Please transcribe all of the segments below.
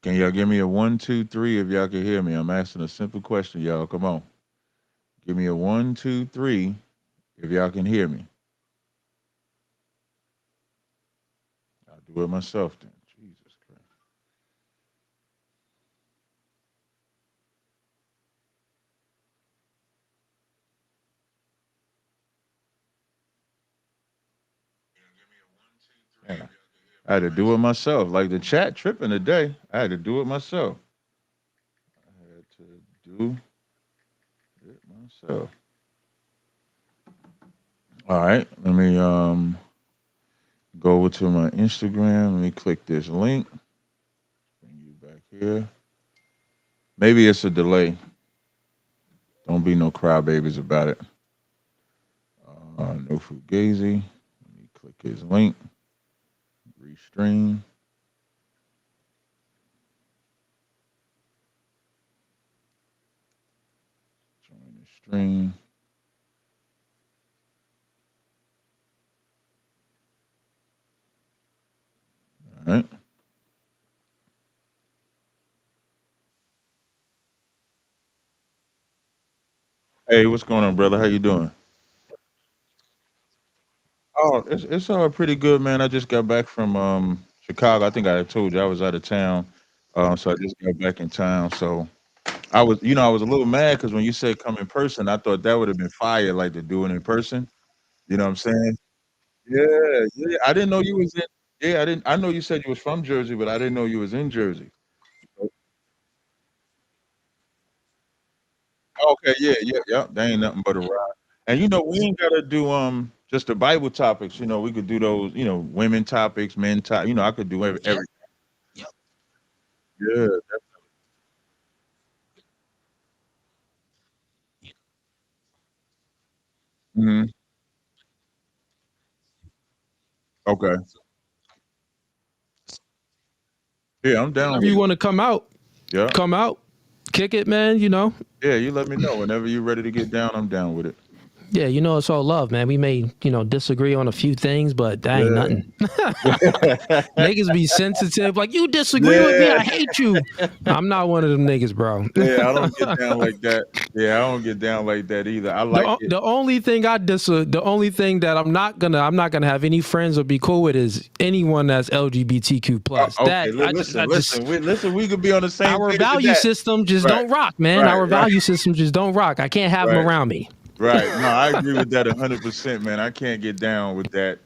Can y'all give me a 1, 2, 3 if y'all can hear me? I'm asking a simple question, y'all. Come on. Give me a 1, 2, 3 if y'all can hear me. I'll do it myself then. Jesus Christ. Man, I had to do it myself. Like the chat tripping today. I had to do it myself. I had to do it myself. All right. Let me go over to my Instagram. Let me click this link. Bring you back here. Maybe it's a delay. Don't be no crybabies about it. No Fugazi. Let me click his link. Restream. Join the stream. All right. Hey, what's going on, brother? How you doing? Oh, it's pretty good, man. I just got back from Chicago. I think I had told you I was out of town, so I just got back in town. So I was a little mad because when you said come in person, I thought that would have been fire, like to do it in person. You know what I'm saying? Yeah, yeah. I didn't know you was in. Yeah, I didn't. I know you said you was from Jersey, but I didn't know you was in Jersey. Okay, yeah, yeah, yeah. That ain't nothing but a ride. And we ain't gotta do just the Bible topics. We could do those. Women topics, men top. I could do Yep. every. Yep. Yeah. Hmm. Okay. Yeah, I'm down Whenever with you it. want to Yeah. come out, kick it, man. Yeah, you let me know whenever you're ready to get down. I'm down with it. Yeah, it's all love, man. We may, disagree on a few things, but that ain't Yeah. nothing. Niggas be sensitive, like you disagree with me, Yeah. I hate you. I'm not one of them niggas, bro. Yeah, I don't get down like that. Yeah, I don't get down like that either. I like it. The only thing the only thing that I'm not gonna have any friends or be cool with is anyone that's LGBTQ plus. Okay, That I just listen. We could be on the same our page with value that. system just Right, don't rock, man. right, Our right, value system just don't rock. I can't have them right, around me. right. No, I agree with that 100%, man. I can't get down with that.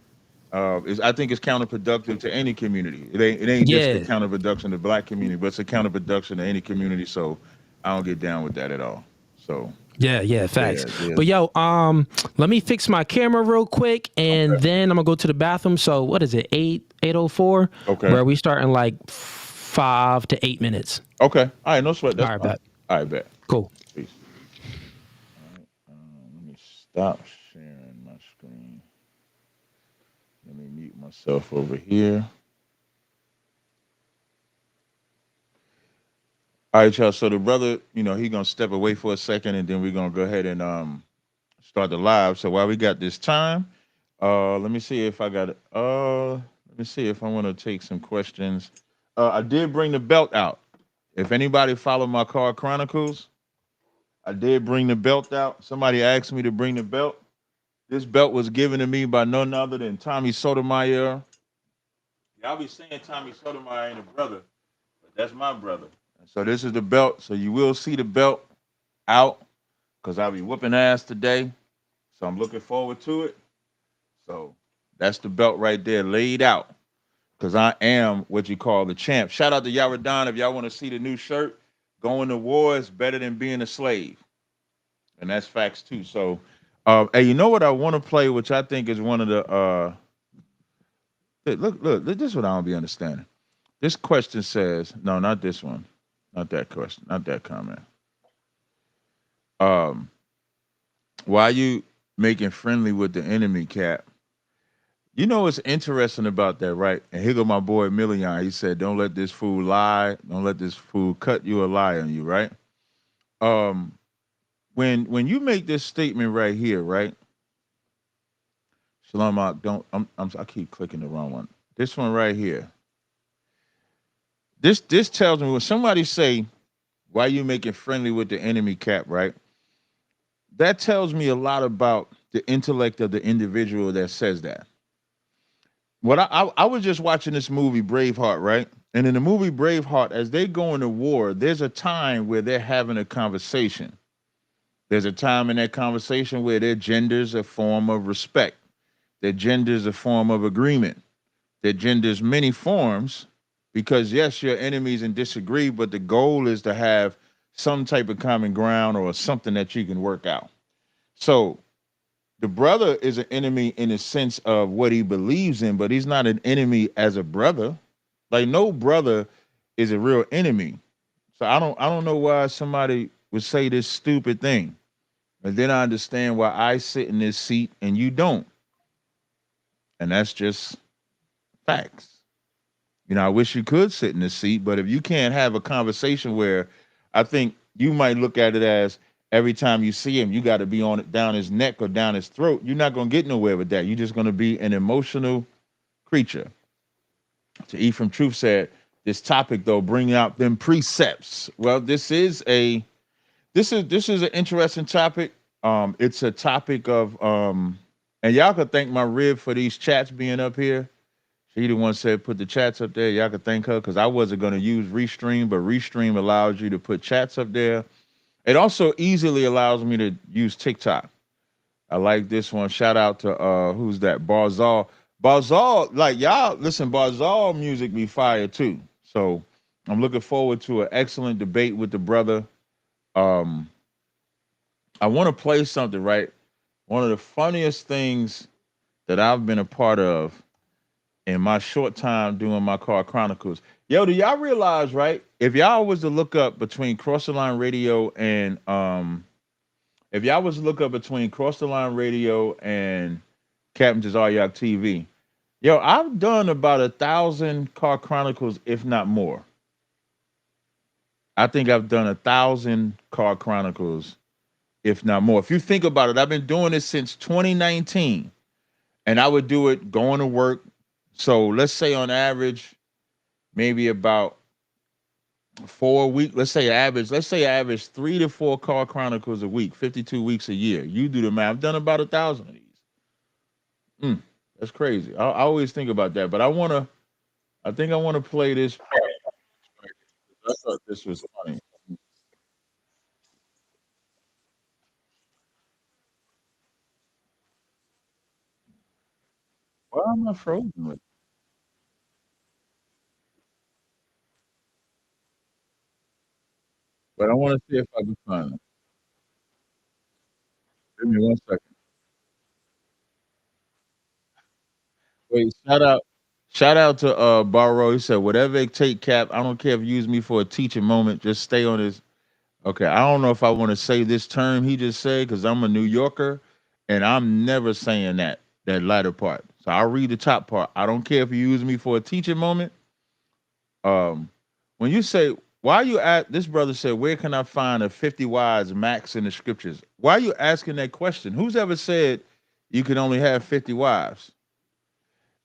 I think it's counterproductive to any community. It ain't just a Yeah, counterproduction to black community, but it's a counterproduction to any community. So I don't get down with that at all. So yeah, facts. yeah, yeah. But yo, let me fix my camera real quick, and Okay, then I'm gonna go to the bathroom. So what is it, 8:04? okay, Where we start in like 5 to 8 minutes. okay. All right, no sweat. All That's right, fine. bet. All right, bet. Cool. Peace. All right. Let me stop sharing my screen. Let me mute myself over here. All right, y'all. So the brother, he gonna step away for a second, and then we're gonna go ahead and start the live. So while we got this time, let me see if I got it. Let me see if I want to take some questions. I did bring the belt out. If anybody follow my car chronicles, I did bring the belt out. Somebody asked me to bring the belt. This belt was given to me by none other than Tommy Sotomayor. Y'all be saying Tommy Sotomayor ain't a brother, but that's my brother. And so this is the belt. So you will see the belt out because I'll be whooping ass today. So I'm looking forward to it. So that's the belt right there laid out because I am what you call the champ. Shout out to Yaradon if y'all want to see the new shirt. Going to war is better than being a slave. And that's facts too. So, hey, you know what I want to play, which I think is one of the look, this is what I don't be understanding. This question says, no, not this one, not that question, not that comment. Um, why you making friendly with the enemy, Cap? You know what's interesting about that, right? And here go my boy Million. He said, "Don't let this fool lie. Don't let this fool cut you a lie on you." Right? Um, when you make this statement right here, right? Shalom, don't. I keep clicking the wrong one. This one right here. This tells me when somebody say, "Why you making friendly with the enemy, Cap?" Right? That tells me a lot about the intellect of the individual that says that. What I was just watching this movie Braveheart, right? And in the movie Braveheart, as they go into war, there's a time where they're having a conversation. There's a time in that conversation where their gender's a form of respect. Their gender's a form of agreement. Their gender's many forms because yes, you're enemies and disagree, but the goal is to have some type of common ground or something that you can work out. So the brother is an enemy in the sense of what he believes in, but he's not an enemy as a brother. Like no brother is a real enemy. So I don't know why somebody would say this stupid thing. And then I understand why I sit in this seat and you don't. And that's just facts. I wish you could sit in this seat, but if you can't have a conversation where I think you might look at it as every time you see him, you got to be on it down his neck or down his throat. You're not going to get nowhere with that. You're just going to be an emotional creature. To eat from truth said, this topic though, bring out them precepts. Well, this is an interesting topic. It's a topic of and y'all could thank my rib for these chats being up here. She the one said put the chats up there. Y'all could thank her because I wasn't going to use Restream, but Restream allows you to put chats up there. It also easily allows me to use TikTok. I like this one. Shout out to who's that? Barzal. Barzal, like y'all listen, Barzal music be fire too. So I'm looking forward to an excellent debate with the brother. Um, I want to play something, right? One of the funniest things that I've been a part of in my short time doing my car chronicles. Yo, do y'all realize, right? If y'all was to look up between Cross the Line Radio and if y'all was to look up between Cross the Line Radio and Captain Tazaryach TV, yo, I've done about 1,000 car chronicles, if not more. I think I've done 1,000 car chronicles, if not more. If you think about it, I've been doing this since 2019, and I would do it going to work. So let's say on average, maybe about 4 week. Let's say average 3 to 4 car chronicles a week, 52 weeks a year. You do the math. I've done about 1,000 of these. That's crazy. I always think about that, but I think I want to play this part. I thought this was funny. Why am I frozen with? But I want to see if I can find it. Give me 1 second. Wait, shout out to Barrow. He said, whatever it take, Cap. I don't care if you use me for a teaching moment. Just stay on this. Okay, I don't know if I want to say this term he just said because I'm a New Yorker, and I'm never saying that latter part. So I'll read the top part. I don't care if you use me for a teaching moment. Um, when you say why are you at this brother said, where can I find a 50 wives max in the scriptures? Why are you asking that question? Who's ever said you can only have 50 wives?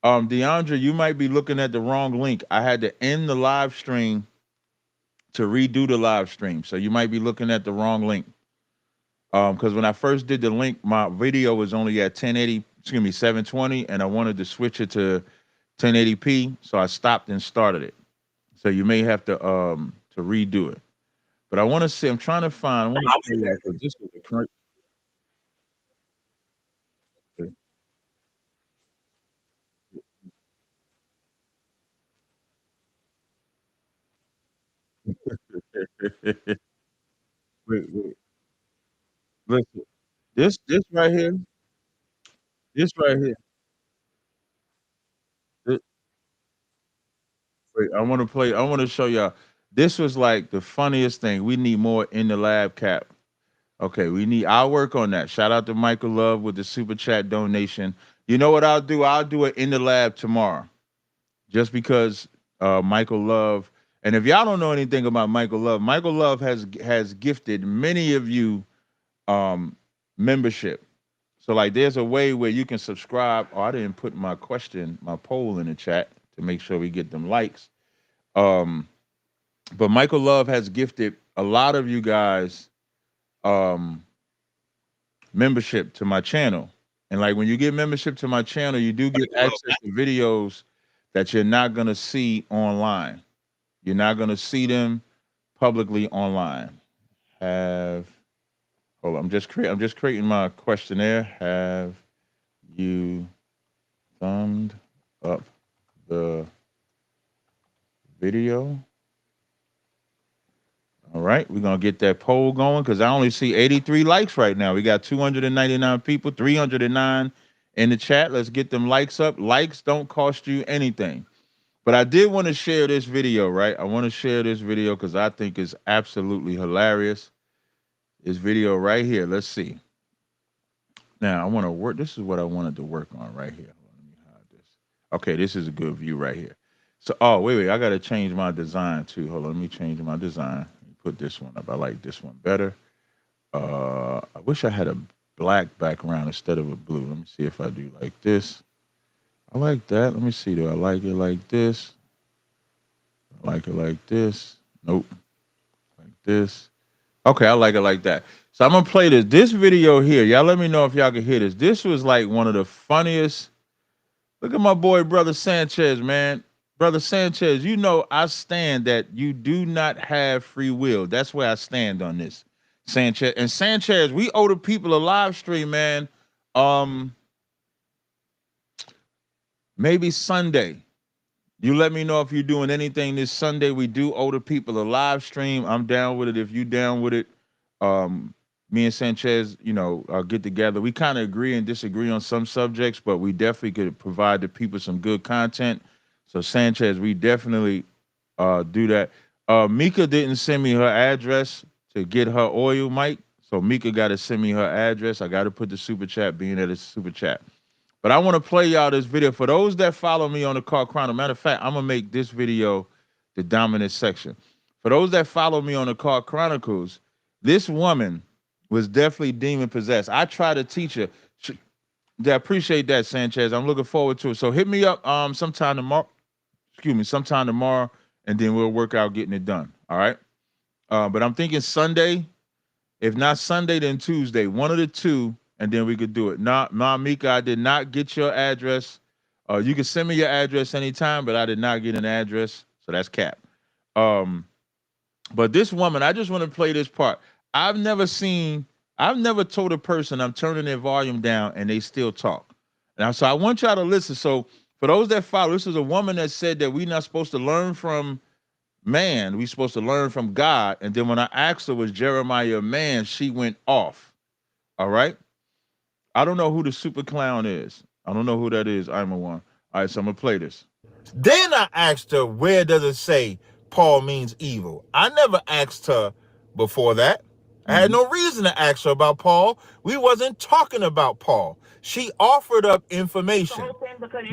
DeAndre, you might be looking at the wrong link. I had to end the live stream to redo the live stream. So you might be looking at the wrong link. Because when I first did the link, my video was only at 1080, excuse me, 720, and I wanted to switch it to 1080p, so I stopped and started it. So you may have to redo it. But I want to see. I'm trying to find. I want to see that because this was the current. Wait. Listen, this right here, this right here. This, wait, I want to play. I want to show y'all. This was like the funniest thing. We need more in the lab cap. Okay, we need. I'll work on that. Shout out to Michael Love with the super chat donation. You know what I'll do? I'll do it in the lab tomorrow, just because Michael Love. And if y'all don't know anything about Michael Love has gifted many of you um, membership. So like, there's a way where you can subscribe. Oh, I didn't put my poll in the chat to make sure we get them likes. Um, But Michael Love has gifted a lot of you guys um, membership to my channel. And like when you get membership to my channel, you do get access to videos that you're not gonna see online. You're not gonna see them publicly online. Have hold on, I'm just creating my questionnaire. Have you thumbed up the video? All right, we're gonna get that poll going because I only see 83 likes right now. We got 299 people, 309 in the chat. Let's get them likes up. Likes don't cost you anything. But I did want to share this video, right? I want to share this video because I think it's absolutely hilarious. This video right here. Let's see. Now I want to work. This is what I wanted to work on right here. Let me hide this. Okay, this is a good view right here. So, oh wait, I gotta change my design too. Hold on, let me change my design. Put this one up. I like this one better. I wish I had a black background instead of a blue. Let me see if I do like this. I like that. Let me see. Do I like it like this? I like it like this. Nope. Like this. Okay, I like it like that. So I'm gonna play this. This video here. Y'all let me know if y'all can hear this. This was like one of the funniest. Look at my boy, Brother Sanchez, man. Brother Sanchez, you know I stand that you do not have free will. That's where I stand on this. Sanchez and Sanchez, we owe the people a live stream, man. Maybe Sunday. You let me know if you're doing anything this Sunday. We do owe the people a live stream. I'm down with it if you down with it. Me and Sanchez, get together. We kind of agree and disagree on some subjects, but we definitely could provide the people some good content. So Sanchez, we definitely do that. Mika didn't send me her address to get her oil, Mike. So Mika got to send me her address. I got to put the super chat, being that it's super chat. But I want to play y'all this video. For those that follow me on the Car Chronicle, matter of fact, I'm going to make this video the dominant section. For those that follow me on the Car Chronicles, this woman was definitely demon possessed. I try to teach her. I appreciate that, Sanchez. I'm looking forward to it. So hit me up sometime tomorrow. Sometime tomorrow, and then we'll work out getting it done. All right. But I'm thinking Sunday. If not Sunday, then Tuesday. One of the two, and then we could do it. Nah, Mika, I did not get your address. You can send me your address anytime, but I did not get an address, so that's cap. But this woman, I just want to play this part. I've never told a person I'm turning their volume down and they still talk. Now, so I want y'all to listen. So for those that follow, this is a woman that said that we're not supposed to learn from man, we're supposed to learn from God. And then when I asked her, was Jeremiah a man, she went off. All right. I don't know who the super clown is. I don't know who that is. I'm a one. All right, so I'm gonna play this. Then I asked her, where does it say Paul means evil? I never asked her before that. I had no reason to ask her about Paul. We wasn't talking about Paul. She offered up information.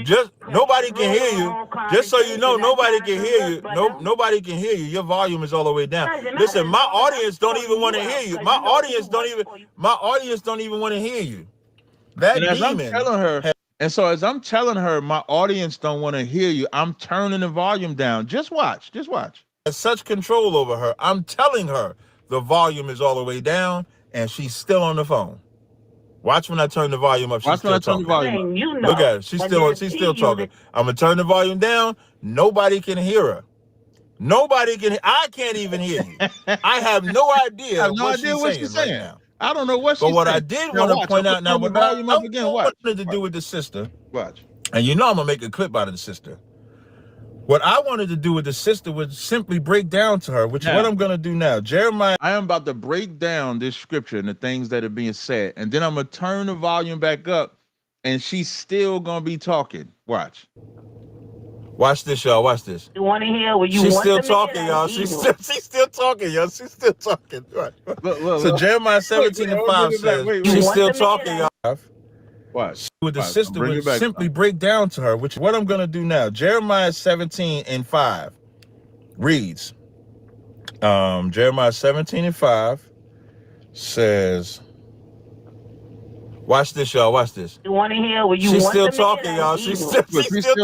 Just nobody can hear you. Just so you know, nobody can hear you. Nobody can hear you. Your volume is all the way down. Listen, my audience don't even want to hear you. My audience don't even want to hear you. That and as demon. I'm telling her, and so as I'm telling her, my audience don't want to hear you. I'm turning the volume down. Just watch. Just watch. Has such control over her. I'm telling her the volume is all the way down, and she's still on the phone. Watch when I turn the volume up. She's still talking. Look at her. She's still talking. I'm gonna turn the volume down. Nobody can hear her. Nobody can. I can't even hear you. I have no idea what she's saying right now. I don't know what she's saying. But what saying. I did want to point out now, what I wanted to do with the sister. Watch. And you know I'm gonna make a clip out of the sister. What I wanted to do with the sister was simply break down to her, which is what I'm going to do now. Jeremiah. I am about to break down this scripture and the things that are being said. And then I'm going to turn the volume back up and she's still going to be talking. Watch. Watch this, y'all. Watch this. You want to hear what you She's want still to talking, y'all. She's still talking, y'all. She's still talking. Right. Look, so Jeremiah 17:5 says, she's still talking, y'all. Watch. With the sister would simply break down to her, which is what I'm going to do now. Jeremiah 17:5 reads, Jeremiah 17:5 says, watch this, y'all. Watch this. You want to hear what you She's want still to talking, y'all. She's still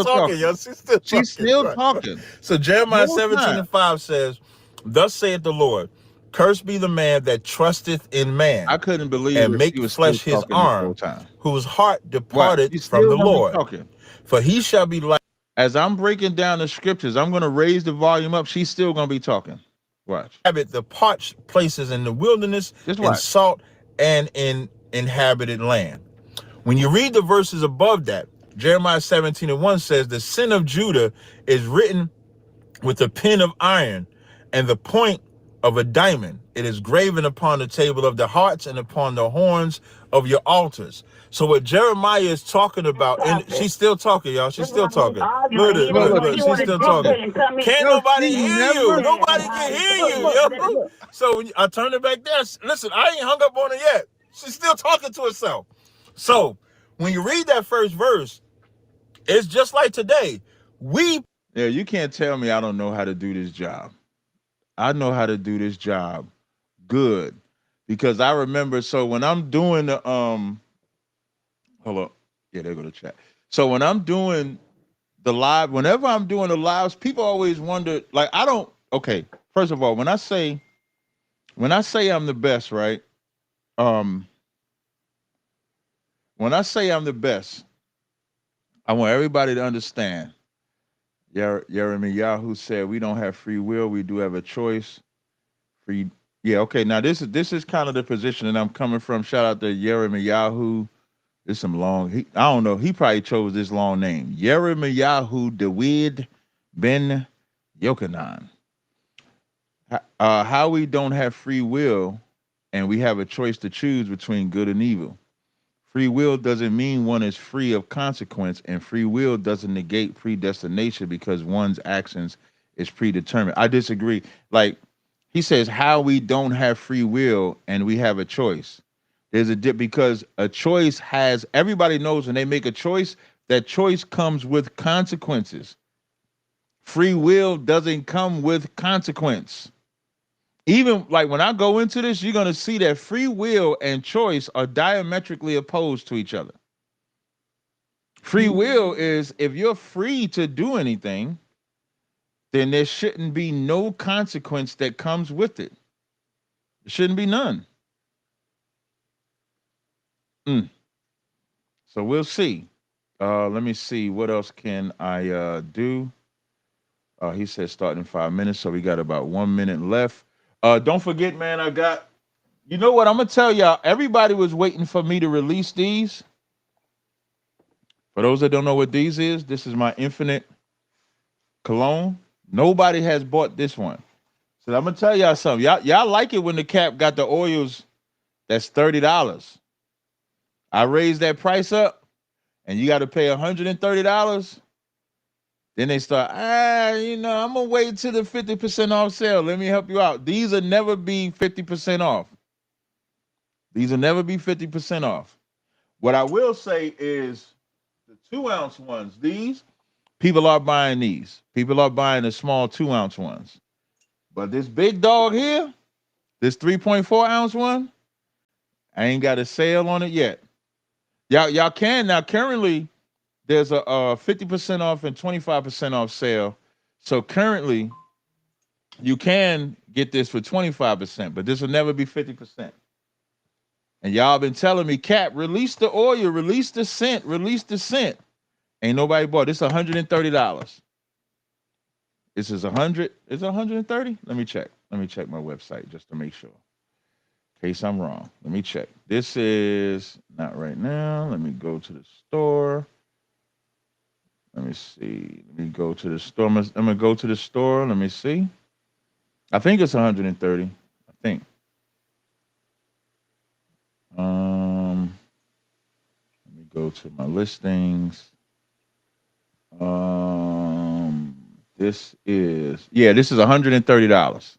talking, y'all. She's still talking. She's still talking. So Jeremiah 17:5 says, Thus saith the Lord, cursed be the man that trusteth in I man, couldn't believe and that she make was still flesh his talking this whole arm, time. whose heart What? departed She's from still the gonna be Lord. talking. For he shall be like As I'm breaking down the scriptures, I'm gonna raise the volume up. She's still gonna be talking. Watch. the parched places in the wilderness, Just in watch. salt and in inhabited land. When you read the verses above that, Jeremiah 17:1 says, the sin of Judah is written with a pen of iron and the point of a diamond. It is graven upon the table of the hearts and upon the horns of your altars. So what Jeremiah is talking about, and she's still talking, y'all. She's still talking. Look at it. Look, look, Look. she's She's still still talking. talking. Can't Yo, nobody she hear you. never. Nobody can hear you, Look, yo. look. So when I turn it back there. Listen, I ain't hung up on her yet. She's still talking to herself. So when you read that first verse, it's just like today. Yeah, you can't tell me I don't know how to do this job. I know how to do this job good because I remember. So when I'm doing the hold up, yeah, there go the chat. So when I'm doing the live, whenever I'm doing the lives, people always wonder. Like I don't. Okay, first of all, when I say I'm the best, right? Um, when I say I'm the best, I want everybody to understand. Jeremy Yahoo said we don't have free will, we do have a choice. Free, yeah, okay. Now this is kind of the position that I'm coming from. Shout out to Jeremy Yahoo. There's some long. I don't know. He probably chose this long name. Jeremy Yahoo Dawid Ben Yochanan. How we don't have free will, and we have a choice to choose between good and evil. Free will doesn't mean one is free of consequence, and free will doesn't negate predestination because one's actions is predetermined. I disagree. Like he says, how we don't have free will and we have a choice. There's a dip because a choice has everybody knows when they make a choice, that choice comes with consequences. Free will doesn't come with consequence. Even like when I go into this, you're gonna see that free will and choice are diametrically opposed to each other. Free will is if you're free to do anything, then there shouldn't be no consequence that comes with it. There shouldn't be none. Mm. So we'll see. Let me see. What else can I do? He said starting in 5 minutes, so we got about 1 minute left. Don't forget, man, you know what? I'm gonna tell y'all, everybody was waiting for me to release these. For those that don't know what these is, this is my infinite cologne. Nobody has bought this one. So I'm gonna tell y'all something. Y'all like it when the cap got the oils that's $30. I raised that price up and you got to pay $130. Then they start, I'm gonna wait till the 50% off sale. Let me help you out. These will never be 50% off. These will never be 50% off. What I will say is the 2 ounce ones, these people are buying these. People are buying the small 2 ounce ones. But this big dog here, this 3.4 ounce one, I ain't got a sale on it yet. Y'all can now. Currently, there's a 50% off and 25% off sale. So currently, you can get this for 25%, but this will never be 50%. And y'all been telling me, Cap, release the oil, release the scent, release the scent. Ain't nobody bought this. $130. This is 100. Is it 130? Let me check. Let me check my website just to make sure. In case I'm wrong. Let me check. This is not right now. Let me go to the store. Let me see. Let me go to the store. I'm gonna go to the store. Let me see. I think it's 130. I think. Let me go to my listings. This is this is $130.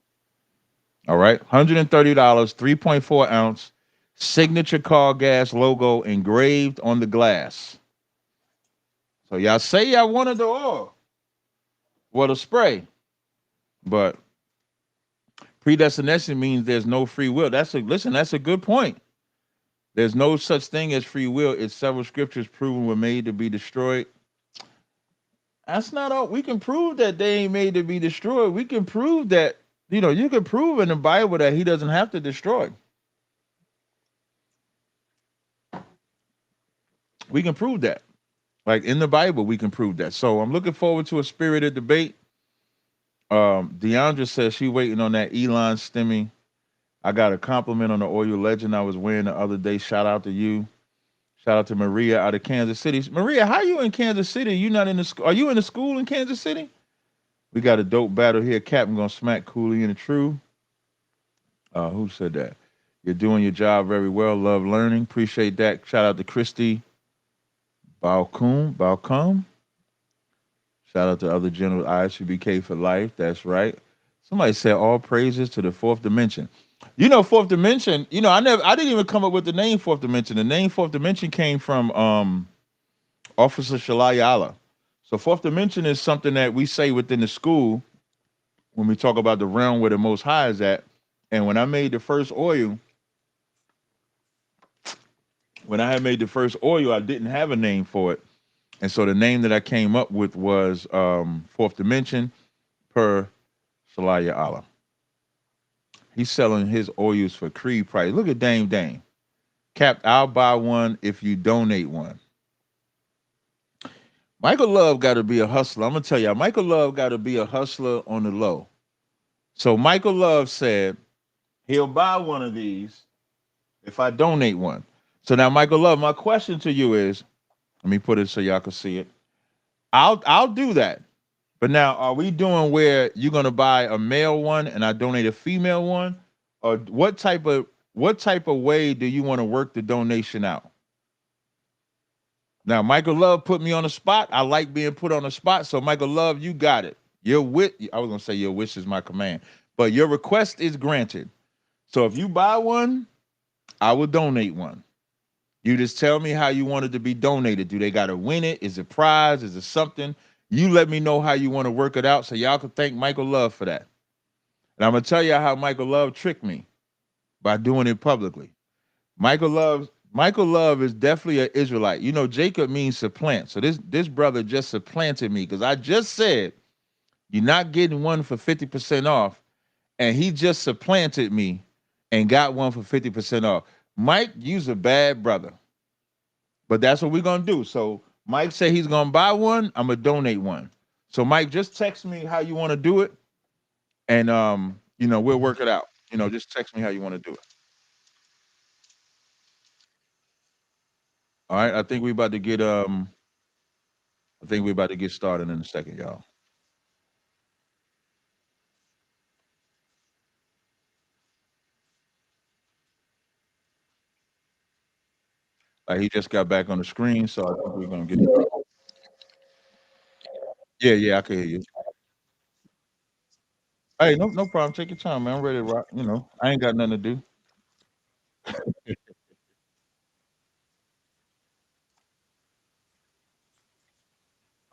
All right, $130, 3.4 ounce, signature car gas logo engraved on the glass. So y'all say y'all wanted the oil, well, the spray, but predestination means there's no free will. That's a good point. There's no such thing as free will. It's several scriptures proven were made to be destroyed. That's not all. We can prove that they ain't made to be destroyed. We can prove that You can prove in the Bible that he doesn't have to destroy. We can prove that. Like in the Bible, we can prove that. So I'm looking forward to a spirited debate. Deandra says she waiting on that Elon stimmy. I got a compliment on the Oil Legend I was wearing the other day. Shout out to you. Shout out to Maria out of Kansas City. Maria, how you in Kansas City? You not in the school? Are you in the school in Kansas City? We got a dope battle here. Captain gonna smack Cooley in the true. Who said that? You're doing your job very well. Love learning. Appreciate that. Shout out to Christy Balcom. Shout out to other general ISUBK for life. That's right. Somebody said all praises to the fourth dimension. Fourth dimension, I didn't even come up with the name fourth dimension. The name fourth dimension came from Officer Shalaya Allah. So fourth dimension is something that we say within the school when we talk about the realm where the most high is at. And when I made the first oil, I didn't have a name for it. And so the name that I came up with was fourth dimension per Shalaya Allah. He's selling his oils for Creed price. Look at Dame. Cap, I'll buy one if you donate one. Michael Love got to be a hustler. I'm going to tell you, Michael Love got to be a hustler on the low. So Michael Love said he'll buy one of these if I donate one. So now, Michael Love, my question to you is, let me put it so y'all can see it. I'll do that. But now, are we doing where you're gonna buy a male one and I donate a female one, or what type of way do you want to work the donation out? Now, Michael Love put me on the spot. I like being put on the spot. So, Michael Love, you got it. I was gonna say your wish is my command, but your request is granted. So, if you buy one, I will donate one. You just tell me how you want it to be donated. Do they got to win it? Is it prize? Is it something? You let me know how you want to work it out so y'all can thank Michael Love for that. And I'm going to tell y'all how Michael Love tricked me by doing it publicly. Michael Love is definitely an Israelite. Jacob means supplant. So this brother just supplanted me because I just said you're not getting one for 50% off. And he just supplanted me and got one for 50% off. Mike, you's a bad brother. But that's what we're going to do. So Mike said he's going to buy one. I'm going to donate one. So Mike, just text me how you want to do it. And, we'll work it out. Just text me how you want to do it. All right. I think we're about to get started in a second, y'all. He just got back on the screen, so I think we're going to get it. Yeah, I can hear you. Hey, no problem. Take your time, man. I'm ready to rock. I ain't got nothing to do.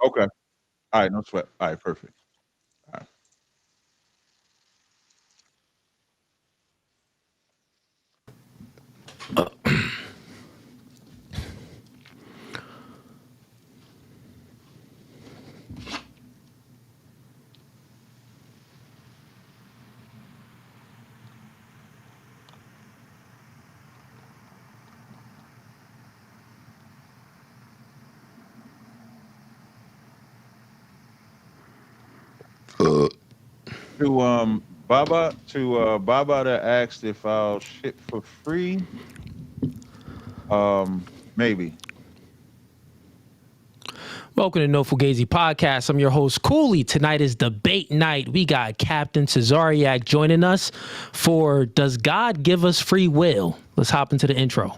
Okay. All right, no sweat. All right, perfect. All right. To Baba that asked if I'll ship for free. Maybe. Welcome to No Fugazi Podcast. I'm your host, Cooley. Tonight is debate night. We got Captain Tazaryach joining us for Does God Give Us Free Will? Let's hop into the intro.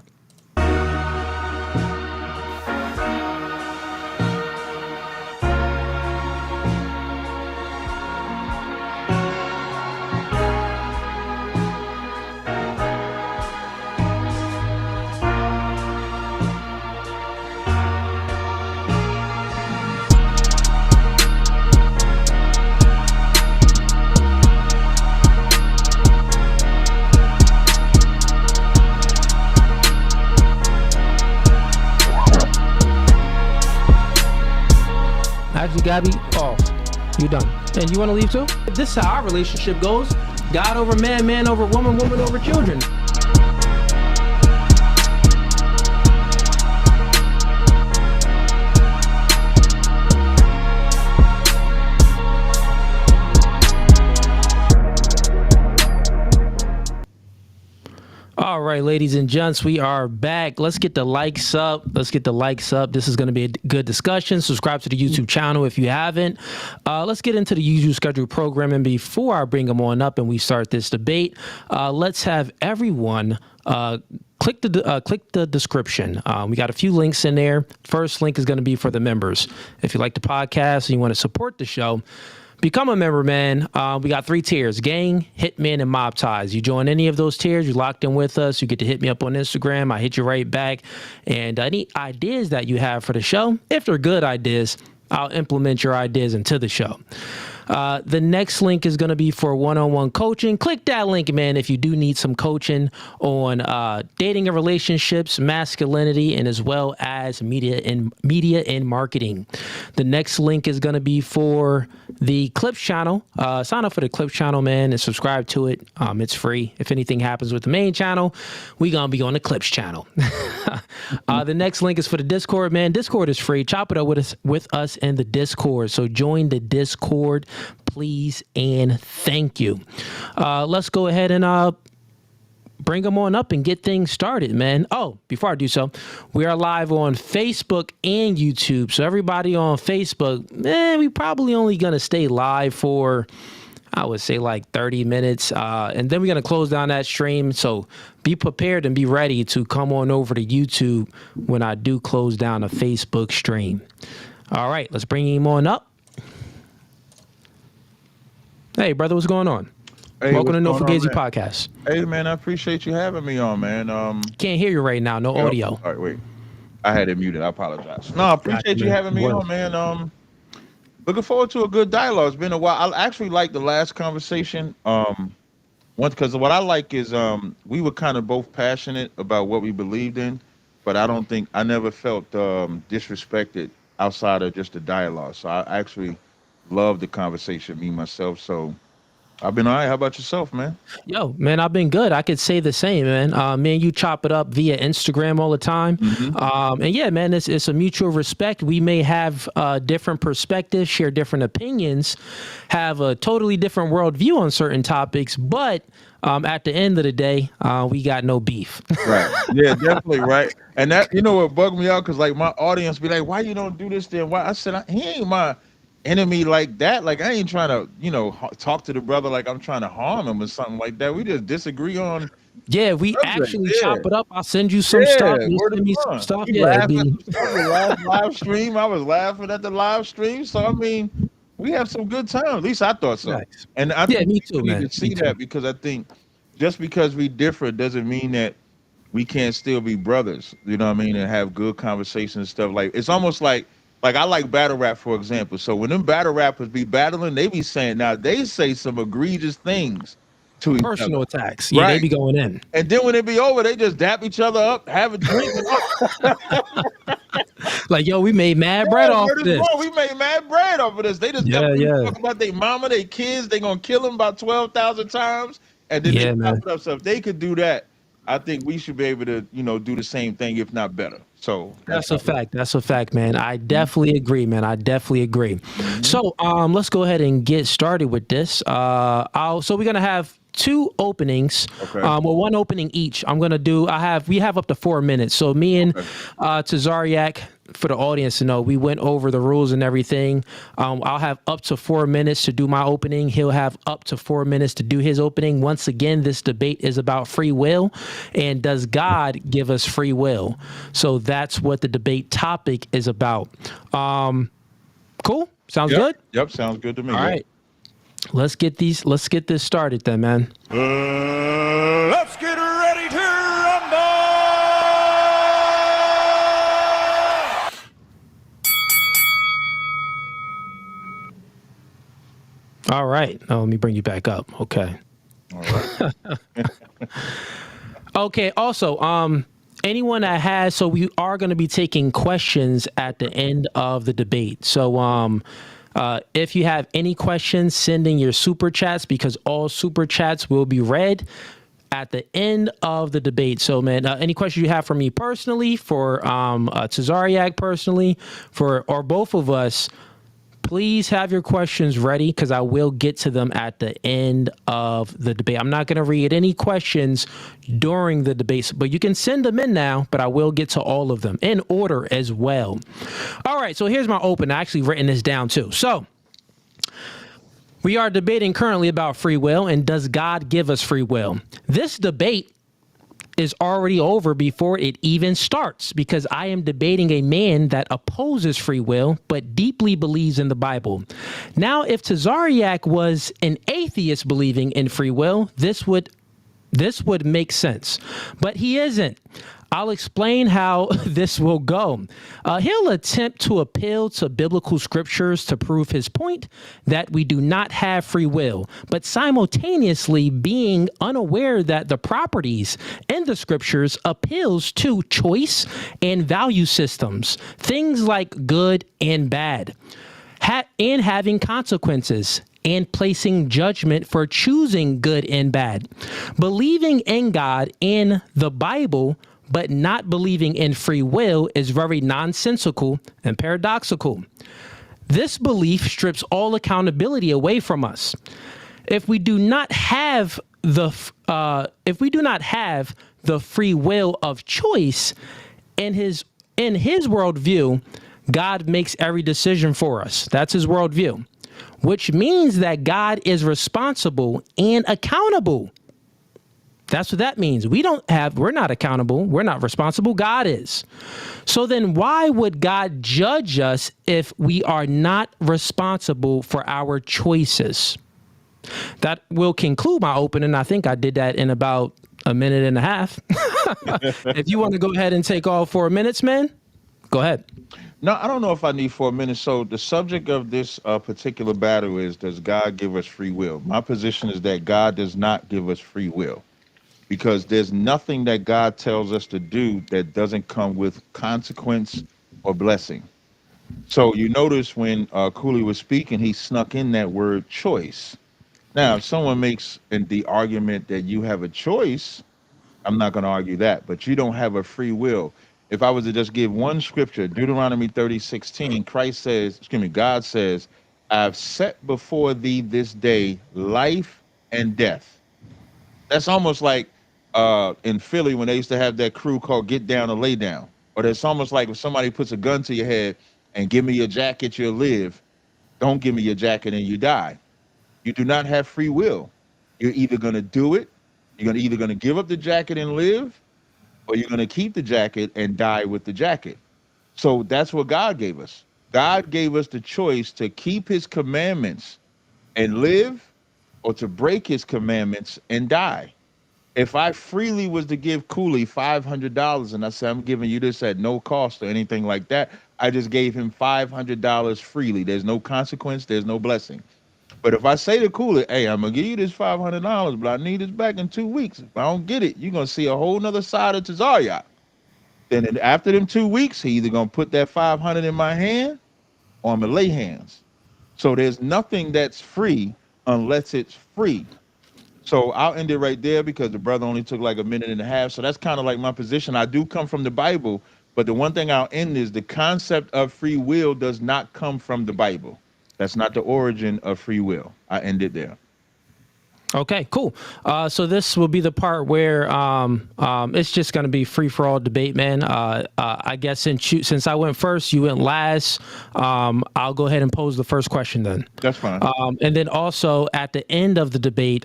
Actually, Gabby, pause. You done. And you want to leave too? This is how our relationship goes. God over man, man over woman, woman over children. All right, ladies and gents, we are back. Let's get the likes up. This is going to be a good discussion. Subscribe to the YouTube channel if you haven't. Let's get into the usual scheduled programming before I bring them on up and we start this debate. Let's have everyone click the description. We got a few links in there. First link is going to be for the members. If you like the podcast and you want to support the show, become a member, man. We got 3 tiers: gang, hitman, and mob ties. You join any of those tiers, you're locked in with us. You get to hit me up on Instagram. I hit you right back. And any ideas that you have for the show, if they're good ideas, I'll implement your ideas into the show. The next link is going to be for one-on-one coaching. Click that link, man, if you do need some coaching on dating and relationships, masculinity, and as well as media and marketing. The next link is going to be for the Clips channel. Sign up for the Clips channel, man, and subscribe to it. It's free. If anything happens with the main channel, we going to be on the Clips channel. The next link is for the Discord, man. Discord is free. Chop it up with us in the Discord. So join the Discord, please and thank you. Let's go ahead and bring them on up and get things started, man. Oh, before I do so, we are live on Facebook and YouTube. So everybody on Facebook, we probably only going to stay live for, I would say, like 30 minutes. And then we're going to close down that stream. So be prepared and be ready to come on over to YouTube when I do close down a Facebook stream. All right, let's bring him on up. Hey, brother, what's going on? Hey, welcome to No what's going Fugazi on, man? Podcast. Hey, man, I appreciate you having me on, man. Can't hear you right now. No audio. All right, wait. I had it muted. I apologize. No, I appreciate you having me on, man. Looking forward to a good dialogue. It's been a while. I actually like the last conversation. Because what I like is we were kind of both passionate about what we believed in, but I never felt disrespected outside of just the dialogue. So I actually love the conversation, me myself. So I've been all right. How about yourself, man? Yo, man, I've been good. I could say the same, man. Me and you chop it up via Instagram all the time. Mm-hmm. And yeah, man, it's a mutual respect. We may have different perspectives, share different opinions, have a totally different worldview on certain topics, but at the end of the day, we got no beef. Right. Yeah, definitely. Right. And that, what bugged me out, because like my audience be like, why you don't do this then? Why? I said, he ain't my enemy like that. Like, I ain't trying to, talk to the brother like I'm trying to harm him or something like that. We just disagree on. Yeah, we actually chop it up. I'll send you some stuff. You send me some stuff. Yeah, live stream. I was laughing at the live stream. So I mean, we have some good time. At least I thought so. Nice. And I think me too, we man. need to see that, because I think just because we differ doesn't mean that we can't still be brothers. You know what I mean? And have good conversations and stuff. Like, it's almost like I like battle rap, for example. So when them battle rappers be battling, they be saying, now they say some egregious things to each other. Personal attacks. Yeah, right. They be going in. And then when it be over, they just dap each other up, have a drink. Like, yo, we made mad bread off of this. We made mad bread off of this. They just talk about their mama, their kids. They gonna kill them about 12,000 times, and then they pop it up. So if they could do that, I think we should be able to, do the same thing, if not better. So that's a fact. That's a fact, man. I definitely agree, man. I definitely agree. Mm-hmm. So let's go ahead and get started with this. So we're gonna have 2 openings. Okay. Well, 1 opening each. We have up to 4 minutes. So me and Tazaryach, for the audience to know, we went over the rules and everything. I'll have up to 4 minutes to do my opening. He'll have up to 4 minutes to do his opening. Once again, this debate is about free will, and does God give us free will? So that's what the debate topic is about. Cool? Sounds good? Yep, sounds good to me. All right. Let's get this started then, man. Let's get ready to rumble! All right. Let me bring you back up. Okay. All right. Okay. Also, anyone that has, we are going to be taking questions at the end of the debate. So, If you have any questions, send in your super chats because all super chats will be read at the end of the debate. So, man, any questions you have for me personally, for Tazaryach personally, or both of us, please have your questions ready because I will get to them at the end of the debate. I'm not going to read any questions during the debate, but you can send them in now, but I will get to all of them in order as well. All right, so here's my open. I actually written this down too. So we are debating currently about free will and does God give us free will? This debate is already over before it even starts because I am debating a man that opposes free will but deeply believes in the Bible. Now, if Tazaryach was an atheist believing in free will, this would make sense, but he isn't. I'll explain how this will go. He'll attempt to appeal to biblical scriptures to prove his point that we do not have free will, but simultaneously being unaware that the properties in the scriptures appeals to choice and value systems, things like good and bad, and having consequences and placing judgment for choosing good and bad. Believing in God and the Bible but not believing in free will is very nonsensical and paradoxical. This belief strips all accountability away from us. If we do not have the free will of choice in his worldview, God makes every decision for us. That's his worldview, which means that God is responsible and accountable. That's what that means. We're not accountable. We're not responsible. God is. So then why would God judge us if we are not responsible for our choices? That will conclude my opening. I think I did that in about a minute and a half. If you want to go ahead and take all 4 minutes, man, go ahead. No, I don't know if I need 4 minutes. So the subject of this particular battle is, does God give us free will? My position is that God does not give us free will, because there's nothing that God tells us to do that doesn't come with consequence or blessing. So you notice when Cooley was speaking, he snuck in that word choice. Now, if someone makes the argument that you have a choice, I'm not going to argue that, but you don't have a free will. If I was to just give one scripture, Deuteronomy 30:16, God says, I've set before thee this day life and death. That's almost like in Philly when they used to have that crew called Get Down or Lay Down. Or that's almost like if somebody puts a gun to your head and give me your jacket, you'll live. Don't give me your jacket and you die. You do not have free will. You're either going to do it, you're either going to give up the jacket and live, or you're going to keep the jacket and die with the jacket. So that's what God gave us. God gave us the choice to keep his commandments and live, or to break his commandments and die. If I freely was to give Cooley $500 and I said, I'm giving you this at no cost or anything like that, I just gave him $500 freely. There's no consequence. There's no blessing. But if I say to Cooley, hey, I'm going to give you this $500, but I need this back in 2 weeks. If I don't get it, you're going to see a whole nother side of Tazaryach. Then after them 2 weeks, he either going to put that 500 in my hand or I'm going to lay hands. So there's nothing that's free unless it's free. So I'll end it right there because the brother only took like a minute and a half. So that's kind of like my position. I do come from the Bible, but the one thing I'll end is the concept of free will does not come from the Bible. That's not the origin of free will. I end it there. Okay, cool. So this will be the part where it's just going to be free for all debate, man. I guess since I went first, you went last. I'll go ahead and pose the first question then. That's fine. And then also at the end of the debate,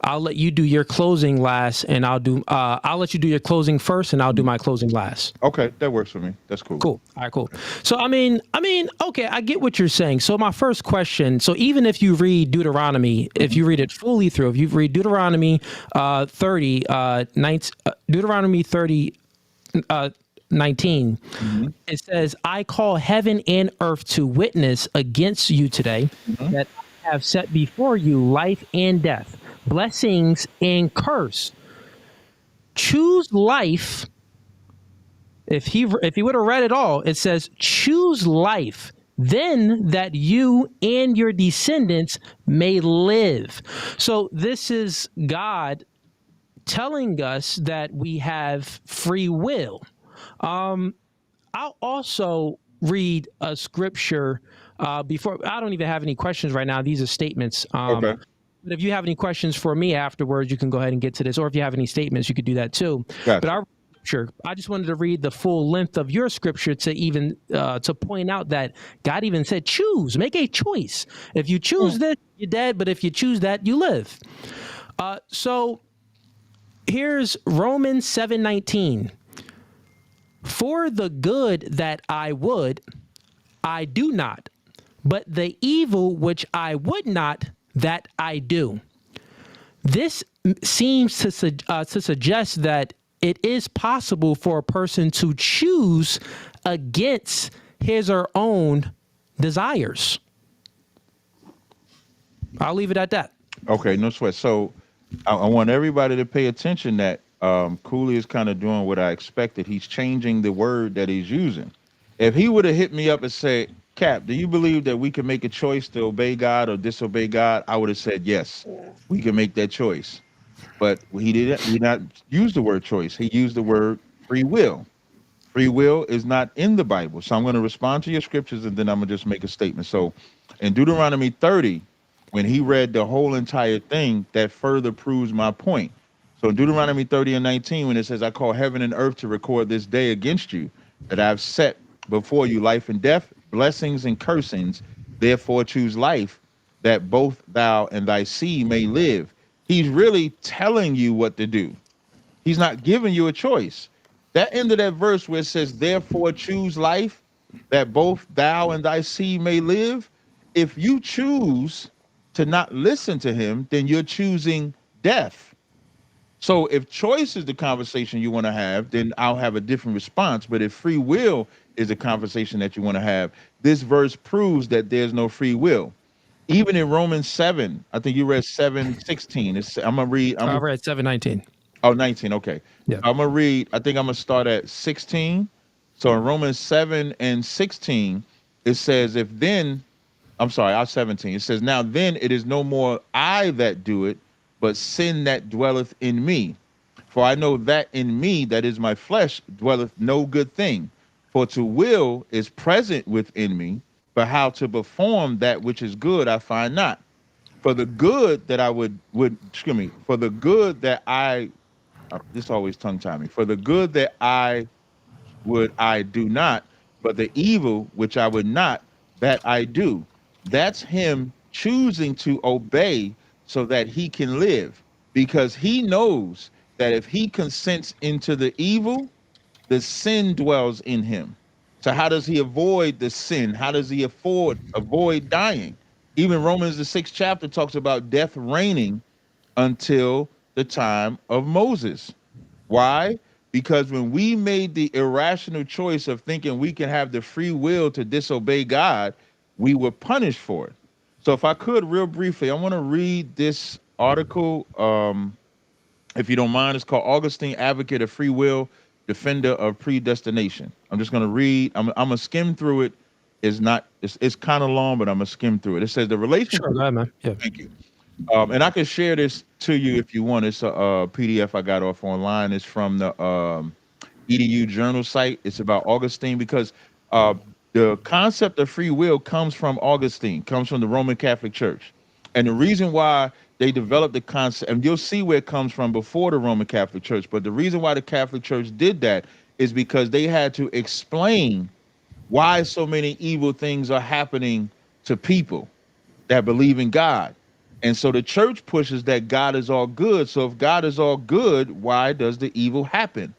I'll let you do your closing last, and I'll let you do your closing first, and I'll do my closing last. Okay, that works for me. That's cool. Cool. All right, cool. So I mean, okay, I get what you're saying. So my first question, so even if you read Deuteronomy, if you read it fully through, if you read Deuteronomy 30, Deuteronomy 30, 19, it says, I call heaven and earth to witness against you today that I have set before you life and death, blessings and curse. Choose life. If he would have read it all, it says, choose life then that you and your descendants may live. So this is God telling us that we have free will. I'll also read a scripture before. I don't even have any questions right now. These are statements. Okay. But if you have any questions for me afterwards, you can go ahead and get to this. Or if you have any statements, you could do that too. But Gotcha. our scripture, I just wanted to read the full length of your scripture to even to point out that God even said, choose, make a choice. If you choose this, you're dead. But if you choose that, you live. So here's Romans 7:19. For the good that I would, I do not, but the evil which I would not, that I do. This seems to suggest that it is possible for a person to choose against his or own desires. I'll leave it at that. Okay, no sweat. So I want everybody to pay attention that Cooley is kind of doing what I expected. He's changing the word that he's using. If he would have hit me up and said, Cap, do you believe that we can make a choice to obey God or disobey God? I would have said, yes, we can make that choice. But he didn't. He not use the word choice. He used the word free will. Free will is not in the Bible. So I'm going to respond to your scriptures and then I'm going to just make a statement. So in Deuteronomy 30, when he read the whole entire thing, that further proves my point. So in Deuteronomy 30 and 19, when it says, I call heaven and earth to record this day against you, that I've set before you life and death, blessings and cursings, therefore choose life, that both thou and thy seed may live. He's really telling you what to do. He's not giving you a choice. That end of that verse where it says, therefore choose life, that both thou and thy seed may live. If you choose to not listen to him, then you're choosing death. So if choice is the conversation you want to have, then I'll have a different response. But if free will is the conversation that you want to have, this verse proves that there's no free will. Even in Romans 7, I think you read 7:16. I'm gonna read. I read 7:19. Oh, 19. Okay. Yeah. I'm going to read, I think I'm going to start at 16. So in Romans 7 and 16, it says, if then, I'm sorry, I'm 17. It says, now then it is no more I that do it, but sin that dwelleth in me. For I know that in me, that is my flesh, dwelleth no good thing. For to will is present within me, but how to perform that which is good I find not. For the good that I would excuse me, for the good that I this always tongue tie me. For the good that I do not, but the evil which I would not, that I do. That's him choosing to obey so that he can live, because he knows that if he consents into the evil, the sin dwells in him. So how does he avoid the sin? How does he avoid dying? Even Romans the 6th chapter talks about death reigning until the time of Moses. Why? Because when we made the irrational choice of thinking we can have the free will to disobey God, we were punished for it. So if I could, real briefly, I want to read this article. If you don't mind, it's called Augustine, Advocate of Free Will, Defender of Predestination. I'm just going to read. I'm going to skim through it. It's kind of long, but I'm going to skim through it. It says the relationship. Sure, go ahead, man. Yeah. Thank you. And I can share this to you if you want. It's a PDF I got off online. It's from the EDU journal site. It's about Augustine, because the concept of free will comes from Augustine, comes from the Roman Catholic Church. And the reason why they developed the concept, and you'll see where it comes from before the Roman Catholic Church, but the reason why the Catholic Church did that is because they had to explain why so many evil things are happening to people that believe in God. And so the church pushes that God is all good. So if God is all good, why does the evil happen?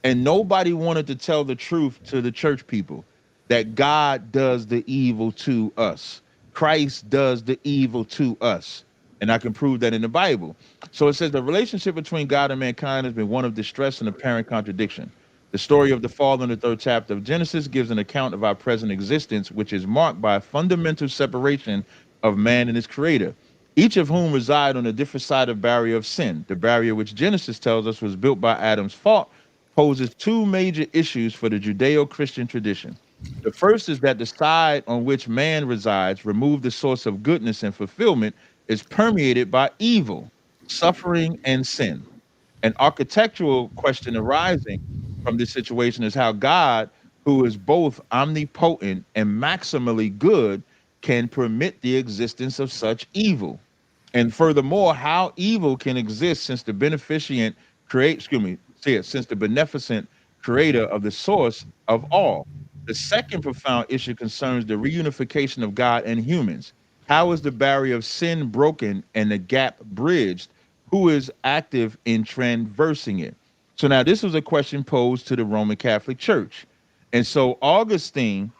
And nobody wanted to tell the truth to the church people, that God does the evil to us. Christ does the evil to us. And I can prove that in the Bible. So it says the relationship between God and mankind has been one of distress and apparent contradiction. The story of the fall in the 3rd chapter of Genesis gives an account of our present existence, which is marked by a fundamental separation of man and his creator, each of whom reside on a different side of barrier of sin. The barrier which Genesis tells us was built by Adam's fault poses two major issues for the Judeo-Christian tradition. The first is that the side on which man resides, remove the source of goodness and fulfillment, is permeated by evil, suffering, and sin. An architectural question arising from this situation is how God, who is both omnipotent and maximally good, can permit the existence of such evil. And furthermore, how evil can exist since the beneficent create, excuse me, see it, since the beneficent creator of the source of all. The second profound issue concerns the reunification of God and humans. How is the barrier of sin broken and the gap bridged? Who is active in traversing it? So now this was a question posed to the Roman Catholic Church. And so Augustine,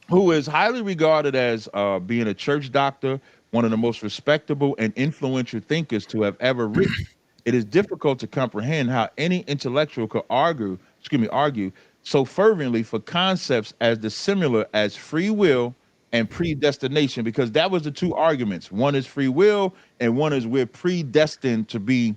who is highly regarded as being a church doctor, one of the most respectable and influential thinkers to have ever written. It is difficult to comprehend how any intellectual could argue so fervently for concepts as dissimilar as free will and predestination, because that was the two arguments. One is free will, and one is we're predestined to be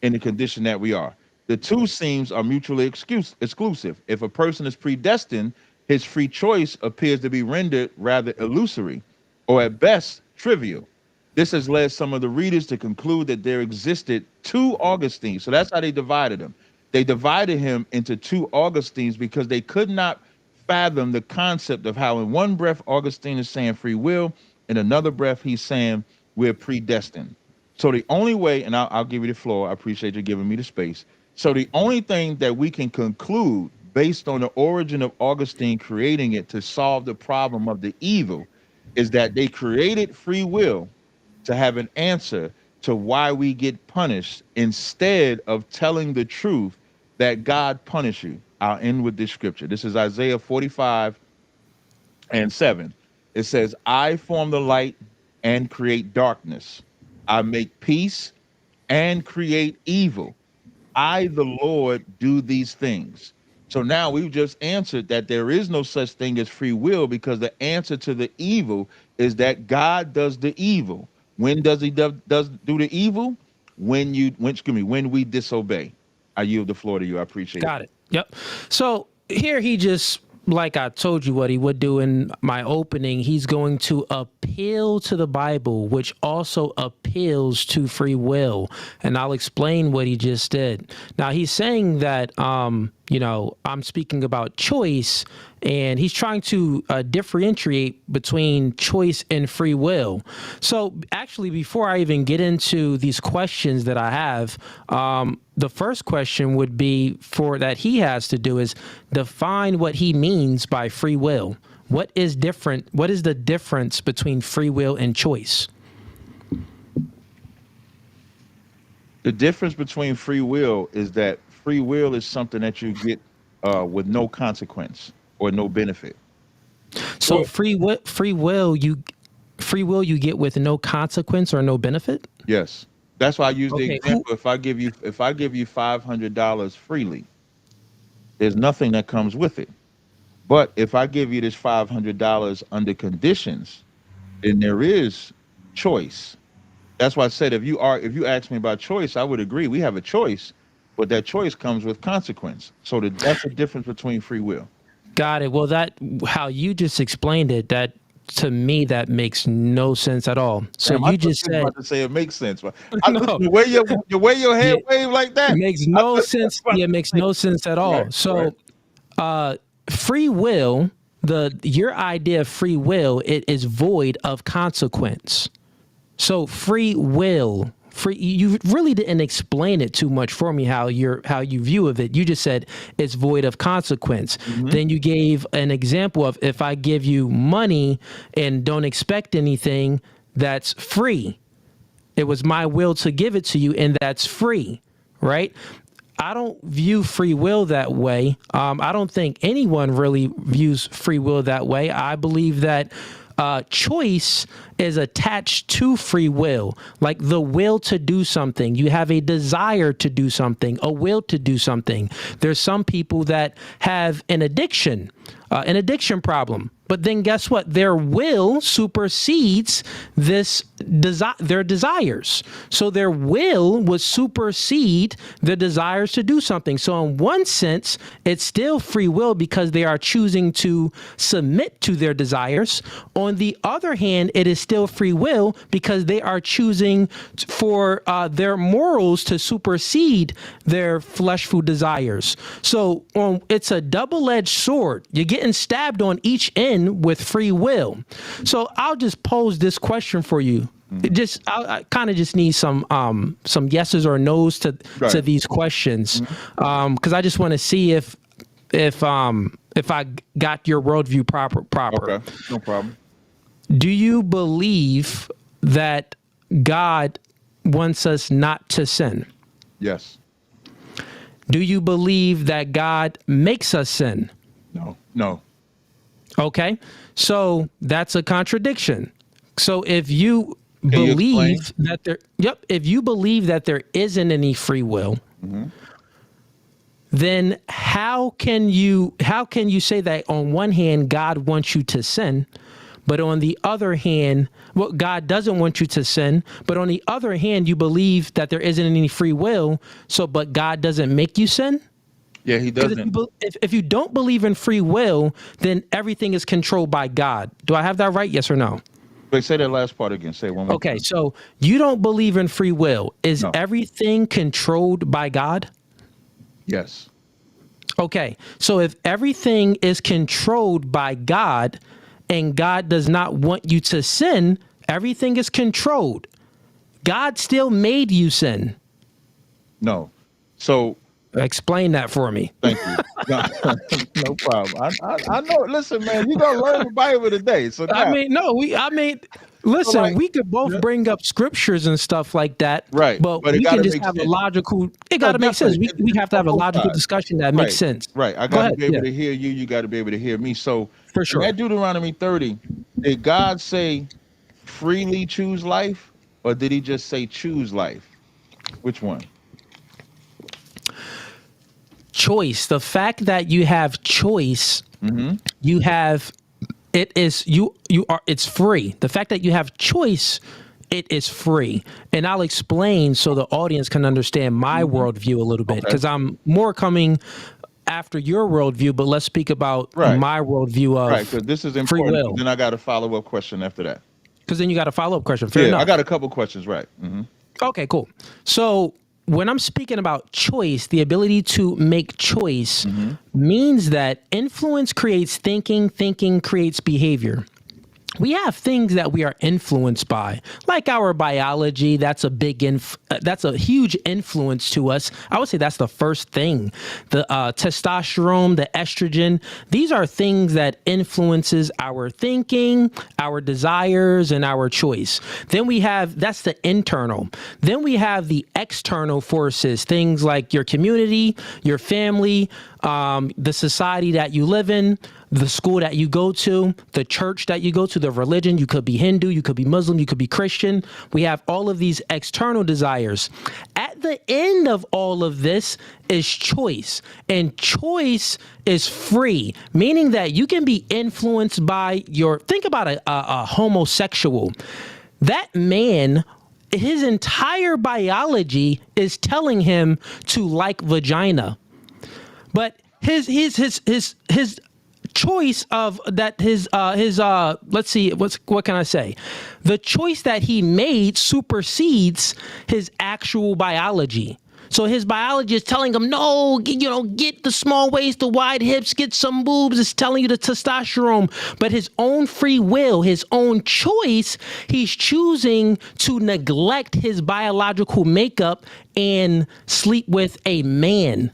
in the condition that we are. The two seems are mutually exclusive. If a person is predestined, his free choice appears to be rendered rather illusory, or at best trivial. This has led some of the readers to conclude that there existed two Augustines. So that's how they divided him. They divided him into two Augustines because they could not fathom the concept of how in one breath Augustine is saying free will, in another breath he's saying we're predestined. So the only way, and I'll give you the floor, I appreciate you giving me the space. So the only thing that we can conclude based on the origin of Augustine creating it to solve the problem of the evil is that they created free will to have an answer to why we get punished instead of telling the truth that God punished you. I'll end with this scripture. This is Isaiah 45:7. It says, I form the light and create darkness. I make peace and create evil. I, the Lord, do these things. So now we've just answered that there is no such thing as free will, because the answer to the evil is that God does the evil. When does he do the evil? When we disobey. I yield the floor to you. I appreciate it. Got it. Yep. So here he just, like I told you what he would do in my opening, he's going to appeal to the Bible, which also appeals to free will. And I'll explain what he just did. Now, he's saying that, I'm speaking about choice, and he's trying to differentiate between choice and free will. So actually, before I even get into these questions that I have, the first question would be that he has to do is define what he means by free will. What is the difference between free will and choice? The difference between free will is that free will is something that you get with no consequence or no benefit. So free will you get with no consequence or no benefit? Yes. That's why I use the example. If I give you $500 freely, there's nothing that comes with it. But if I give you this $500 under conditions, then there is choice. That's why I said if you ask me about choice, I would agree. We have a choice, but that choice comes with consequence. So that's the difference between free will. Got it. Well, how you just explained it, that to me that makes no sense at all. So you just said about to say it makes sense. But the way your head wave like that makes no sense. Yeah, it makes no sense at all. Right, so free will, your idea of free will, it is void of consequence. So free will, you really didn't explain it too much for me how you view of it. You just said it's void of consequence. Mm-hmm. Then you gave an example of if I give you money and don't expect anything, that's free. It was my will to give it to you, and that's free, right? I don't view free will that way. I don't think anyone really views free will that way. I believe that choice is attached to free will, like the will to do something. You have a desire to do something, a will to do something. There's some people that have an addiction an addiction problem. But then guess what? Their will supersedes their desires. So their will would supersede the desires to do something. So in one sense, it's still free will because they are choosing to submit to their desires. On the other hand, it is still free will because they are choosing for their morals to supersede their fleshful desires. So it's a double-edged sword. You're getting stabbed on each end with free will. So I'll just pose this question for you. I kind of just need some yeses or nos to these questions, because I just want to see if I got your worldview proper. Okay, no problem. Do you believe that God wants us not to sin? Yes. Do you believe that God makes us sin? No. Okay, so that's a contradiction. So if you believe that if you believe that there isn't any free will, then how can you say that on one hand God wants you to sin, but on the other hand, God doesn't want you to sin, but on the other hand you believe that there isn't any free will, but God doesn't make you sin? Yeah, he doesn't. If you don't believe in free will, then everything is controlled by God. Do I have that right? Yes or no? Wait, say that last part again. Say it one more time. Okay, so you don't believe in free will. Is everything controlled by God? Yes. Okay, so if everything is controlled by God and God does not want you to sin, everything is controlled. God still made you sin. No. So explain that for me. Thank you. No problem. I know. Listen, man, you're gonna learn the Bible today. So now, listen, we could both bring up scriptures and stuff like that, right? But we can just have a logical. It got to make sense. We have to have a logical discussion that makes sense. Right. I got to be able to hear you. You got to be able to hear me. So for sure. In that Deuteronomy 30, did God say freely choose life, or did He just say choose life? Which one? Choice. The fact that you have choice, you have it's free. The fact that you have choice, it is free. And I'll explain so the audience can understand my worldview a little bit, because I'm more coming after your worldview, but let's speak about my worldview of because this is important. Free will. Then I got a follow-up question after that. Because then you got a follow-up question. Fair enough. I got a couple questions. Right. Okay, cool. So when I'm speaking about choice, the ability to make choice means that influence creates thinking, thinking creates behavior. We have things that we are influenced by, like our biology. That's a huge influence to us. I would say that's the first thing. The testosterone, the estrogen, these are things that influences our thinking, our desires, and our choice. Then that's the internal. Then we have the external forces, things like your community, your family, the society that you live in, the school that you go to, the church that you go to, the religion. You could be Hindu, you could be Muslim, you could be Christian. We have all of these external desires. At the end of all of this is choice, and choice is free, meaning that you can be influenced by think about a homosexual. That man, his entire biology is telling him to like vagina. But his choice of that let's see, what can I say? The choice that he made supersedes his actual biology. So his biology is telling him, no, get the small waist, the wide hips, get some boobs. It's telling you the testosterone. But his own free will, his own choice, he's choosing to neglect his biological makeup and sleep with a man.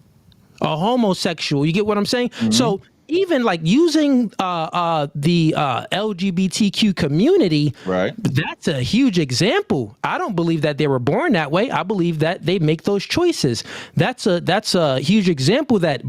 A homosexual. You get what I'm saying? So even like using the LGBTQ community, that's a huge example. I don't believe that they were born that way. I believe that they make those choices. That's a huge example that,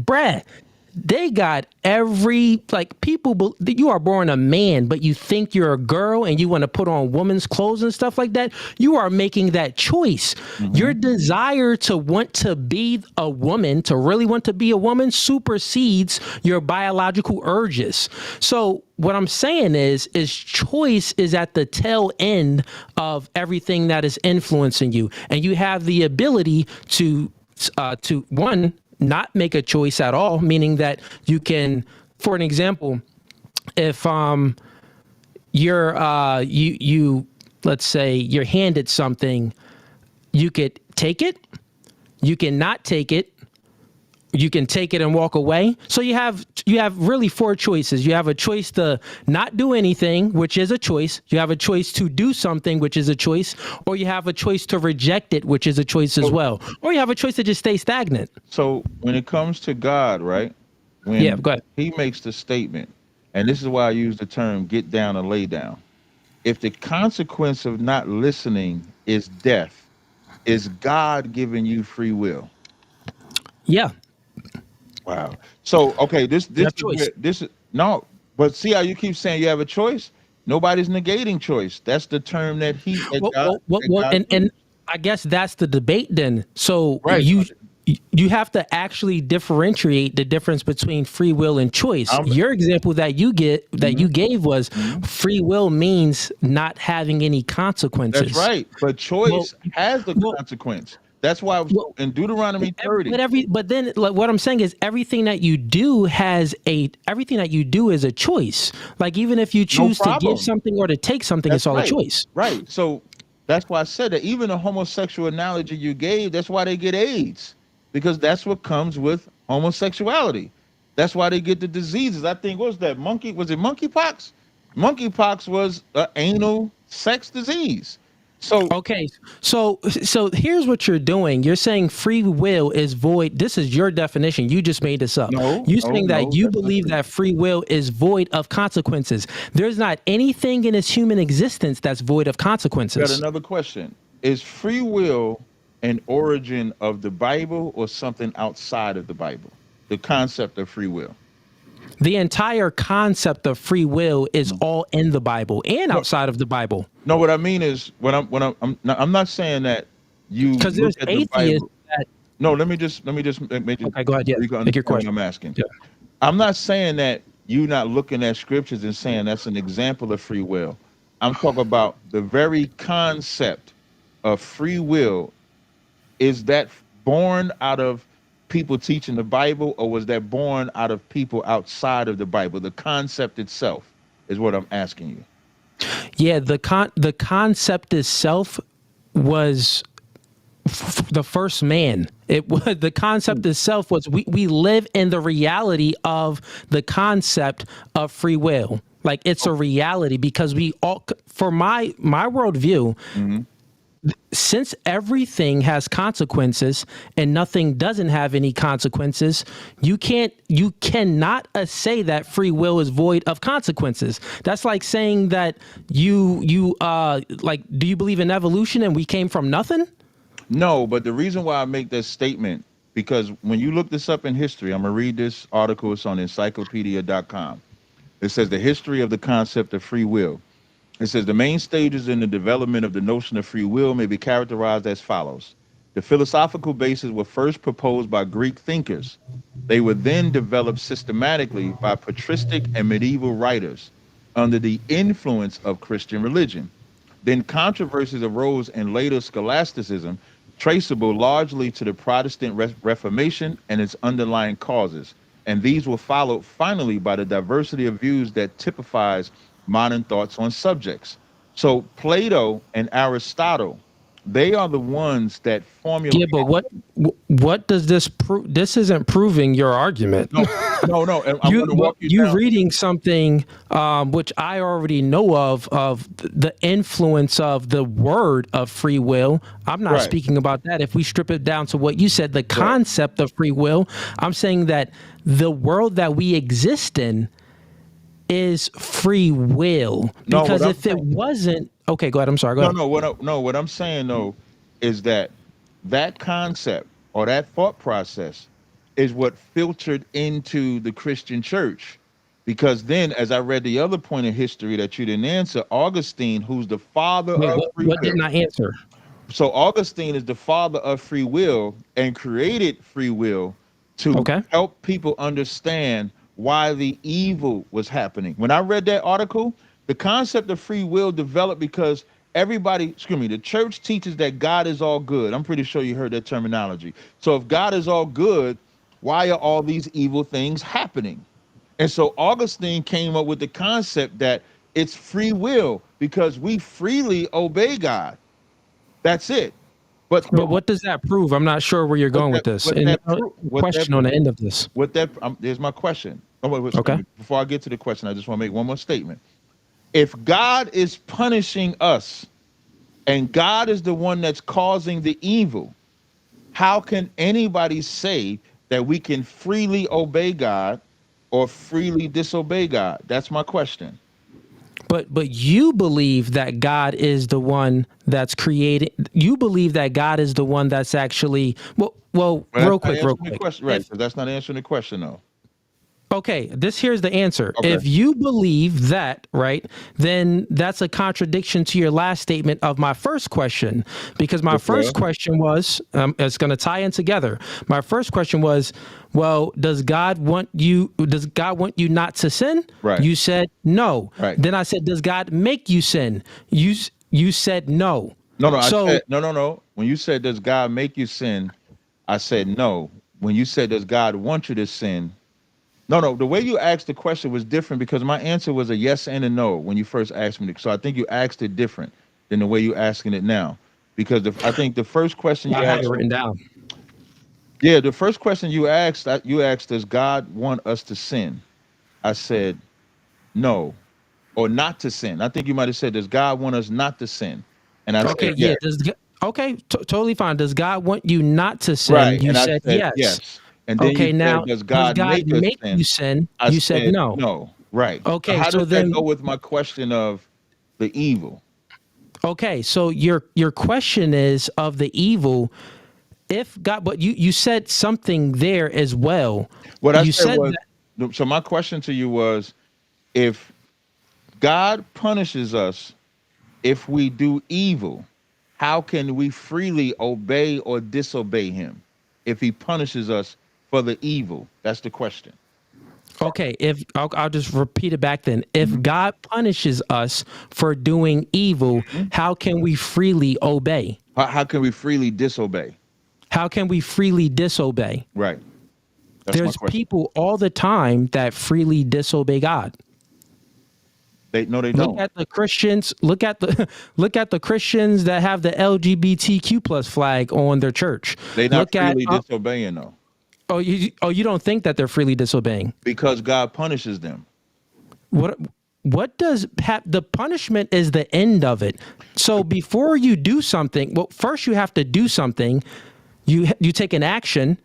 they got every, like, people, you are born a man, but you think you're a girl and you want to put on woman's clothes and stuff like that. You are making that choice. Your desire to want to be a woman, to really want to be a woman, supersedes your biological urges. So what I'm saying is choice is at the tail end of everything that is influencing you, and you have the ability to one, not make a choice at all, meaning that you can, for an example, if you let's say you're handed something, you could take it, you can not take it, you can take it and walk away. So you have really four choices. You have a choice to not do anything, which is a choice. You have a choice to do something, which is a choice, or you have a choice to reject it, which is a choice as well. Or you have a choice to just stay stagnant. So when it comes to God, right? When Go ahead. he makes the statement, and this is why I use the term get down or lay down. If the consequence of not listening is death, is God giving you free will? Yeah. Wow. So okay, this have choice. this is no, but see how you keep saying you have a choice? Nobody's negating choice. That's the term that God And I guess that's the debate then. So Right. you have to actually differentiate the difference between free will and choice. Your example that you gave was free will means not having any consequences. That's right. But choice has the consequence. That's why in Deuteronomy 30. But then like, what I'm saying is everything that you do is a choice. Like even if you choose to give something or to take something, it's all a choice. Right. So that's why I said that even the homosexual analogy you gave, that's why they get AIDS. Because that's what comes with homosexuality. That's why they get the diseases. I think, what was that? Was it monkeypox? Monkeypox was an anal sex disease. So okay, so here's what you're doing. You're saying free will is void. This is your definition. You just made this up. You're saying that you believe that free will is void of consequences. There's not anything in its human existence that's void of consequences. Got another question. Is free will an origin of the Bible or something outside of the Bible? The concept of free will. The entire concept of free will is all in the Bible and outside of the Bible. No, what I mean is I'm not saying that you because there's atheists that. No, let me just make it. Okay, go ahead. Yeah, make your question. I'm asking. Yeah. I'm not saying that you not looking at scriptures and saying that's an example of free will. I'm talking about the very concept of free will. Is that born out of people teaching the Bible, or was that born out of people outside of the Bible? The concept itself is what I'm asking you. Yeah, the concept itself was the first man. It was the concept itself was we live in the reality of the concept of free will. Like it's a reality because we all, for my worldview. Since everything has consequences and nothing doesn't have any consequences, you cannot say that free will is void of consequences. That's like saying that do you believe in evolution and we came from nothing? No, but the reason why I make that statement, because when you look this up in history, I'm gonna read this article. It's on encyclopedia.com. It says the history of the concept of free will. It says the main stages in the development of the notion of free will may be characterized as follows. The philosophical bases were first proposed by Greek thinkers. They were then developed systematically by patristic and medieval writers under the influence of Christian religion. Then controversies arose in later scholasticism, traceable largely to the Protestant Reformation and its underlying causes. And these were followed finally by the diversity of views that typifies modern thoughts on subjects. So Plato and Aristotle, they are the ones that formulate. Yeah, but what does this prove? This isn't proving your argument. No. I'm going to walk you down. Reading something which I already know of the influence of the word of free will. I'm not speaking about that. If we strip it down to what you said, the concept of free will, I'm saying that the world that we exist in is free will, because if it wasn't, okay, go ahead. I'm sorry. Go ahead. What I'm saying though is that concept or that thought process is what filtered into the Christian church. Because then, as I read the other point in history that you didn't answer, Augustine, who's the father Wait, of free what will. didn't I answer? So Augustine is the father of free will and created free will to Okay. help people understand why the evil was happening. When I read that article, the concept of free will developed because the church teaches that God is all good. I'm pretty sure you heard that terminology. So if God is all good, why are all these evil things happening? And so Augustine came up with the concept that it's free will because we freely obey God. That's it. But But what does that prove? I'm not sure where you're going with this. what And that pro- what that question on the end of this. what that there's my question. Oh, excuse Okay. me. Before I get to the question, I just want to make one more statement. If God is punishing us and God is the one that's causing the evil, how can anybody say that we can freely obey God or freely disobey God? That's my question. But you believe that God is the one that's creating. You believe that God is the one that's actually well. Well, Real that's not quick, real answering the quick. question, right? Because that's not answering the question, though. Okay, here's the answer. Okay. If you believe that, right, then that's a contradiction to your last statement of my first question, because my Which first was? question was, it's going to tie in together. My first question was, well, does God want you not to sin? Right. You said no. Right. Then I said, does God make you sin? You said no. No, I So said no. When you said does God make you sin, I said no. When you said does God want you to sin, no. The way you asked the question was different because my answer was a yes and a no when you first asked me. So I think you asked it different than the way you're asking it now. Because I think the first question you I had it asked, written down. yeah, the first question you asked, does God want us to sin? I said no, or not to sin. I think you might have said, does God want us not to sin? And I Okay, said yeah. yes. Okay, totally fine. Does God want you not to sin? Right. You And I said said yes. yes. And then you Okay, now said, does does God God make us make you sin? sin? I You said said no. no. Right. So Okay, how so does that go then with my question of the evil? okay, so your question is of the evil. If God, but you said something there as well. What I You said said was, that so my question to you was, if God punishes us if we do evil, how can we freely obey or disobey him if he punishes us for the evil? That's the question. okay, if I'll just repeat it back then. If Mhm. God punishes us for doing evil, Mhm. how can we freely obey? How can we freely disobey? How can we freely disobey? Right. That's my There's question. people all the time that freely disobey God. They Look don't. at the Christians. Look at the look at the Christians that have the LGBTQ plus flag on their church. They're not Look at freely disobeying though, you don't think that they're freely disobeying. because God punishes them. What does the punishment is the end of it. So before you do something, well, first you have to do something. You take an action,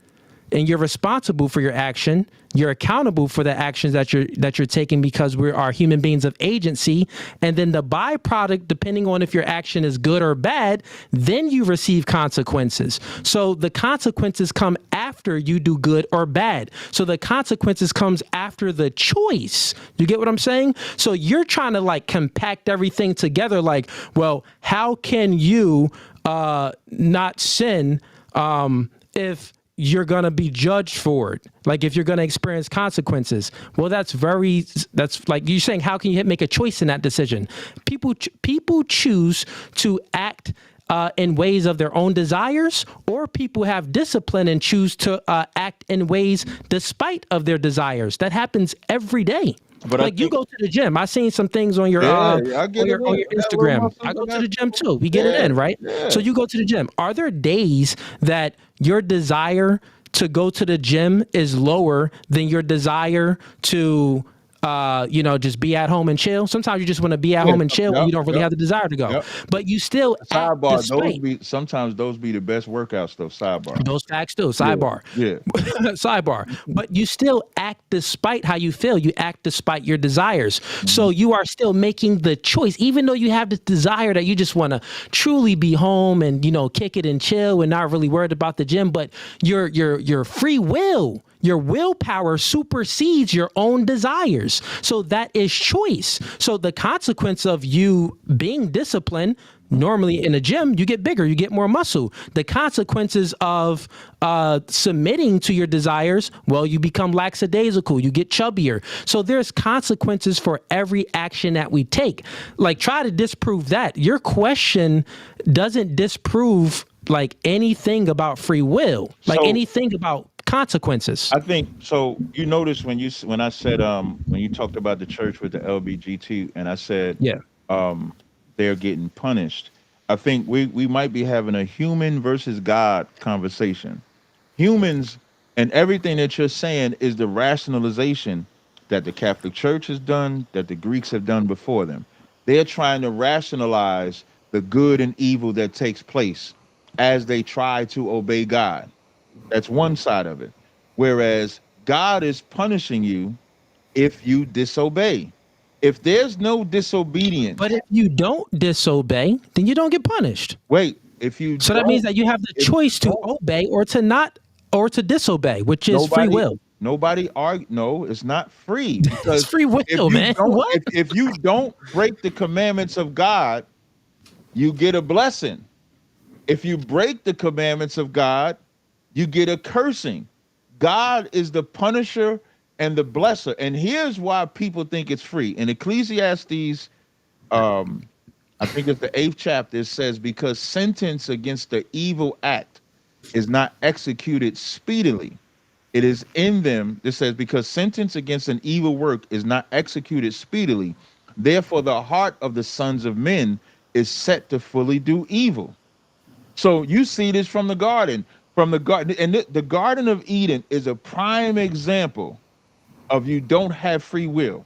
and you're responsible for your action. You're accountable for the actions that you're taking because we are human beings of agency. And then the byproduct, depending on if your action is good or bad, then you receive consequences. So the consequences come after you do good or bad. So the consequences comes after the choice. You get what I'm saying? So you're trying to like compact everything together. Like, well, how can you not sin if you're going to be judged for it? Like if you're going to experience consequences. Well, that's like you're saying, how can you make a choice in that decision? People choose to act in ways of their own desires, or people have discipline and choose to act in ways despite of their desires. That happens every day. But I Like you think, go to the gym. I seen some things on your yeah, I get it on in. your I got little Instagram. I muscles. go I to the got, gym too. We get it yeah, in, right? So yeah. you go to the gym. Are there days that your desire to go to the gym is lower than your desire to just be at home and chill. Sometimes you just want to be at Yeah. home and chill when Yep. you don't really Yep. have the desire to go. Yep. But you still act Sidebar. despite Sometimes those be the best workouts though. Sidebar. those facts too. Yeah. Sidebar. Yeah. Sidebar. But you still act despite how you feel. You act despite your desires. So Mhm. you are still making the choice, even though you have this desire that you just want to truly be home and kick it and chill and not really worried about the gym. But your free will. Your willpower supersedes your own desires. So that is choice. So the consequence of you being disciplined, normally in a gym, you get bigger, you get more muscle. The consequences of submitting to your desires, well, you become lackadaisical, you get chubbier. So there's consequences for every action that we take. Like, try to disprove that. Your question doesn't disprove like anything about free will, like So anything about consequences. I think so. You notice when I said when you talked about the church with the LBGT, and I said Yeah. um they're getting punished. I think we might be having a human versus God conversation. Humans and everything that you're saying is the rationalization that the Catholic Church has done, that the Greeks have done before them. They're trying to rationalize the good and evil that takes place as they try to obey God. That's one side of it. Whereas God is punishing you if you disobey. If there's no But disobedience, if you don't disobey, then you don't get punished. wait, if you So that means don't, that you have the if you choice to don't, obey or to not, or to disobey, which is free nobody, will. nobody argue. No, it's not free It's because free will, man. What? if you don't break the commandments of God, you get a blessing. If you break the commandments of God, you get a cursing. God is the punisher and the blesser. And here's why people think it's free. In Ecclesiastes, I think it's the 8th chapter, it says, because sentence against the evil act is not executed speedily. It is in them, it says, because sentence against an evil work is not executed speedily. Therefore, the heart of the sons of men is set to fully do evil. So you see this from the garden, and the Garden of Eden is a prime example of you don't have free will.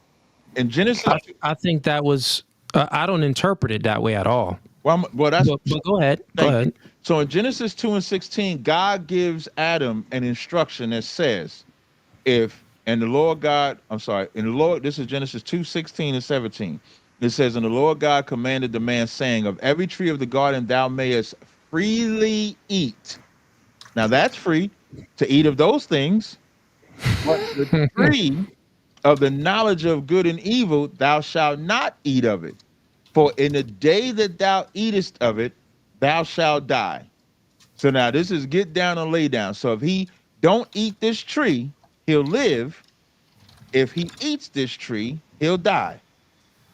In Genesis, I think that was. I don't interpret it that way at all. well, that's But go ahead. Go thank you. ahead. So in Genesis 2 and 16, God gives Adam an instruction that says, if and the Lord God, I'm sorry, in the Lord, this is Genesis 2, 16 and 17. It says, and the Lord God commanded the man, saying, of every tree of the garden thou mayest freely eat. Now that's free to eat of those things, but the tree of the knowledge of good and evil, thou shalt not eat of it. For in the day that thou eatest of it, thou shalt die. So now this is get down and lay down. So if he don't eat this tree, he'll live. If he eats this tree, he'll die.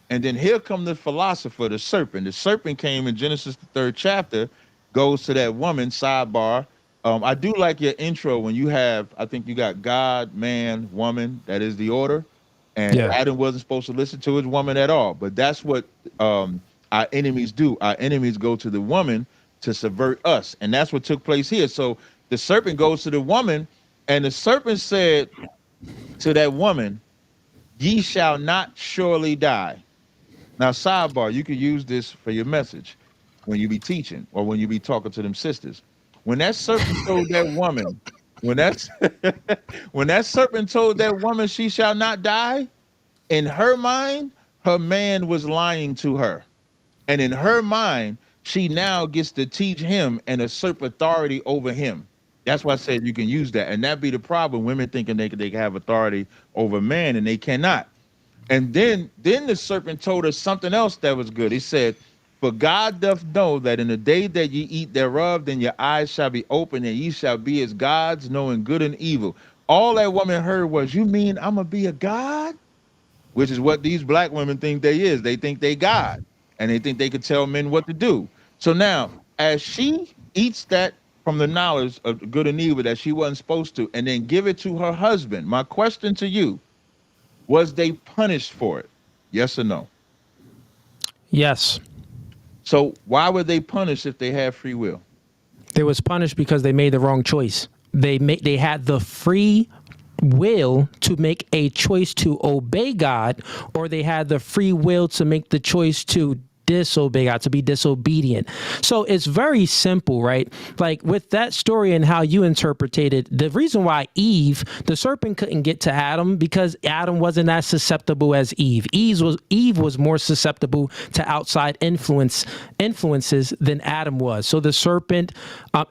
And then here come the philosopher, the serpent. The serpent came in Genesis the 3rd chapter, goes to that woman, sidebar. I do like your intro when you have, I think you got God, man, woman. That is the order. And Yeah. Adam wasn't supposed to listen to his woman at all. But that's what our enemies do. Our enemies go to the woman to subvert us. And that's what took place here. So the serpent goes to the woman, and the serpent said to that woman, ye shall not surely die. Now, sidebar, you can use this for your message when you be teaching or when you be talking to them sisters. When that serpent told that woman, when that's when that serpent told that woman she shall not die, in her mind, her man was lying to her. And in her mind, she now gets to teach him and usurp authority over him. That's why I said you can use that. And that be the problem. Women thinking they can have authority over man and they cannot. And then the serpent told us something else that was good. He said, for God doth know that in the day that ye eat thereof, then your eyes shall be open and ye shall be as gods, knowing good and evil. All that woman heard was, you mean I'm going to be a god? Which is what these black women think they is. They think they God, and they think they could tell men what to do. So now, as she eats that from the knowledge of good and evil that she wasn't supposed to, and then give it to her husband, my question to you, was they punished for it? Yes or no? Yes. So why were they punished if they had free will? They was punished because they made the wrong choice. They had the free will to make a choice to obey God, or they had the free will to make the choice to disobey God, to be disobedient. So it's very simple, right? Like with that story and how you interpreted it, the reason why Eve, the serpent couldn't get to Adam because Adam wasn't as susceptible as Eve. Eve was more susceptible to outside influences than Adam was. So the serpent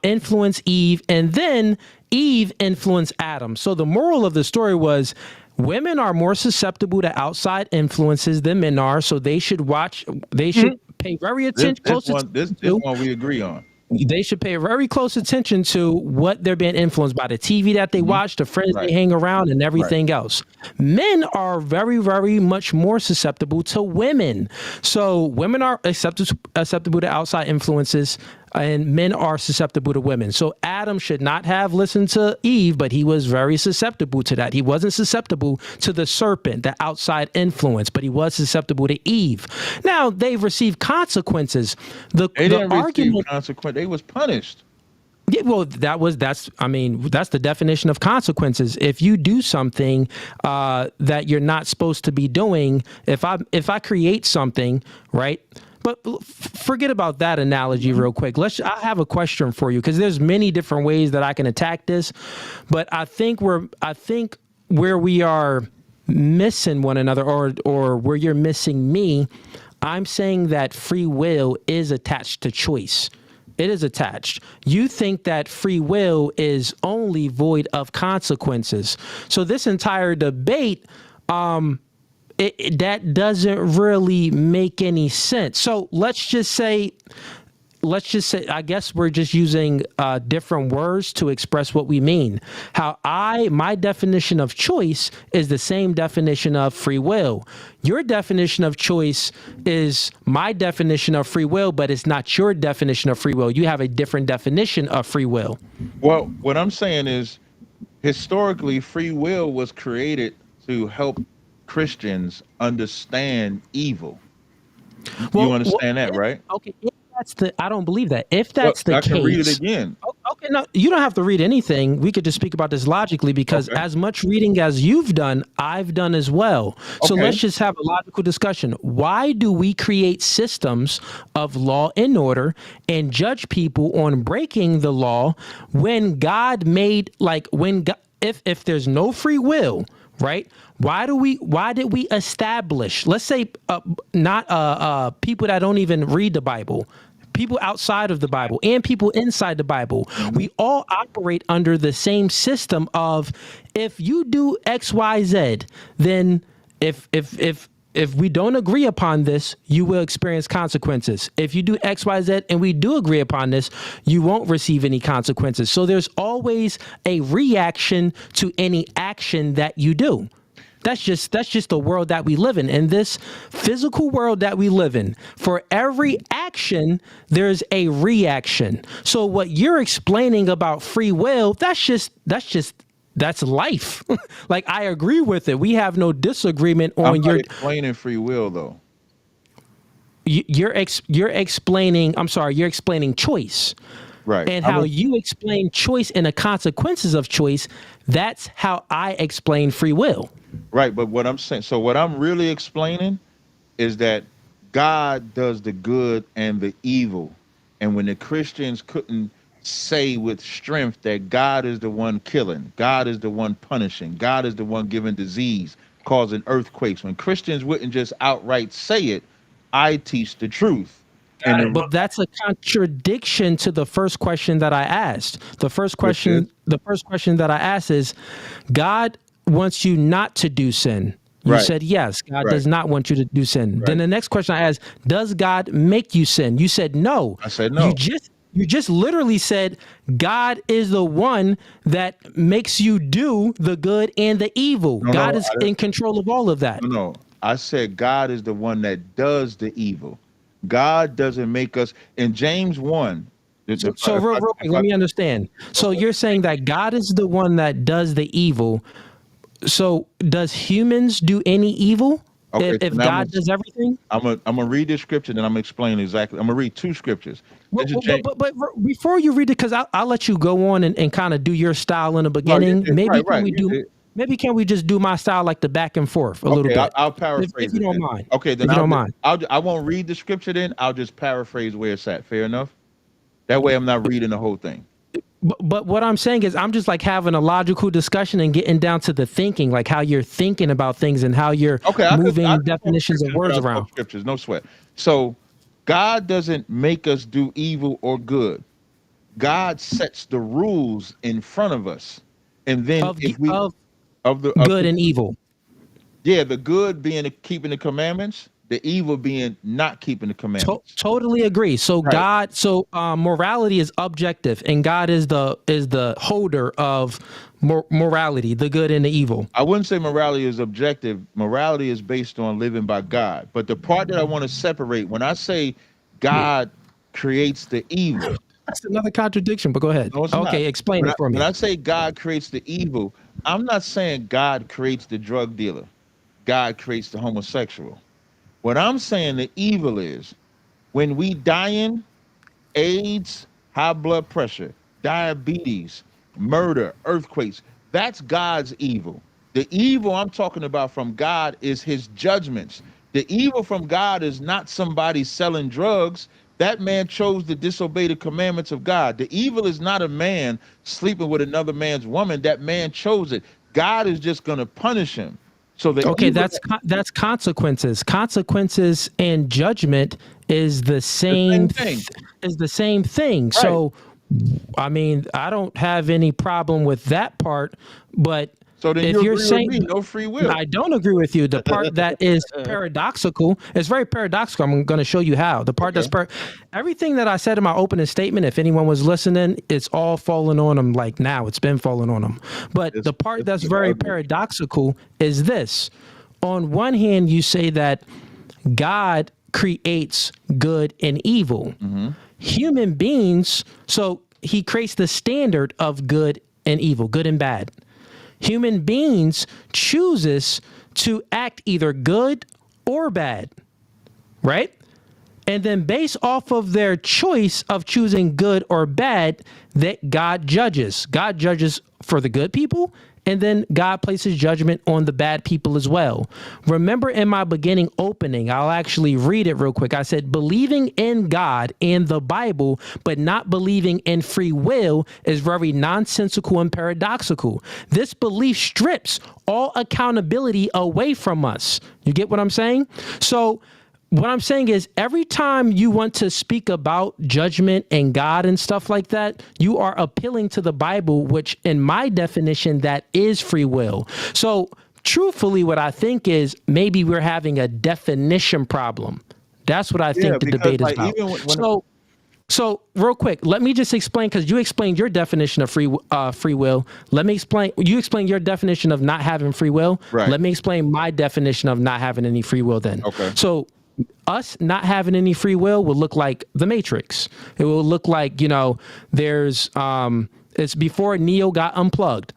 influenced Eve, and then Eve influenced Adam. So the moral of the story was women are more susceptible to outside influences than men are, so they should pay very close attention. This one we agree on. They should pay very close attention to what they're being influenced by, the TV that they watch, the friends Right. they hang around, and everything else. Men are very, very much more susceptible to women. So women are susceptible to outside influences, and men are susceptible to women. So Adam should not have listened to Eve, but he was very susceptible to that. He wasn't susceptible to the serpent, the outside influence, but he was susceptible to Eve. Now they've received consequences. They didn't receive argument, consequence. They was punished. yeah, well, that's the definition of consequences. If you do something that you're not supposed to be doing, if I create something, right? But forget about that analogy real quick. I have a question for you, because there's many different ways that I can attack this, but I think where we are missing one another, or where you're missing me, I'm saying that free will is attached to choice. It is attached. You think that free will is only void of consequences. So this entire debate, that doesn't really make any sense. So let's just say, I guess we're just using different words to express what we mean. My definition of choice is the same definition of free will. Your definition of choice is my definition of free will, but it's not your definition of free will. You have a different definition of free will. Well, what I'm saying is, historically, free will was created to help Christians understand evil. You understand that, right? Okay. I don't believe that. If that's the case, I can read it again. Okay, no, you don't have to read anything. We could just speak about this logically, because as much reading as you've done, I've done as well. So let's just have a logical discussion. Why do we create systems of law and order and judge people on breaking the law when God made, if there's no free will, right? Why did we establish, let's say, not people that don't even read the Bible, people outside of the Bible and people inside the Bible, we all operate under the same system of, if you do X, Y, Z, then if we don't agree upon this, you will experience consequences. If you do X, Y, Z, and we do agree upon this, you won't receive any consequences. So there's always a reaction to any action that you do. That's just the world that we live in this physical world that we live in. For every action, there's a reaction. So what you're explaining about free will, that's life. Like, I agree with it. We have no disagreement on I'm not explaining free will, though. You're explaining. I'm sorry. You're explaining choice. Right. And how you explain choice and the consequences of choice, that's how I explain free will. Right, but what I'm really explaining is that God does the good and the evil. And when the Christians couldn't say with strength that God is the one killing, God is the one punishing, God is the one giving disease, causing earthquakes, when Christians wouldn't just outright say it, I teach the truth. But that's a contradiction to the first question that I asked. The first question that I asked is, God wants you not to do sin. You said yes. God does not want you to do sin. Then the next question I asked, does God make you sin? You said no. I said no. You just literally said God is the one that makes you do the good and the evil. God is in control of all of that. No, I said God is the one that does the evil. God doesn't make us. In James 1. So real quick, let me understand. So you're saying that God is the one that does the evil. So does humans do any evil? Okay, if God does everything? I'm gonna read this scripture, then I'm gonna explain exactly. I'm gonna read two scriptures. But before you read it, because I'll let you go on and kind of do your style in the beginning. Maybe when we do. maybe can we just do my style, like the back and forth a little Okay, bit, I'll if paraphrase you it don't then. mind. Okay, then If you don't mind. I won't read the scripture then. I'll just paraphrase where it's at. Fair enough. That way, I'm not reading the whole thing. But what I'm saying is, I'm just like having a logical discussion and getting down to the thinking, like how you're thinking about things and how you're Okay, I moving could talk definitions of scriptures words without around. talk scriptures. No sweat. So, God doesn't make us do evil or good. God sets the rules in front of us, and then Of if we of of good and evil. yeah, the good being keeping the commandments, the evil being not keeping the commandments. Totally agree. So Right. morality is objective, and God is the holder of morality, the good and the evil. I wouldn't say morality is objective. Morality is based on living by God. But the part that I want to separate, when I say God creates the evil, That's another contradiction. But go ahead. no, it's not. Okay, explain it for When me. I say God creates the evil, I'm not saying God creates the drug dealer. God creates the homosexual. What I'm saying the evil is when we dying, AIDS, high blood pressure, diabetes, murder, earthquakes. That's God's evil. The evil I'm talking about from God is his judgments. The evil from God is not somebody selling drugs. That man chose to disobey the commandments of God. The evil is not a man sleeping with another man's woman. That man chose it. God is just going to punish him. So the Okay, evil, that's consequences. Consequences and judgment is the the same same thing, is the same thing. right? So, I mean, I don't have any problem with that part, but So then if you you're agree with saying me, no free will. I don't agree with you. The part that is paradoxical, it's very paradoxical. I'm going to show you how. The part Okay. that's everything that I said in my opening statement, if anyone was listening, it's all falling on them like now. It's been falling on them. But the part It's that's been very ugly. paradoxical is this. On one hand, you say that God creates good and evil. Human beings, so he creates the standard of good and evil, good and bad. Human beings chooses to act either good or bad, right? And then based off of their choice of choosing good or bad, that God judges. God judges for the good people, and then God places judgment on the bad people as well. Remember in my beginning opening, I'll actually read it real quick. I said, believing in God and the Bible, but not believing in free will is very nonsensical and paradoxical. This belief strips all accountability away from us. You get what I'm saying? So, what I'm saying is every time you want to speak about judgment and God and stuff like that, you are appealing to the Bible, which in my definition, that is free will. So truthfully, what I think is maybe we're having a definition problem. That's what I Yeah, think the because debate is like about. even when So real quick, let me just explain, because you explained your definition of free will. Let me explain. You explain your definition of not having free will. right, Let me explain my definition of not having any free will. Then, okay, so us not having any free will will look like the Matrix. It will look like, there's it's before Neo got unplugged.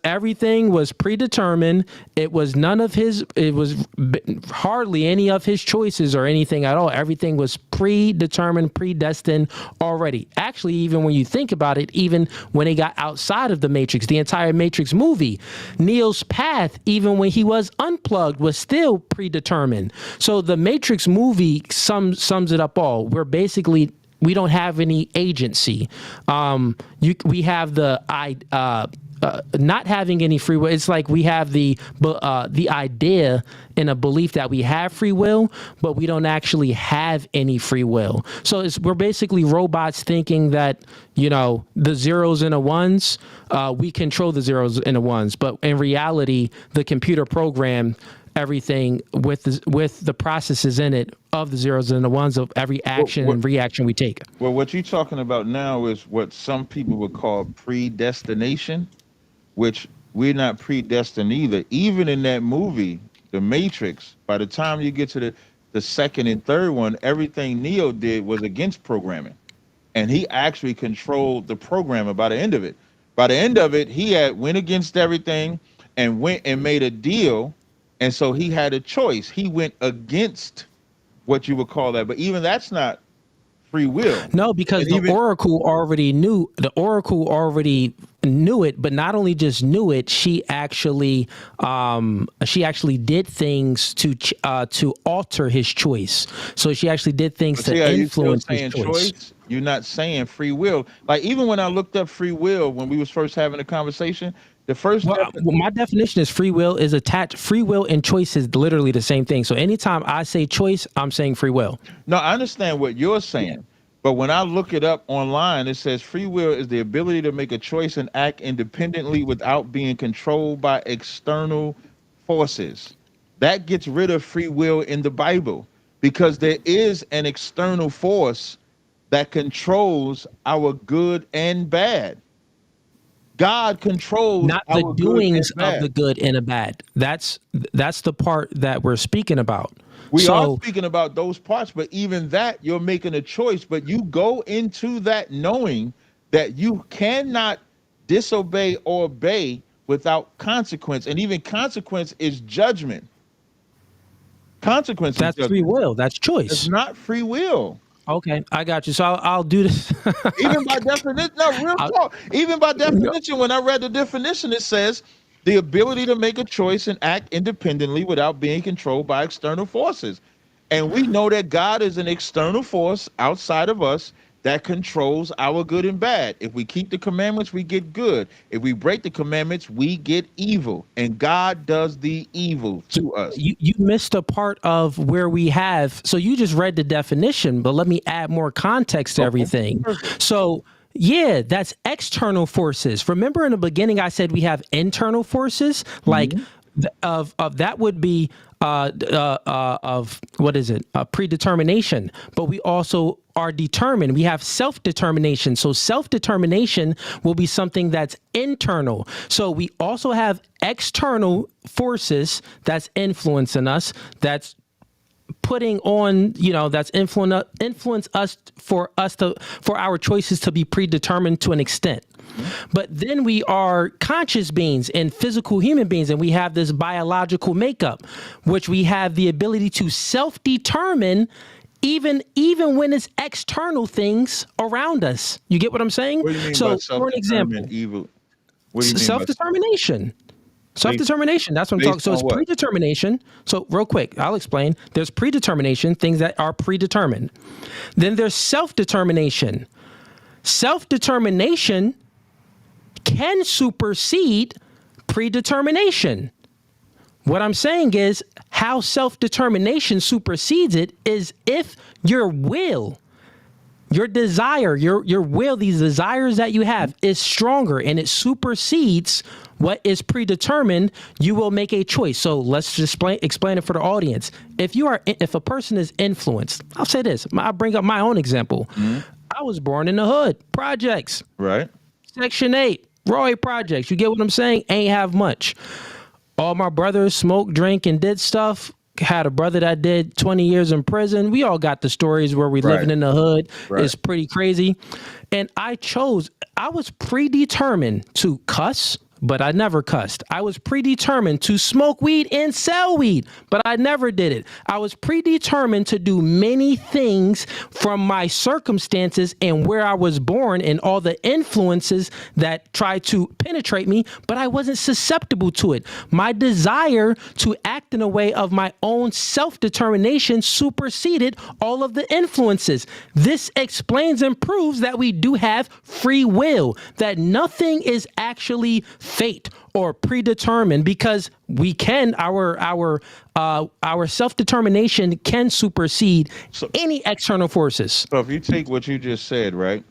Everything was predetermined. It was hardly any of his choices or anything at all. Everything was predetermined, predestined already. Actually, even when you think about it, even when he got outside of the Matrix, the entire Matrix movie, Neo's path, even when he was unplugged, was still predetermined. So the Matrix movie sums it up all. We don't have any agency. We have not having any free will. It's like we have the idea and a belief that we have free will, but we don't actually have any free will. So we're basically robots thinking that, the zeros and the ones, we control the zeros and the ones, but in reality, the computer program everything with the processes in it of the zeros and the ones of every action and reaction we take. well, what you're talking about now is what some people would call predestination, which we're not predestined either. Even in that movie, The Matrix, by the time you get to the second and third one, everything Neo did was against programming. And he actually controlled the programmer by the end of it. By the end of it, he had went against everything and went and made a deal. And so he had a choice. He went against what you would call that. But even that's not free will. No, because And even the oracle already knew it, but not only just knew it, she actually did things to alter his choice. So she actually did things see to how you still influence his saying choice. choice? You're not saying free will. Like even when I looked up free will when we was first having a conversation, the first Well, my definition is free will is attached. Free will and choice is literally the same thing. So anytime I say choice, I'm saying free will. no, I understand what you're saying. But when I look it up online, it says free will is the ability to make a choice and act independently without being controlled by external forces. That gets rid of free will in the Bible because there is an external force that controls our good and bad. God controls Not the our good and doings of bad. the good and the bad. That's the part that we're speaking about. We are So speaking about those parts, but even that, you're making a choice. But you go into that knowing that you cannot disobey or obey without consequence. And even consequence is judgment. Consequence is that's free judgment. will. That's It's choice. not free will. Okay, I got you. So I'll do this. Even by definition, no, real I'll, talk. Even by definition, when I read the definition, it says the ability to make a choice and act independently without being controlled by external forces. And we know that God is an external force outside of us that controls our good and bad. If we keep the commandments, we get good. If we break the commandments, we get evil. And God does the evil to us. you missed a part of where we have. So you just read the definition, but let me add more context to Okay, everything. perfect. So yeah, that's external forces. Remember in the beginning, I said we have internal forces, like of that would be of what is it? Predetermination. But we also are determined. We have self-determination. So self-determination will be something that's internal. So we also have external forces that's influencing us, that's putting on, that's influence us for our choices to be predetermined to an extent. But then we are conscious beings and physical human beings, and we have this biological makeup, which we have the ability to self-determine even when it's external things around us. You get what I'm saying? What do you mean by So for an example, self-determined evil? What do you mean by self-determination. Self-determination. That's what I'm talking. based So on it's what? predetermination. So real quick, I'll explain. There's predetermination, things that are predetermined. Then there's self-determination. Self-determination can supersede predetermination. What I'm saying is how self-determination supersedes it is if your will, your desire, your will, these desires that you have is stronger and it supersedes what is predetermined, you will make a choice. So let's just explain it for the audience. If a person is influenced, I'll say this, I'll bring up my own example. I was born in the hood, projects, Right? Section 8, Roy projects. You get what I'm saying? Ain't have much. All my brothers smoked, drank, and did stuff. Had a brother that did 20 years in prison. We all got the stories where we Right. living in the hood. Right. It's pretty crazy. And I was predetermined to cuss, but I never cussed. I was predetermined to smoke weed and sell weed, but I never did it. I was predetermined to do many things from my circumstances and where I was born and all the influences that tried to penetrate me, but I wasn't susceptible to it. My desire to act in a way of my own self-determination superseded all of the influences. This explains and proves that we do have free will, that nothing is actually fate or predetermined, because we can our self-determination can supersede any external forces. So if you take what you just said, right?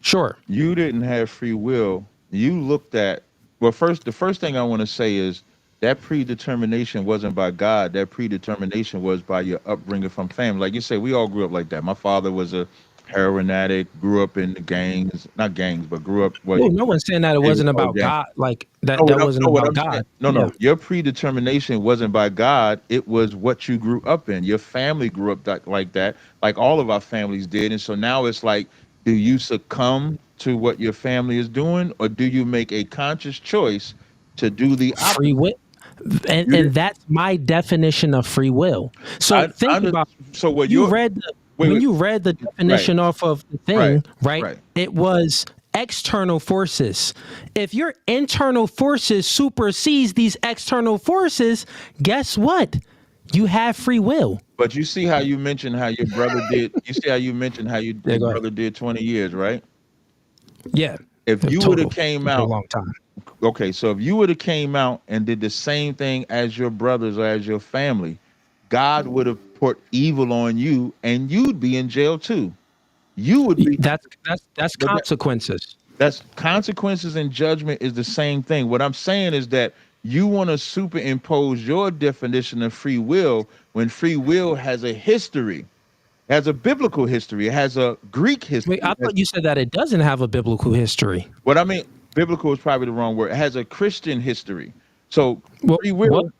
Sure. You didn't have free will. You looked at, the first thing I want to say is that predetermination wasn't by God. That predetermination was by your upbringing from family. Like you say, we all grew up like that. My father was a heroin addict, grew up in the gangs, not gangs, but grew up. Well, no one's saying that it wasn't about God. Like that wasn't about God. No. Your predetermination wasn't by God. It was what you grew up in. Your family grew up like that, like all of our families did. And so now it's like, do you succumb to what your family is doing, or do you make a conscious choice to do the opposite? Free will. And that's my definition of free will. So think about. So what you read. when you read the definition off of the thing, right? It was external forces. If your internal forces supersedes these external forces, guess what? You have free will. But you see how you mentioned how your brother did. You see how you mentioned how your brother did 20 years, right? Yeah. If you would have came out a long time. Okay, so if you would have came out and did the same thing as your brothers or as your family, God would have put evil on you, and you'd be in jail too. You would be. That's consequences. That's consequences, and judgment is the same thing. What I'm saying is that you want to superimpose your definition of free will when free will has a history, has a biblical history, it has a Greek history. Wait, I thought you said that it doesn't have a biblical history. What I mean, biblical is probably the wrong word. It has a Christian history. So free will.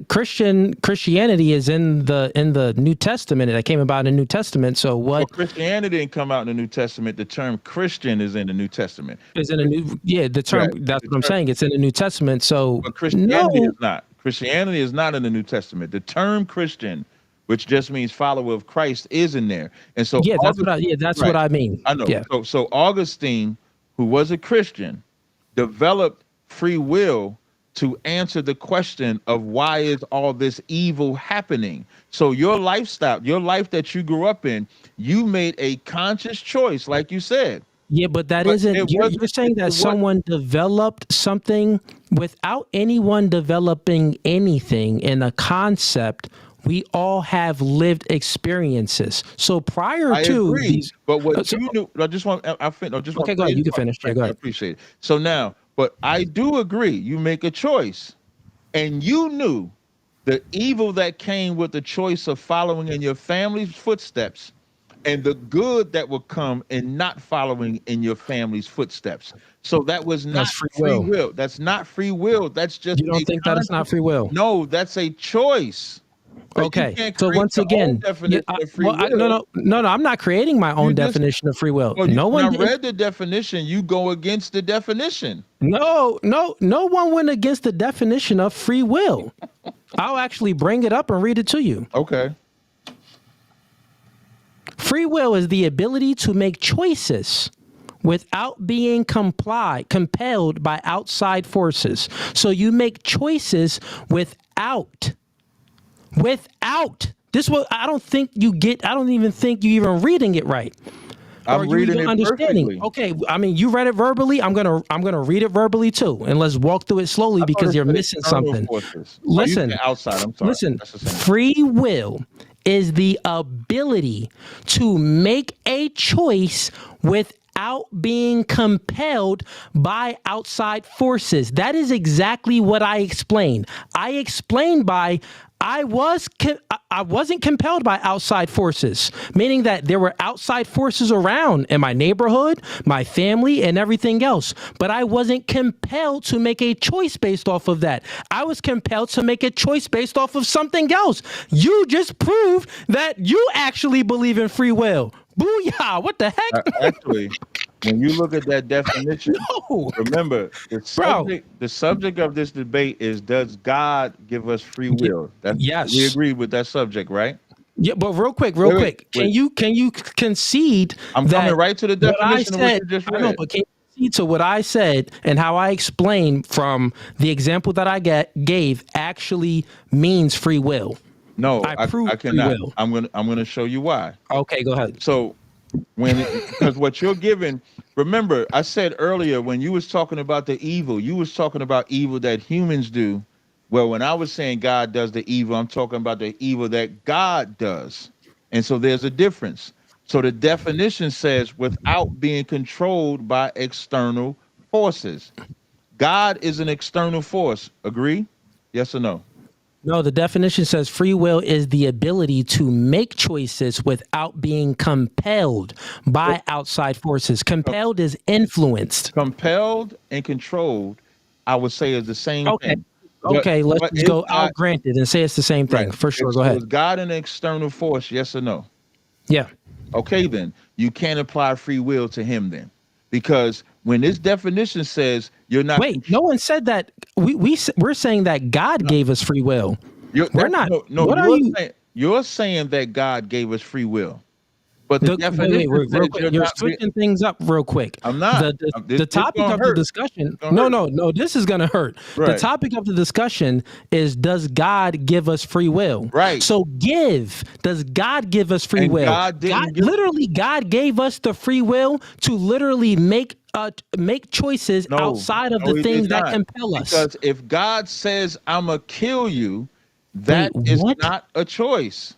Christianity is in the New Testament. That came about in the New Testament. So what? Well, Christianity didn't come out in the New Testament. The term Christian is in the New Testament. Is in a new the term. Right. That's what I'm saying. It's in the New Testament. So but Christianity is not. Christianity is not in the New Testament. The term Christian, which just means follower of Christ, is in there. And so that's what I mean. I know. Yeah. So Augustine, who was a Christian, developed free will to answer the question of why is all this evil happening. So your lifestyle, your life that you grew up in, you made a conscious choice, like you said. Yeah, but isn't. You're saying that someone developed something without anyone developing anything in a concept. We all have lived experiences. So prior to these, but what you knew, I just want. Okay, go ahead. You can finish. Yeah, go ahead. I appreciate it. So now, but I do agree. You make a choice, and you knew the evil that came with the choice of following in your family's footsteps, and the good that will come in not following in your family's footsteps. So that was not free will. That's not free will. That's just. You don't think that is not free will? No, that's a choice. Okay, so once again, no, I'm not creating my own definition of free will. No one read the definition. You go against the definition. No one went against the definition of free will. I'll actually bring it up and read it to you. Okay. Free will is the ability to make choices without being compelled by outside forces. So you make choices without this. What I don't even think you even reading it right. I'm reading it perfectly. Okay, I mean you read it verbally. I'm gonna read it verbally too, and let's walk through it slowly because you're missing something. Listen, outside. I'm sorry. Listen, free will is the ability to make a choice without being compelled by outside forces. That is exactly what I explained. I explained by I wasn't compelled by outside forces, meaning that there were outside forces around in my neighborhood, my family, and everything else. But I wasn't compelled to make a choice based off of that. I was compelled to make a choice based off of something else. You just proved that you actually believe in free will. Booyah! What the heck? Actually, when you look at that definition, remember the subject of this debate is: does God give us free will? Yes, we agree with that subject, right? Yeah, but real quick, can you concede? I'm coming right to the definition of what you just read. I know, but can you concede to what I said and how I explained from the example that I gave actually means free will? No, I cannot. I'm gonna show you why. Okay, go ahead. So because what you're giving, remember, I said earlier when you was talking about the evil, you was talking about evil that humans do. Well, when I was saying God does the evil, I'm talking about the evil that God does. And so there's a difference. So the definition says without being controlled by external forces. God is an external force. Agree? Yes or no? No, the definition says free will is the ability to make choices without being compelled by outside forces. Compelled is influenced. Compelled and controlled, I would say, is the same thing. Okay, let's go out granted and say it's the same thing. For sure, go ahead. Is God an external force, yes or no? Yeah. Okay, then. You can't apply free will to him then. Because when this definition says you're not... Wait, no one said that. We're saying that God gave us free will. We're not. You're saying that God gave us free will. But the Wait, definition real says quick. you're You're not. switching things up real quick. I'm not. The This topic gonna of the hurt. discussion. Gonna hurt. No. This is gonna hurt. The Right. topic of the discussion is: does God give us free will? Right. So does God give us free And will? God didn't give- literally, God gave us the free will to literally make choices No, outside of no, the he things did that not. compel us. Because if God says I'm gonna kill you, that is what? not a choice.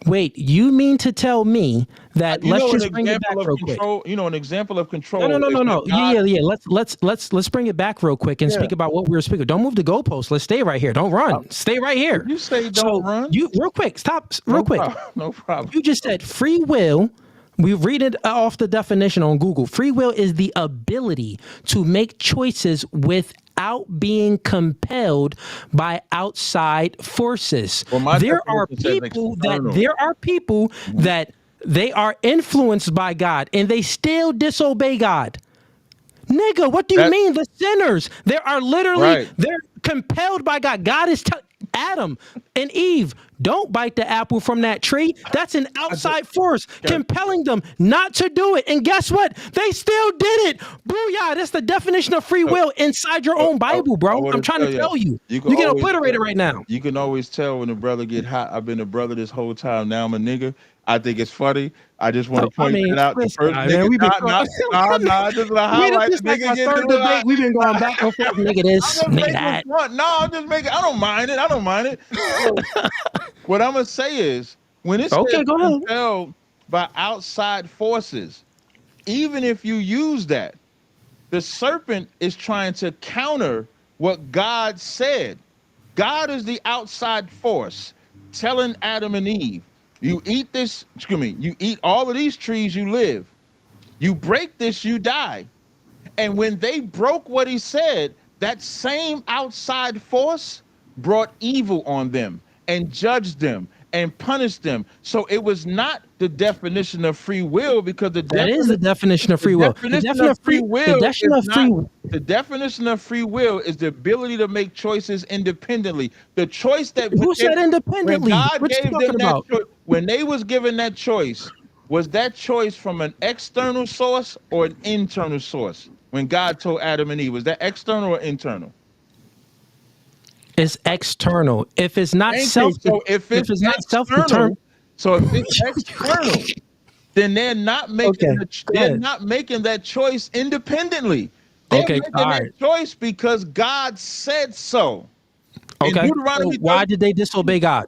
Wait, you mean to tell me that? You Let's know an just bring it back example of real quick. control. You know an example of control. No. is when God- Yeah. Let's bring it back real quick and Yeah. speak about what we were speaking. Don't move the goalpost. Let's stay right here. Don't run. Stay right here. You say don't run. You real quick. Stop. Real quick. No problem. You just said free will. We read it off the definition on Google. Free will is the ability to make choices without being compelled by outside forces. Well, my There are definition says people that they are influenced by God and they still disobey God. Nigga, what do you mean? The sinners, they are literally, they're compelled by God. God is telling Adam and Eve, don't bite the apple from that tree. That's an outside force compelling them not to do it. And guess what? They still did it. Booyah. That's the definition of free will inside your own Bible, bro. I'm trying to tell you. You get obliterated right now. You can always tell when a brother get hot. I've been a brother this whole time. Now I'm a nigga. I think it's funny. I just want to point that out. The first nigga, man, just a highlight. This like our third debate. We've been going back and forth. Nigga this, nigga that. No, I'm just making. I don't mind it. What I'm gonna say is when it's compelled by outside forces, even if you use that, the serpent is trying to counter what God said. God is the outside force telling Adam and Eve, you eat this, you eat all of these trees, you live. You break this, you die. And when they broke what he said, that same outside force brought evil on them and judged them and punished them. So it was not the definition of free will, because that is the definition of free will. The definition of free will is the ability to make choices independently. The choice that who said independently? When God what gave you talking them about? that choice, when they was given that choice, was that choice from an external source or an internal source? When God told Adam and Eve, was that external or internal? It's external. If it's not if it's not self-determined, so if it's external, then they're not making they're not making that choice independently. They're making that choice because God said so. Okay. So why did they disobey God?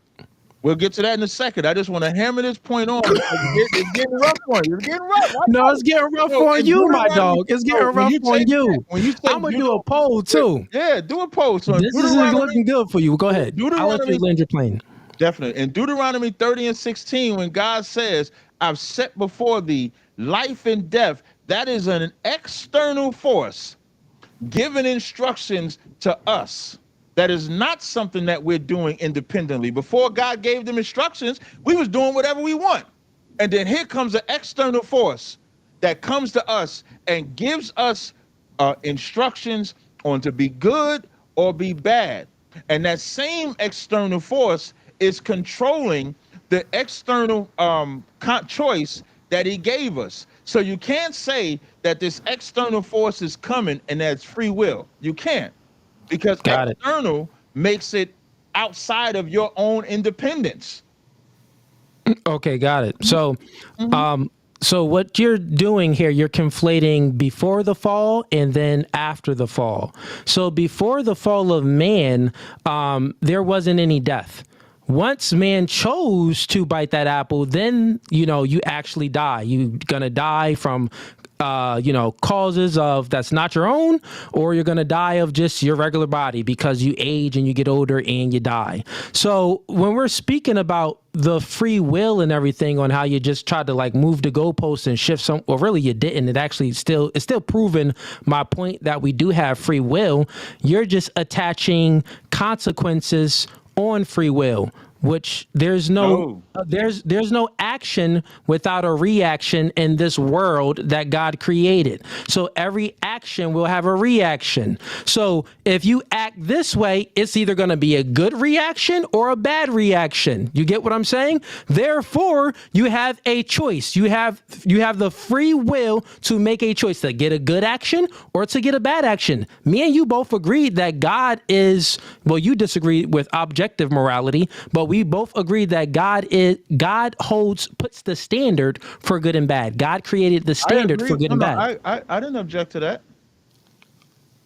We'll get to that in a second. I just want to hammer this point on. It's getting rough on you. It's getting rough. No, it's getting rough on you, my dog. It's getting rough on you. I'm going to do a poll, too. Yeah, do a poll. So this is looking good for you. Go ahead. I'll let you land your plane. Definitely. In Deuteronomy 30:16, when God says, I've set before thee life and death, that is an external force giving instructions to us. That is not something that we're doing independently. Before God gave them instructions, we was doing whatever we want. And then here comes an external force that comes to us and gives us instructions on to be good or be bad. And that same external force is controlling the external choice that he gave us. So you can't say that this external force is coming and that's free will. You can't. Because external makes it outside of your own independence. Okay, got it. So, so what you're doing here, you're conflating before the fall and then after the fall. So before the fall of man, there wasn't any death. Once man chose to bite that apple, then, you actually die. You're going to die from causes of that's not your own, or you're going to die of just your regular body because you age and you get older and you die. So when we're speaking about the free will and everything on how you just tried to move the goalposts and shift some, well, really you didn't. It's still proven my point that we do have free will. You're just attaching consequences on free will. which there's no, No. there's no action without a reaction in this world that God created. So every action will have a reaction. So if you act this way, it's either going to be a good reaction or a bad reaction. You get what I'm saying? Therefore, you have a choice. You have the free will to make a choice to get a good action or to get a bad action. Me and you both agreed that God is, well, you disagreed with objective morality, but we both agreed that God puts the standard for good and bad. God created the I standard agree. for good No, and no, bad. I didn't object to that.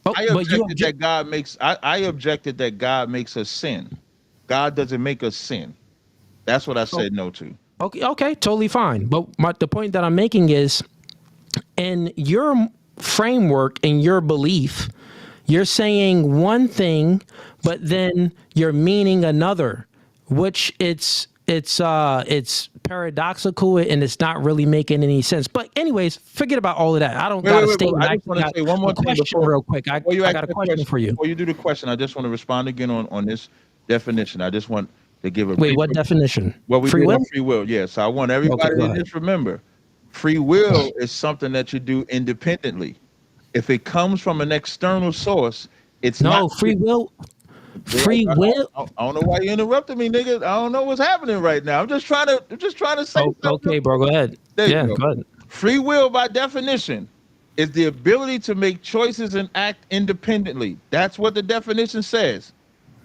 Oh, I but you objected that God makes. I objected that God makes us sin. God doesn't make us sin. That's what I said no to. okay, totally fine. But the point that I'm making is, in your framework, in your belief, you're saying one thing, but then you're meaning another, which it's paradoxical and it's not really making any sense. But anyways, forget about all of that. I don't got to state. I just want to say one more thing question real quick. I before you ask got a that question for you. Before you do the question, I just want to respond again on this definition. I just want to give a Wait, brief- what definition? What we Free did will? on free will. Yeah. So I want everybody go to ahead. just remember, free will is something that you do independently. If it comes from an external source, it's No, not free will. Free will. I don't know why you interrupted me, nigga. I don't know what's happening right now. I'm just trying to say Oh, something. okay, bro. Go ahead. There you Yeah, go. go ahead. Free will, by definition, is the ability to make choices and act independently. That's what the definition says.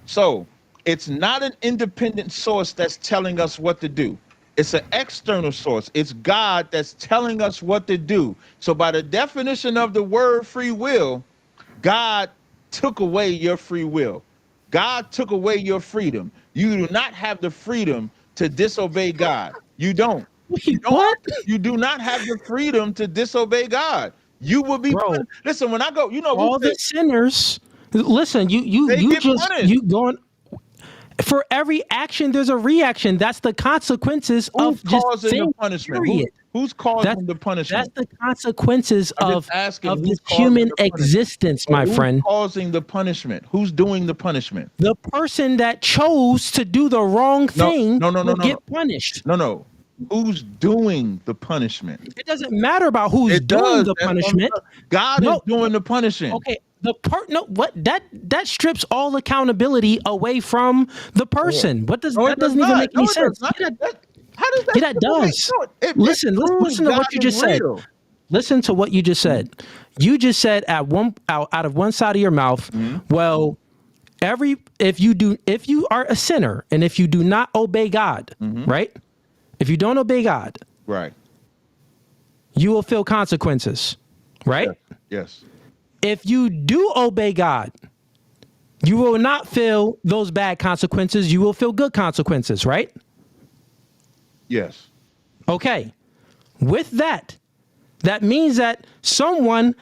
So it's not an independent source that's telling us what to do. It's an external source. It's God that's telling us what to do. So by the definition of the word free will, God took away your free will. God took away your freedom. You do not have the freedom to disobey God. You don't. Wait, what? You do not have the freedom to disobey God. You will be Bro, punished. Listen, when I go, you know, all the sinners. Listen, you get just punished. you going for every action. There's a reaction. That's the consequences Who's of just causing the saying, punishment? period. Who's causing the punishment? That's the consequences I'm of just asking, of who's this causing human the punishment? existence, my Who's friend. causing the punishment? Who's doing the punishment? The person that chose to do the wrong thing will get punished. No. Who's doing the punishment? It doesn't matter about who's doing the punishment. God is doing the punishing. Okay, that strips all accountability away from the person. What does that doesn't even make any sense? How does that? Yeah, that does. Listen to what you just said. Listen to what you just said. You just said out of one side of your mouth, well, if you are a sinner and if you do not obey God, right? If you don't obey God, right, you will feel consequences, right? Yes. If you do obey God, you will not feel those bad consequences. You will feel good consequences, right? Yes. Okay. With that means that someone,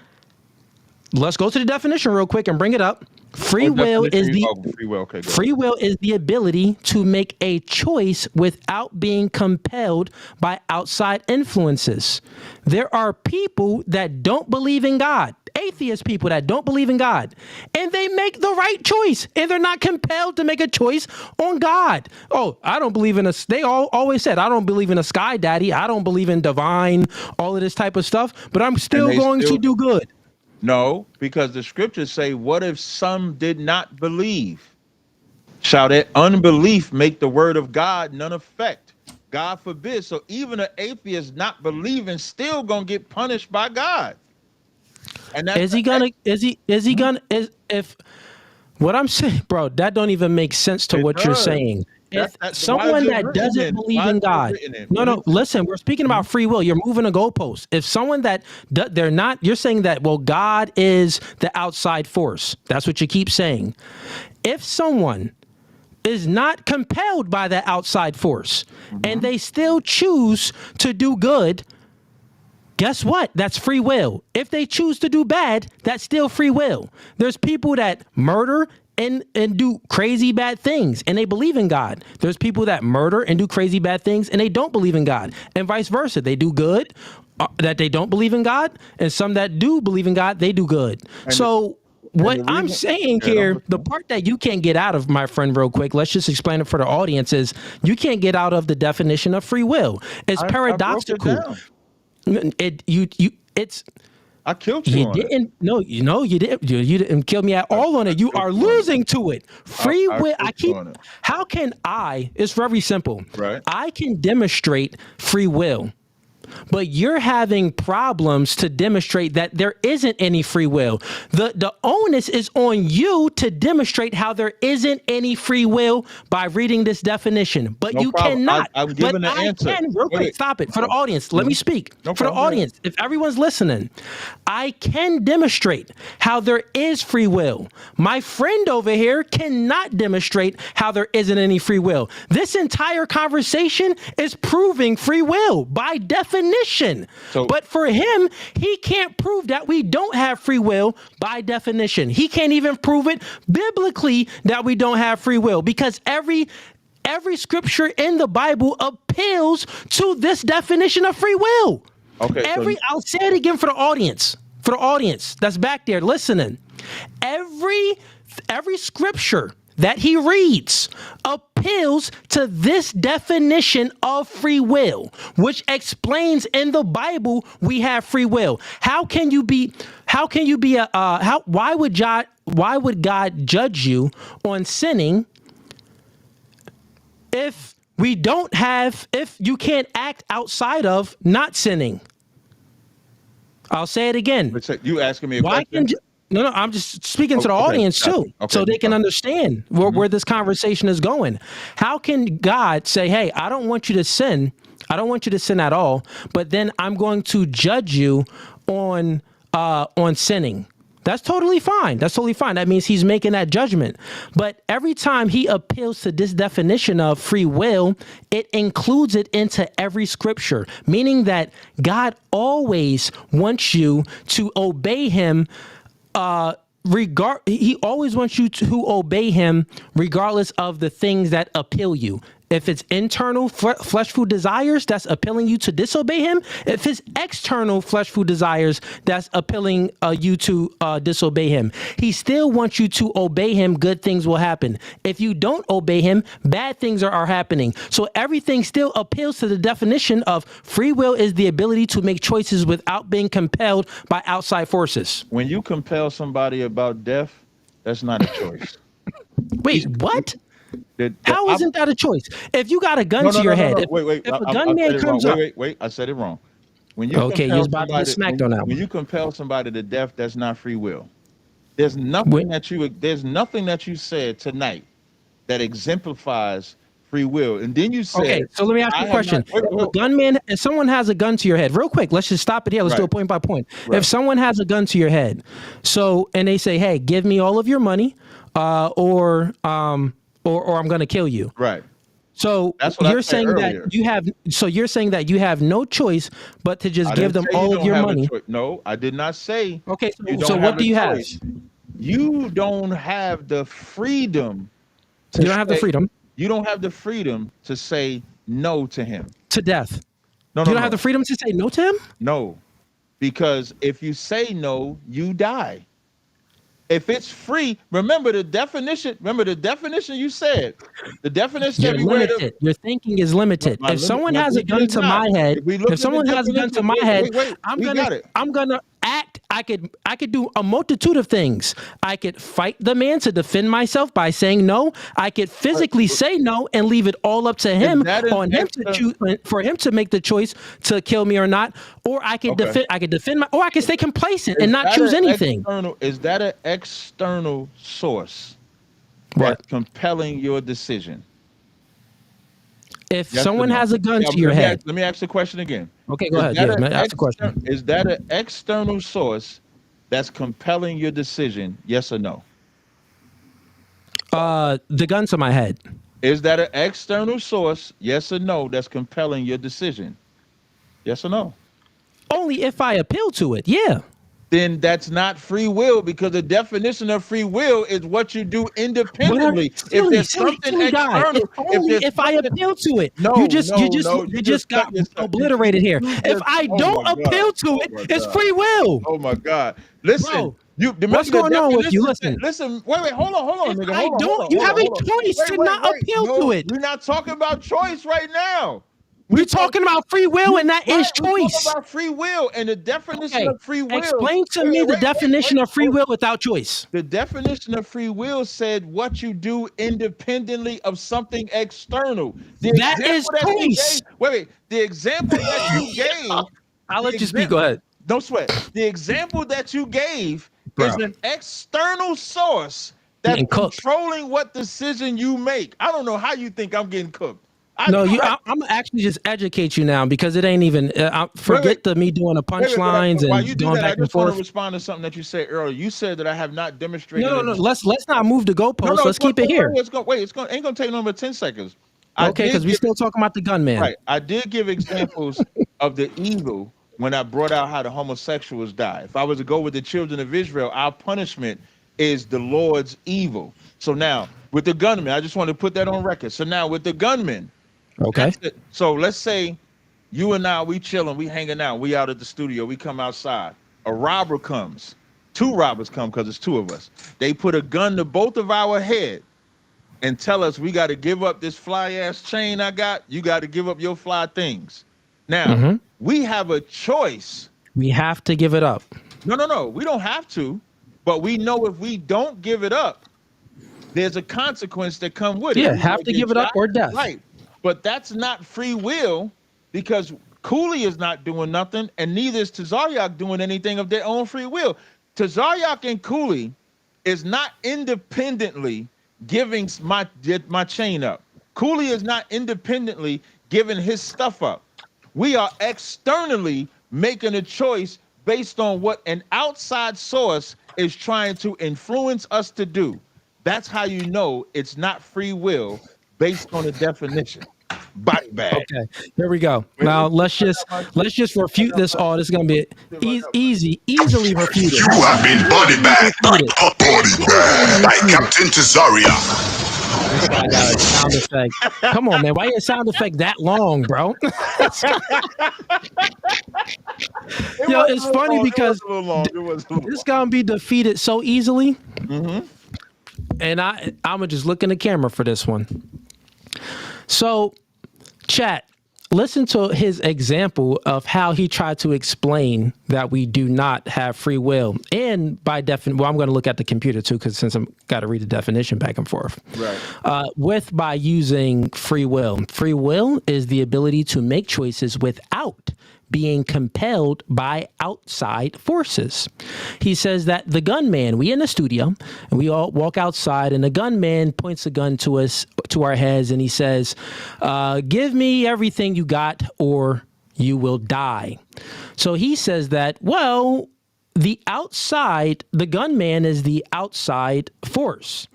let's go to the definition real quick and bring it up. Free will is the ability to make a choice without being compelled by outside influences. There are people that don't believe in God, atheist people that don't believe in God, and they make the right choice, and they're not compelled to make a choice on God. Oh, I don't believe in they always said, I don't believe in a sky daddy. I don't believe in divine, all of this type of stuff, but I'm still going to do good. No, because the scriptures say, what if some did not believe? Shall that unbelief make the word of God none effect? God forbid. So even an atheist not believing still gonna get punished by God. And that's if what I'm saying, bro, that don't even make sense to what you're saying. If someone that doesn't believe in God, no, listen, we're speaking about free will. You're moving a goalpost. If someone that they're not, you're saying that, well, God is the outside force. That's what you keep saying. If someone is not compelled by that outside force and they still choose to do good, guess what? That's free will. If they choose to do bad, that's still free will. There's people that murder and do crazy bad things and they believe in God. There's people that murder and do crazy bad things and they don't believe in God, and vice versa. They do good that they don't believe in God, and some that do believe in God, they do good. And so what the I'm reason- saying Yeah, here, I'm the part that you can't get out of, my friend, real quick, let's just explain it for the audience, is you can't get out of the definition of free will. It's I broke it paradoxical. down. It's I killed you you on it. didn't no you know you didn't you didn't kill me at all on it. You killed are you on it. losing to it. Free I will. killed you on it. How can it's very simple. Right. I can demonstrate free will. But you're having problems to demonstrate that there isn't any free will. The onus is on you to demonstrate how there isn't any free will by reading this definition. But No you problem. cannot. I'm giving but the answer. Can, real quick, Wait. stop it. For the audience, let me speak. No For the problem. audience, if everyone's listening, I can demonstrate how there is free will. My friend over here cannot demonstrate how there isn't any free will. This entire conversation is proving free will by definition. But for him, he can't prove that we don't have free will by definition. He can't even prove it biblically that we don't have free will, because every scripture in the Bible appeals to this definition of free will. Okay. I'll say it again for the audience. For the audience that's back there listening. Every scripture that he reads appeals to this definition of free will, which explains in the Bible we have free will. Why would God judge you on sinning if you can't act outside of not sinning? I'll say it again. You asking me a question? No, I'm just speaking to the audience too, so they can understand where this conversation is going. How can God say, hey, I don't want you to sin. I don't want you to sin at all, but then I'm going to judge you on sinning. That's totally fine. That means he's making that judgment. But every time he appeals to this definition of free will, it includes it into every scripture, meaning that God always wants you to obey him. He always wants you to obey him regardless of the things that appeal you. If it's internal flesh food desires that's appealing you to disobey him, if it's external flesh food desires that's appealing you to disobey him, he still wants you to obey him. Good things will happen. If you don't obey him, bad things are happening. So everything still appeals to the definition of free will is the ability to make choices without being compelled by outside forces. When you compel somebody about death, that's not a choice. Wait, what? How isn't that a choice? If you got a gun to your head, wait. If a gunman comes up, wait, I said it wrong. When you you was about to get smacked on that one. When you compel somebody to death, that's not free will. There's nothing that you said tonight that exemplifies free will. And then you said, okay, so let me ask you a question. If someone has a gun to your head, real quick, let's just stop it here. Let's do it point by point. Right. If someone has a gun to your head, and they say, hey, give me all of your money, or I'm going to kill you. Right. So you're saying that you have no choice but to just give them all of your money. No, I did not say. Okay. So what do you have? You don't have the freedom. You don't have the freedom. You don't have the freedom to say no to him. To death. No, you don't have the freedom to say no to him? No, because if you say no, you die. If it's free, remember the definition you said. The definition You're limited. Your thinking is limited. If someone has a gun to my head, I'm gonna act. I could do a multitude of things. I could fight the man to defend myself by saying no. I could physically say no and leave it all up to him, to choose, for him to make the choice to kill me or not. Or I could defend or I could stay complacent and not choose anything. Is that an external source that's compelling your decision? If someone has a gun to your head. Let me ask the question again. Okay, go ahead. Ask the question. Is that an external source that's compelling your decision? Yes or no? The gun to my head. Is that an external source, yes or no, that's compelling your decision? Yes or no? Only if I appeal to it, yeah. then that's not free will, because the definition of free will is what you do independently. If there's something guy. external, It's only if I appeal to it. You just got obliterated here. If I don't appeal to it, it's free will. Oh my God! Listen, bro, what's going on with you? Listen. Wait, hold on, nigga. Hold on. You have a choice to not appeal to it. We're not talking about choice right now. We're talking about free will, and that is choice. We're talking about free will, and the definition of free will. Explain to me the definition of free will without choice. The definition of free will said what you do independently of something external. That is choice. Wait. The example that you gave. I'll let you speak. Go ahead. Don't sweat. The example that you gave is an external source that's controlling what decision you make. I don't know how you think I'm getting cooked. I'm actually just educate you now, because it ain't even. Forget me doing the punchlines and going back and forth. I just want to respond to something that you said earlier. You said that I have not demonstrated. No. Let's not move the goalposts. Let's keep it here. Ain't gonna take no more 10 seconds. Okay, because we're still talking about the gunman. Right. I did give examples of the evil when I brought out how the homosexuals die. If I was to go with the children of Israel, our punishment is the Lord's evil. So now with the gunman, I just want to put that on record. So now with the gunman. Okay. So let's say you and I, we chilling, we hanging out, we out at the studio, we come outside. A robber comes. 2 robbers come, because it's 2 of us. They put a gun to both of our head and tell us we got to give up this fly ass chain I got. You got to give up your fly things. Now, we have a choice. We have to give it up. No. We don't have to. But we know if we don't give it up, there's a consequence that come with it. Yeah, have to give it up or death. Right. But that's not free will, because Cooley is not doing nothing, and neither is Tazaryach doing anything of their own free will. Tazaryach and Cooley is not independently giving my chain up. Cooley is not independently giving his stuff up. We are externally making a choice based on what an outside source is trying to influence us to do. That's how you know it's not free will based on the definition. Body bag. Okay, here we go. Now let's just refute this all. This is gonna be easily refuted. You have been body bagged by Captain Tazaryach. This guy got a sound effect. Come on, man. Why your sound effect that long, bro? Yo, it's funny because this gonna be defeated so easily. And I'ma just look in the camera for this one. So, chat, listen to his example of how he tried to explain that we do not have free will. And by definition, well, I'm going to look at the computer too, because since I'm got to read the definition back and forth. Right. By using free will. Free will is the ability to make choices without being compelled by outside forces. He says that the gunman, we in the studio, and we all walk outside, and the gunman points a gun to us, to our heads, and he says, give me everything you got or you will die. So he says that, well, the gunman is the outside force.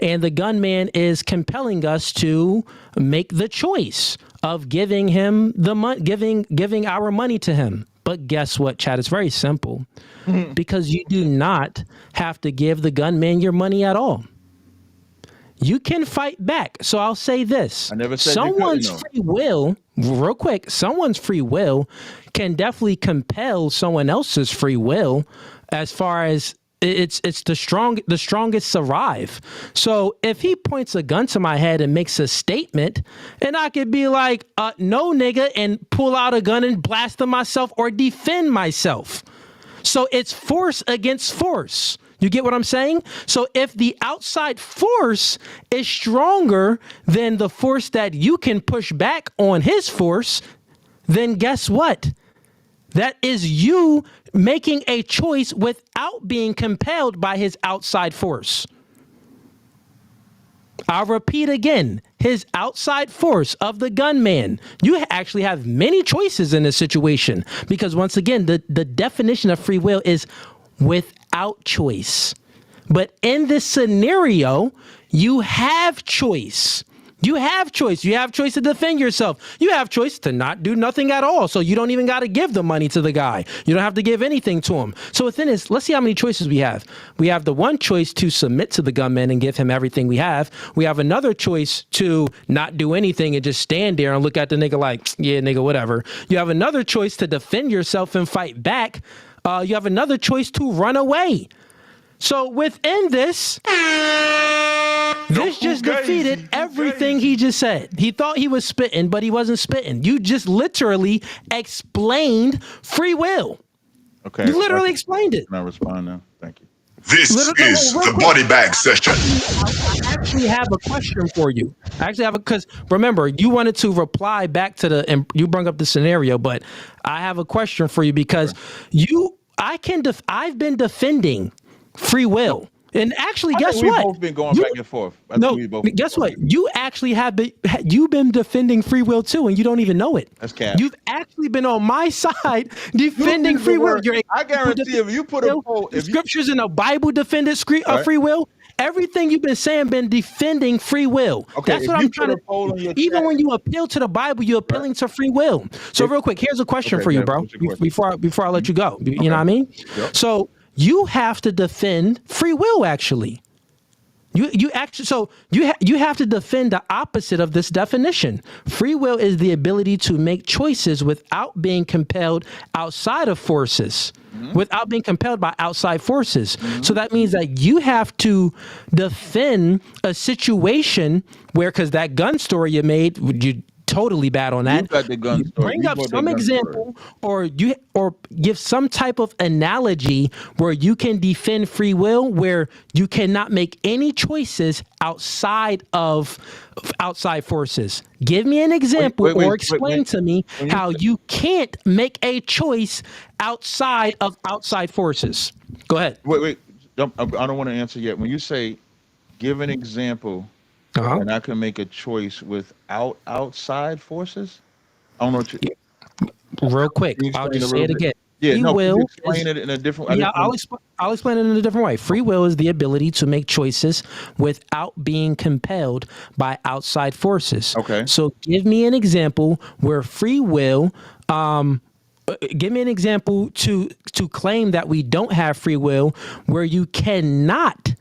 And the gunman is compelling us to make the choice of giving him the money, giving our money to him. But guess what, Chad? It's very simple. Because you do not have to give the gunman your money at all. You can fight back. So I'll say this. I never said someone's free will, real quick, someone's free will can definitely compel someone else's free will, as far as it's the strongest survive. So if he points a gun to my head and makes a statement, and I could be like, no, nigga, and pull out a gun and blast him myself or defend myself. So it's force against force. You get what I'm saying? So if the outside force is stronger than the force that you can push back on his force, then guess what? That is you making a choice without being compelled by his outside force. I'll repeat again, his outside force of the gunman. You actually have many choices in this situation, because once again, the definition of free will is without choice. But in this scenario, you have choice. You have choice. You have choice to defend yourself. You have choice to not do nothing at all. So you don't even got to give the money to the guy. You don't have to give anything to him. So within this, let's see how many choices we have. We have the one choice to submit to the gunman and give him everything we have. We have another choice to not do anything and just stand there and look at the nigga like, yeah, nigga, whatever. You have another choice to defend yourself and fight back. You have another choice to run away. So within this just defeated everything he just said. He thought he was spitting, but he wasn't spitting. You just literally explained free will. Okay. You literally explained it. Can I respond now? Thank you. This is the body bag session. I actually have a question for you. Because remember, you wanted to reply back to and you brought up the scenario, but I have a question for you because I've been defending free will. And actually, guess what? We've both been going back and forth. Guess what? You actually you've been defending free will too, and you don't even know it. That's cap. You've actually been on my side defending free will. I guarantee if you put a poll, scriptures in the Bible defended free will. Everything you've been saying been defending free will. Okay, that's what I'm trying to. Even when you appeal to the Bible, you're appealing to free will. So real quick, here's a question for you, bro. Before I let you go, you know what I mean? Yep. So you have to defend free will. Actually, you have to defend the opposite of this definition. Free will is the ability to make choices without being compelled outside of forces. Without being compelled by outside forces. So that means that you have to defend a situation where, because that gun story you made, you totally bad on that. You got the gun story. Bring up some example or give some type of analogy where you can defend free will, where you cannot make any choices outside forces. Give me an example or explain to me how you can't make a choice outside of outside forces. Go ahead. Wait. I don't want to answer yet. When you say give an example, and I can make a choice without outside forces, I don't know what you... Real quick, I'll just say it again. Yeah, free will explain it in a different way. Yeah, I'll explain it in a different way. Free will is the ability to make choices without being compelled by outside forces. Okay. So give me an example where free will, give me an example to claim that we don't have free will where you cannot,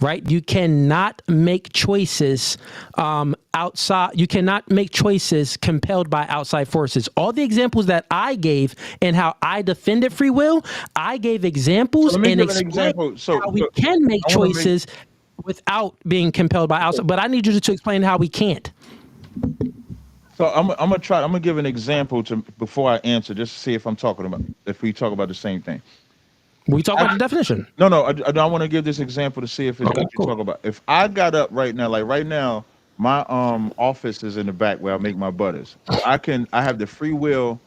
right? You cannot make choices outside. You cannot make choices compelled by outside forces. All the examples that I gave and how I defended free will, I gave examples and explained how we can make choices without being compelled by outside. But I need you to explain how we can't. So I'm gonna give an example before I answer, just to see if we talk about the same thing. We talk about the definition. No, I want to give this example to see if it's what you talk about. If I got up right now, like right now, my office is in the back where I make my butters. I have the free will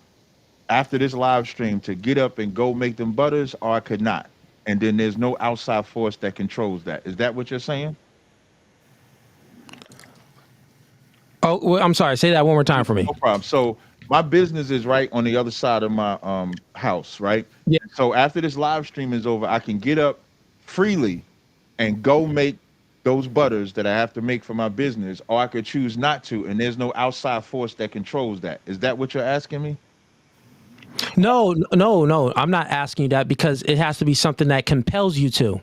after this live stream to get up and go make them butters, or I could not. And then there's no outside force that controls that. Is that what you're saying? Oh, well, I'm sorry. Say that one more time for me. No problem. So my business is right on the other side of my house, right? Yeah. So after this live stream is over, I can get up freely and go make those butters that I have to make for my business, or I could choose not to, and there's no outside force that controls that. Is that what you're asking me? No. I'm not asking you that because it has to be something that compels you to.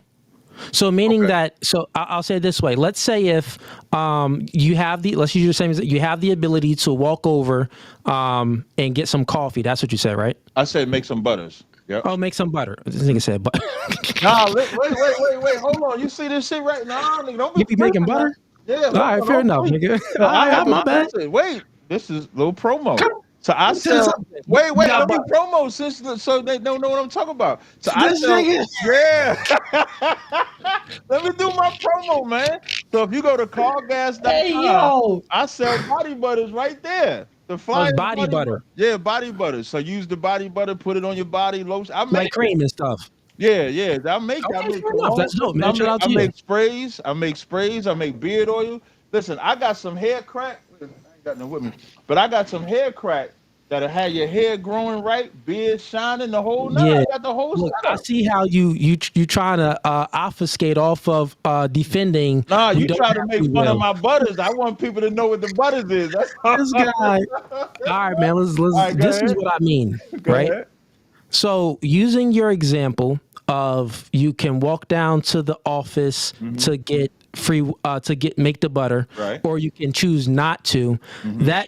So meaning that, so I'll say it this way. Let's say if you have let's use the same as you have the ability to walk over and get some coffee. That's what you said, right? I said make some butters. Yep. Oh, make some butter. This nigga said butter. Nah, wait. Hold on. You see this shit right now? Don't you be making butter? Yeah. All right, fair enough, nigga. I have my bad. Wait, this is a little promo. So I sell. Wait. Let me promo so they don't know what I'm talking about. So I sell. Yeah. Let me do my promo, man. So if you go to cargas.com, I sell body butters right there. The fire body butter. Yeah, body butter. So use the body butter, put it on your body, lotion. I make like cream and stuff. Yeah. I make that's dope, man. I make sprays. I make beard oil. Listen, I got some hair crack. I ain't got no with me, but I got some hair crack that'll have your hair growing right, beard shining, the whole nine. Yeah. I got the whole Look, I setup. see how you trying to obfuscate off of defending. Nah, You you don't try to have make free fun of will. my butters. I want people to know what the butters is. That's all. This guy. All right, man. Let's. All right, go This is ahead. what I mean, Go right? ahead. So using your example of you can walk down to the office to get free make the butter, Right. or you can choose not to. That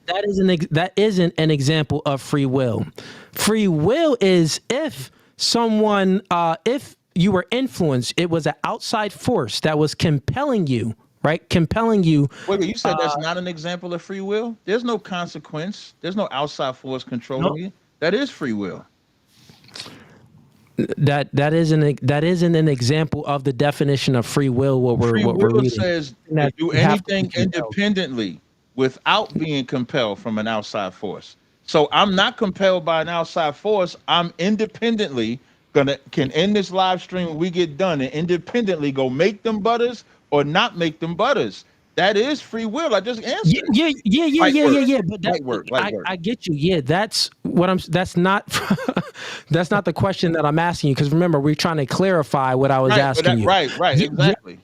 isn't an example of free will. Free will is if someone if you were influenced, it was an outside force that was compelling you, right? Compelling you. Wait, you said that's not an example of free will? There's no consequence. There's no outside force controlling No. you. That is free will. That isn't an example of the definition of free will. What we're Free will reading. says to That do you have to be anything compelled. independently without being compelled from an outside force. So I'm not compelled by an outside force. I'm independently can end this live stream when we get done and independently go make them butters or not make them butters. That is free will. I just answered. Light work. But Light work. Light work. I get you. Yeah, that's what I'm. That's not. That's not the question that I'm asking you. Because remember, we're trying to clarify what I was asking you. Right. Ye- Exactly.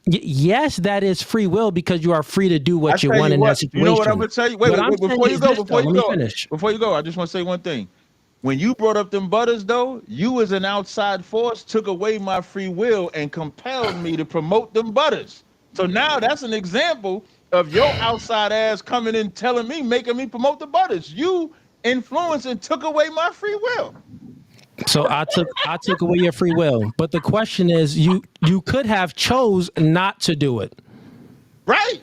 Yes, that is free will because you are free to do what you tell want in that what, situation. you know what I'm gonna tell you? Wait, What I'm before saying you is go, this, before though. you Let me go, finish. before you go, I just want to say one thing. When you brought up them butters, though, you as an outside force took away my free will and compelled me to promote them butters. So now that's an example of your outside ass coming in telling me, making me promote the butters. You influenced and took away my free will. So I took away your free will. But the question is, you could have chose not to do it. Right.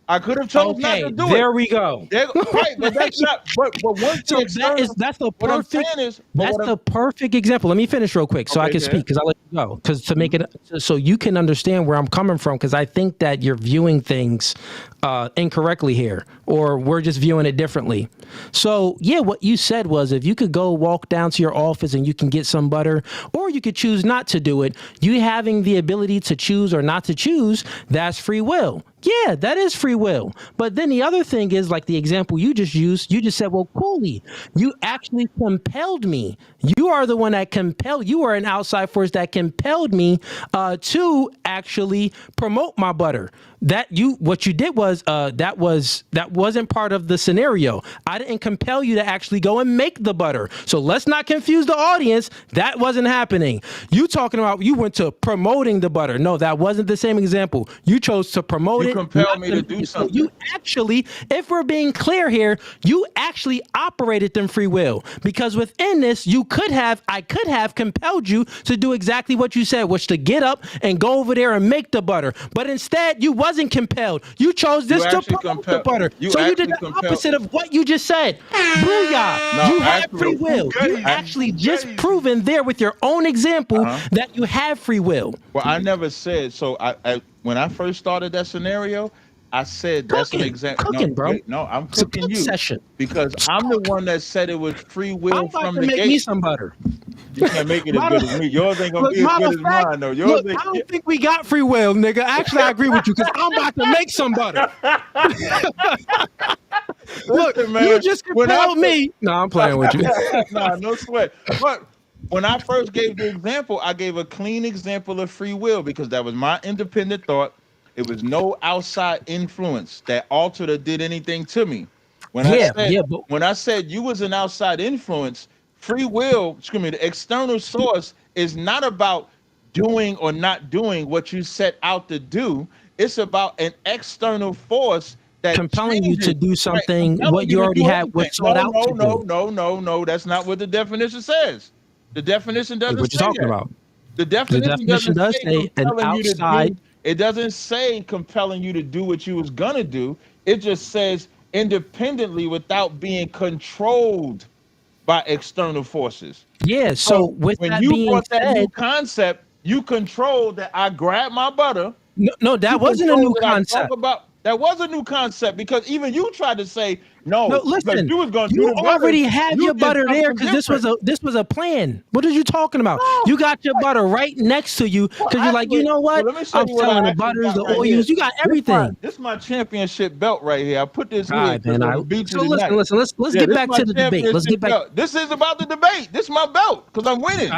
I could have chosen not Okay, to do there it. we go. Right, but that's not. But once So the external, that's the what I'm perfect. saying is, That's the perfect example. Let me finish real quick so I Okay, can go speak ahead. because I'll let you go. Because to make it so you can understand where I'm coming from, because I think that you're viewing things incorrectly here, or we're just viewing it differently. So yeah, what you said was if you could go walk down to your office and you can get some butter, or you could choose not to do it. You having the ability to choose or not to choose, that's free will. Yeah, that is free will. But then the other thing is, like the example you just used, you just said, well, Cooley, you actually compelled me. You are the one that compelled, you are an outside force that compelled me to actually promote my butter. What you did was, that wasn't part of the scenario. I didn't compel you to actually go and make the butter. So let's not confuse the audience. That wasn't happening. You talking about you went to promoting the butter. No, that wasn't the same example. You chose to promote You it. compelled me to not do so something. you actually, if we're being clear here, you actually operated them free will, because within this, I could have compelled you to do exactly what you said, which to get up and go over there and make the butter. But instead, you wasn't compelled. You chose this to actually promote the compelled- butter. you So you did actually the compelled- opposite of what you just said. Booyah! No, You have actually- free will. You Fugazi, actually just fugazi. proven there with your own example Uh-huh. that you have free will. Well, I never said so. I when I first started that scenario, I said that's an Cooking, example. cooking, bro. No, I'm It's a cooking cook you session. because I'm the one that said it was free I'm will about from to the make gate. me some butter. You can't make it as good as me. Yours ain't gonna Look, be as matter good of as fact, mine, though. look, I don't think we got free will, nigga. Actually, I agree with you because I'm about to make some butter. Look, Listen, man, you just when I compelled me. No, I'm playing with you. Nah, no sweat. But when I first gave the example, I gave a clean example of free will because that was my independent thought. It was no outside influence that altered or did anything to me. When I said you was an outside influence, free will, excuse me, the external source is not about doing or not doing what you set out to do. It's about an external force that Compelling you to changes, do right, something compelling what you you to already do had was anything. sought out to do. No. That's not what the definition says. The definition doesn't What you say talking that. about? The definition definition doesn't does say say an compelling you to outside- do. It doesn't say compelling you to do what you was gonna do. It just says independently without being controlled by external forces. Yeah. So with when that you being brought that new said, concept, you controlled that I grab my butter. no, You that wasn't a control new that I concept. talk about. That was a new concept because even you tried to say no, No, because listen. you was gonna do You the butter. already have You your did butter there something because different. this was a plan. What are you talking about? No, You got your butter right next to you well, because you're like, you actually, know well, what? let me show I'm you what selling I the actually butters, got the right here. oils. You got everything. This my championship belt right here. I put this All here right, because man. I'm All gonna right. beat you So listen, tonight. listen. Let's Yeah, get this is back my to the debate. Let's championship get back. belt. This is about the debate. This is my belt because I'm winning.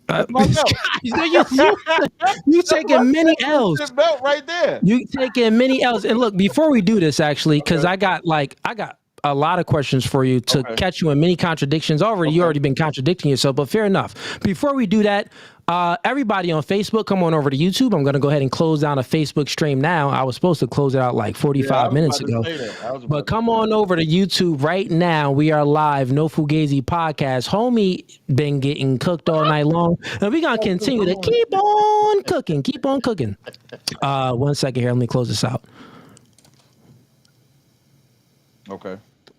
That's my This belt. guy, so you That's my taking many L's. championship belt right there. You taking many L's. And look, before we do this, actually, because Okay. I got a lot of questions for you to Okay. catch you in many contradictions. You Okay. already been contradicting yourself, but fair enough. Before we do that, everybody on Facebook, come on over to YouTube. I'm going to go ahead and close down a Facebook stream now. I was supposed to close it out like Yeah, I 45 was minutes about to ago. say that. I was But about come on over to YouTube right now. We are live. No Fugazi podcast. Homie been getting cooked all night long. And we're going to continue to keep on cooking. Keep on cooking. 1 second here. Let me close this out. Okay.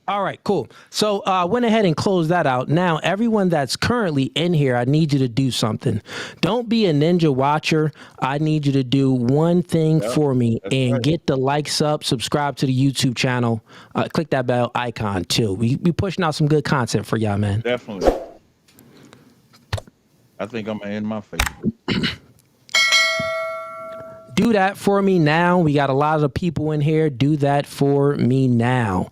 All right, cool. So went ahead and closed that out. Now, everyone that's currently in here, I need you to do something. Don't be a ninja watcher. I need you to do one thing for me and get the likes up, subscribe to the YouTube channel, click that bell icon too. We pushing out some good content for y'all, man. Definitely. I think I'm gonna end my Facebook. Do that for me now. We got a lot of people in here. Do that for me now.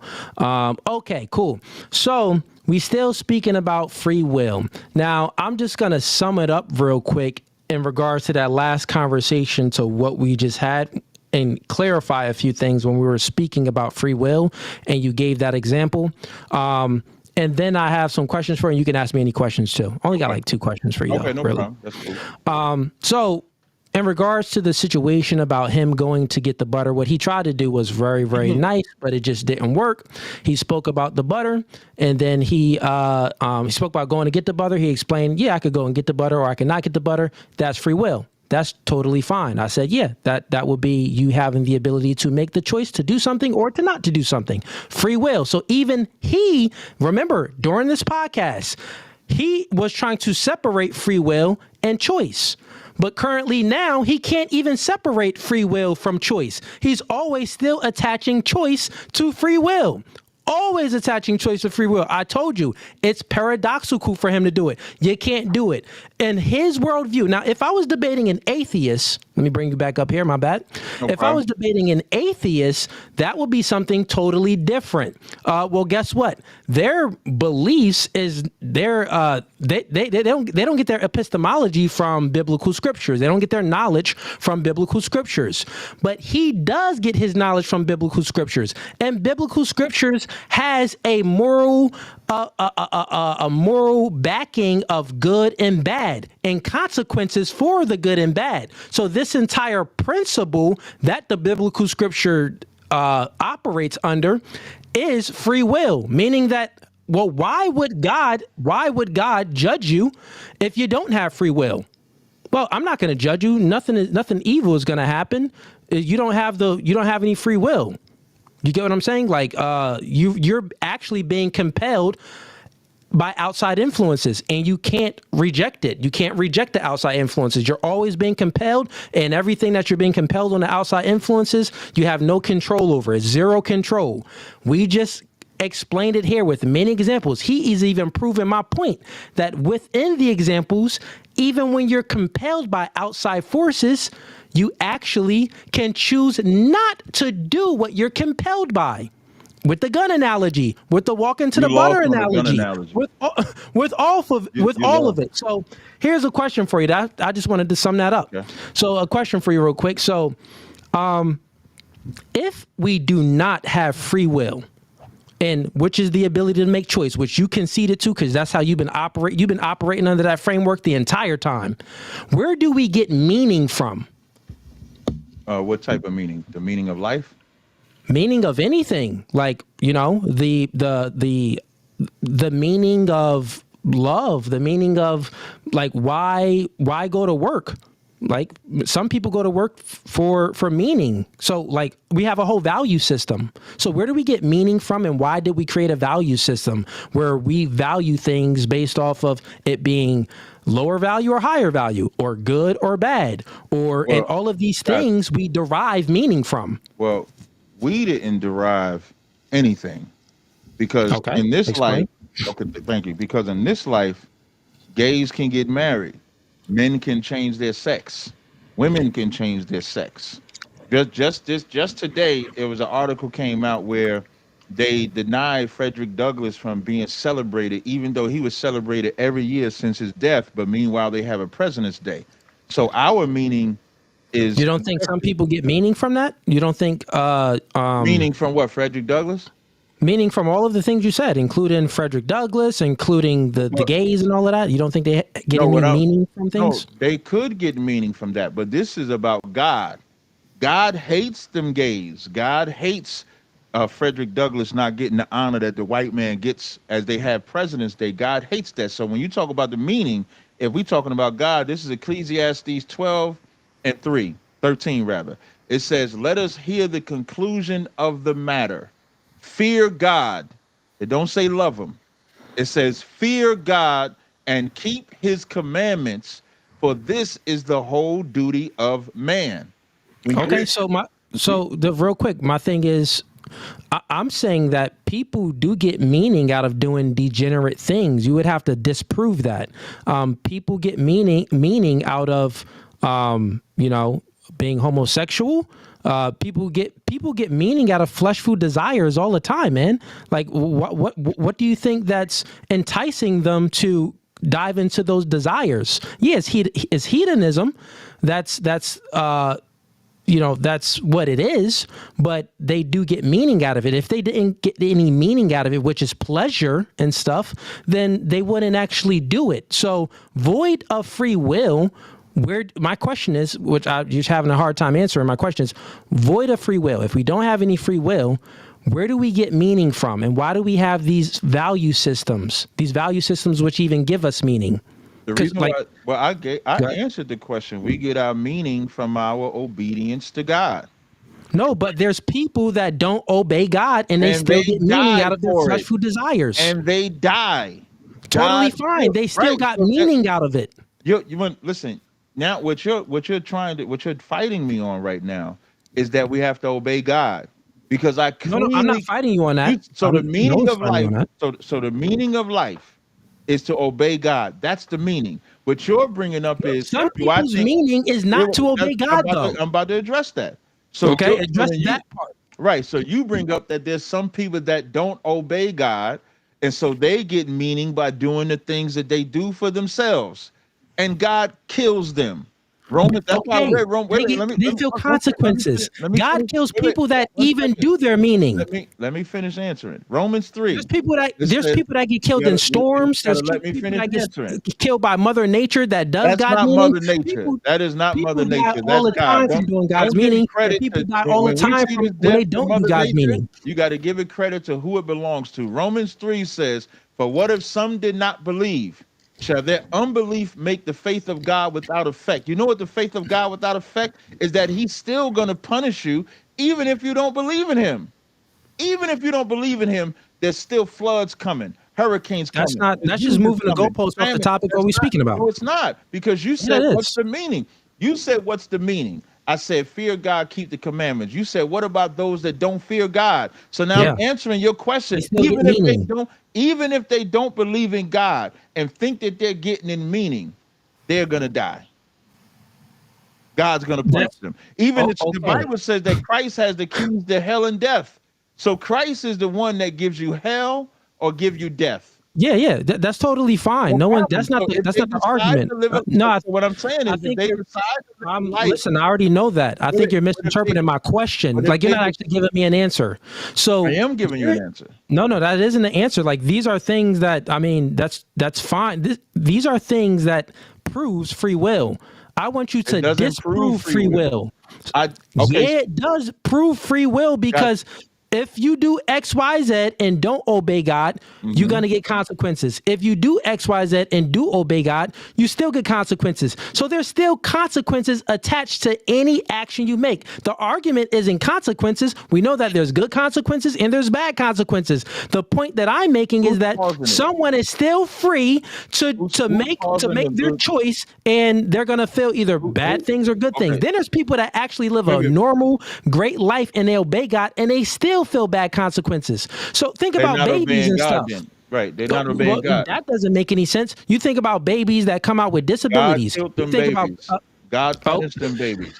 Okay, cool. So we still speaking about free will. Now, I'm just going to sum it up real quick in regards to that last conversation to what we just had and clarify a few things when we were speaking about free will and you gave that example. And then I have some questions for you. You can ask me any questions too. Only got like 2 questions for you. Okay, no really. problem. That's cool. So in regards to the situation about him going to get the butter, what he tried to do was very, very nice, but it just didn't work. He spoke about the butter, and then he spoke about going to get the butter. He explained, yeah, I could go and get the butter, or I could not get the butter. That's free will. That's totally fine. I said, yeah, that would be you having the ability to make the choice to do something or to not to do something. Free will. So even he, remember, during this podcast, he was trying to separate free will and choice. But currently now he can't even separate free will from choice. He's always still attaching choice to free will. Always attaching choice to free will. I told you, it's paradoxical for him to do it. You can't do it. In his worldview. Now, if I was debating an atheist, let me bring you back up here, my bad. If I was debating an atheist, that would be something totally different. Well, guess what? Their beliefs is they don't get their epistemology from biblical scriptures. They don't get their knowledge from biblical scriptures. But he does get his knowledge from biblical scriptures. And biblical scriptures has a moral backing of good and bad and consequences for the good and bad. So this entire principle that the biblical scripture operates under is free will, meaning that, well, why would God judge you if you don't have free will? Well, I'm not going to judge you. Nothing evil is going to happen. You don't have any free will. You get what I'm saying? Like you're actually being compelled by outside influences, and you can't reject it. You can't reject the outside influences. You're always being compelled, and everything that you're being compelled on the outside influences, you have no control over it. Zero control. We just explained it here with many examples. He is even proving my point that within the examples, even when you're compelled by outside forces, you actually can choose not to do what you're compelled by. With the gun analogy, with the walk into the butter analogy, with all of it. So here's a question for you. I just wanted to sum that up. Okay. So a question for you real quick. So if we do not have free will, and which is the ability to make choice, which you conceded to, because that's how you've been operating under that framework the entire time. Where do we get meaning from? What type of meaning? The meaning of life? Meaning of anything, like, you know, the meaning of love, the meaning of like why go to work? Like some people go to work for meaning. So like we have a whole value system. So where do we get meaning from, and why did we create a value system where we value things based off of it being lower value or higher value, or good or bad, or and all of these things we derive meaning from? Well, we didn't derive anything because Okay, in this life, explain. okay, thank you. Because in this life, gays can get married, men can change their sex, women can change their sex. Just today, there was an article came out where they denied Frederick Douglass from being celebrated, even though he was celebrated every year since his death. But meanwhile, they have a President's Day. So our meaning You is don't think some people get meaning from that? You don't think meaning from what Frederick Douglass? meaning from all of the things you said, including Frederick Douglass, including the Well, gays and all of that? You don't think they get no, any what I meaning from no, things? they could get meaning from that, but this is about God. God hates them gays. God hates Frederick Douglass not getting the honor that the white man gets as they have President's Day. God hates that. So when you talk about the meaning, if we're talking about God, this is Ecclesiastes 12 and 13 rather. It says, let us hear the conclusion of the matter. Fear God. It don't say love him. It says, fear God and keep his commandments, for this is the whole duty of man. When Okay, you so my Mhm. so the real quick, my thing is, I'm saying that people do get meaning out of doing degenerate things. You would have to disprove that. People get meaning out of being homosexual. People get meaning out of flesh food desires all the time, man. Like what do you think that's enticing them to dive into those desires? Yes, it's hedonism. That's what it is, but they do get meaning out of it. If they didn't get any meaning out of it, which is pleasure and stuff, then they wouldn't actually do it. So void of free will, where my question is, which I'm just having a hard time answering, my question is void of free will. If we don't have any free will, where do we get meaning from? And why do we have these value systems which even give us meaning? The Because reason like, why, well, I answered the question. We get our meaning from our obedience to God, no, but there's people that don't obey God and they and they still get meaning die out of their for flesh it, food desires. and they die. Totally God fine. kills, They still right? got So meaning out of it. you want listen now. What you're fighting me on right now is that we have to obey God because I No, I'm not cleanly fighting you on that. so the No meaning one's of fighting you life. on that. So the meaning of life is to obey God. That's the meaning. What you're bringing up is Some do I people's think meaning is not to obey God, though. I'm about to address that. So Okay, so address when you that part. right, so you bring up that there's some people that don't obey God, and so they get meaning by doing the things that they do for themselves, and God kills them. Romans. That's why I Okay, read Rome. Wait, wait. they feel consequences. Let me God finish. kills Wait, wait. people that One even second. do their meaning. Let me finish answering. Romans 3. It There's says people that get you killed in gotta you storms. gotta There's let me people finish that get answering. killed by Mother Nature that does That's God not meaning. Mother Nature. People That is not Mother people die Nature. all That's the God. time from doing God's Don't give meaning, and credit people to die all the when we time see from this when death they from don't do Mother God's Nature. meaning. You got to give it credit to who it belongs to. Romans 3 says, "For what if some did not believe? Shall their unbelief make the faith of God without effect?" You know what the faith of God without effect is? That He's still going to punish you, even if you don't believe in Him. Even if you don't believe in Him, there's still floods coming, hurricanes coming, That's just diseases moving the coming, goalposts off the famine. topic what That's we not. speaking about. No, it's not, because you Yeah, said, it "What's is. the meaning?" You said, "What's the meaning?" I said, "Fear God, keep the commandments." You said, "What about those that don't fear God?" So now I'm Yeah, answering your they question. still get meaning. Even if they don't believe in God and think that they're getting in meaning, they're gonna die. God's going to punish That them. Even the okay. Bible says that Christ has the keys to hell and death. So Christ is the one that gives you hell or give you death. Yeah. That's totally fine. No No one. problem. So if That's they not the decide argument. to live a, No, so what I'm saying I is if think they you're. decide to live a life, Listen, I already know that. I think you're but if they, misinterpreting my question. but if Like you're they, not actually giving me an answer. I So am giving you here- an answer. no, that isn't the answer. Like these are things that I mean, that's fine. These are things that proves free will. I want you It to doesn't prove disprove free free will. will. Okay, Yeah, it does prove free will got because you. if you do X, Y, Z and don't obey God, you're going to get consequences. If you do X, Y, Z and do obey God, you still get consequences. So there's still consequences attached to any action you make. The argument isn't consequences. We know that there's good consequences and there's bad consequences. The point that I'm making is that someone is still free to make their choice, and they're going to feel either bad things or good things. Then there's people that actually live a normal, great life and they obey God and they still feel bad consequences. So think about babies and stuff. Right, they're not obeying God. That doesn't make any sense. You think about babies that come out with disabilities. God killed them babies. God punished them babies.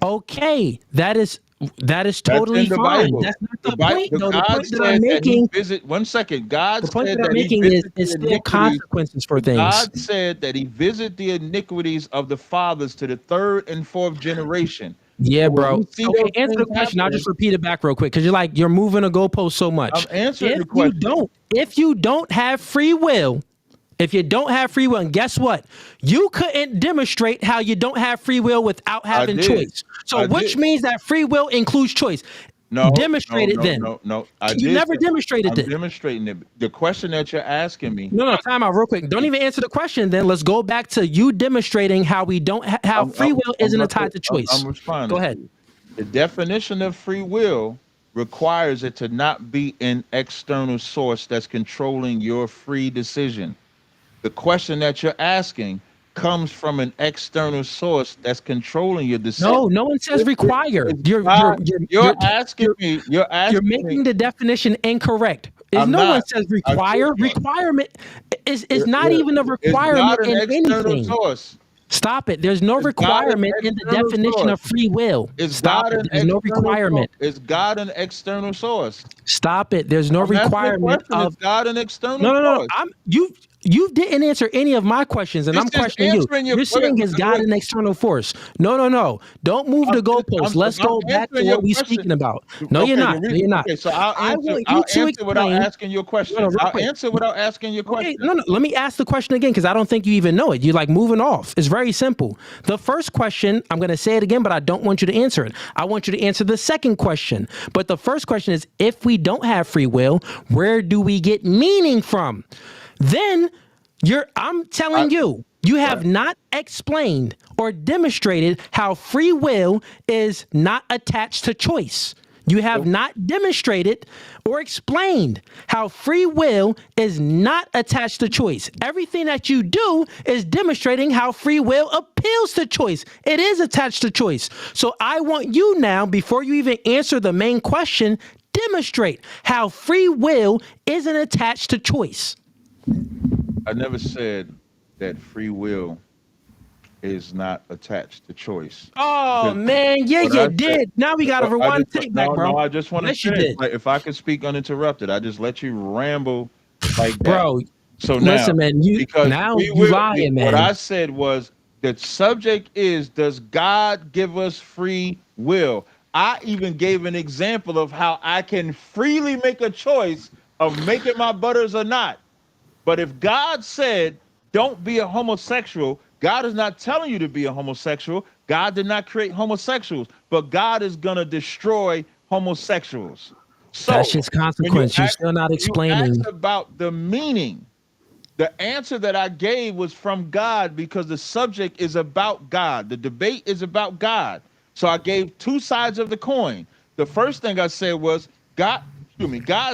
Okay, that is totally fine. Bible. That's not the point. The point that I'm making. One second. God the point said that I'm making is still consequences for things. God said that He visited the iniquities of the fathers to the third and fourth generation. Yeah, bro. Okay, answer the question. I'll just repeat it back real quick because you're moving a goalpost so much. I'm answering the question. If you don't have free will, and guess what? You couldn't demonstrate how you don't have free will without having choice. So which means that free will includes choice. No, demonstrate it then. No. You never demonstrated it. I'm demonstrating it. The question that you're asking me. No, time out real quick. Don't even answer the question. Then let's go back to you demonstrating how we don't how free will isn't tied to choice. I'm responding. Go ahead. The definition of free will requires it to not be an external source that's controlling your free decision. The question that you're asking comes from an external source that's controlling your decision. No one says require. You're asking me. You're making the definition incorrect. One says require. Requirement is not even a requirement in anything. Source. Stop it. There's no requirement in the definition of free will. Stop it. There's no requirement. Is God an external source? Stop it. There's no requirement of is God an external source. No. You didn't answer any of my questions, and I'm questioning you. You're saying is God an external force? No. Don't move the goalposts. Let's go back to what we're speaking about. No, you're not. No, you're not. Okay, so I'll answer without asking your question. I'll answer without asking your question. Okay, no. Let me ask the question again because I don't think you even know it. You're like moving off. It's very simple. The first question, I'm going to say it again, but I don't want you to answer it. I want you to answer the second question. But the first question is, if we don't have free will, where do we get meaning from? Then I'm telling you have not explained or demonstrated how free will is not attached to choice. You have not demonstrated or explained how free will is not attached to choice. Everything that you do is demonstrating how free will appeals to choice. It is attached to choice. So I want you now, before you even answer the main question, demonstrate how free will isn't attached to choice. I never said that free will is not attached to choice. Oh, man. Yeah, you did. Now we got to rewind the tape back, bro. No, I just want to finish. Like, if I could speak uninterrupted, I just let you ramble like that. Bro, so now, listen, man, you lying, man. What I said was the subject is, does God give us free will? I even gave an example of how I can freely make a choice of making my butters or not. But if God said, don't be a homosexual, God is not telling you to be a homosexual. God did not create homosexuals, but God is going to destroy homosexuals. So that's just consequence. You're still not explaining. You asked about the meaning. The answer that I gave was from God because the subject is about God. The debate is about God. So I gave two sides of the coin. The first thing I said was God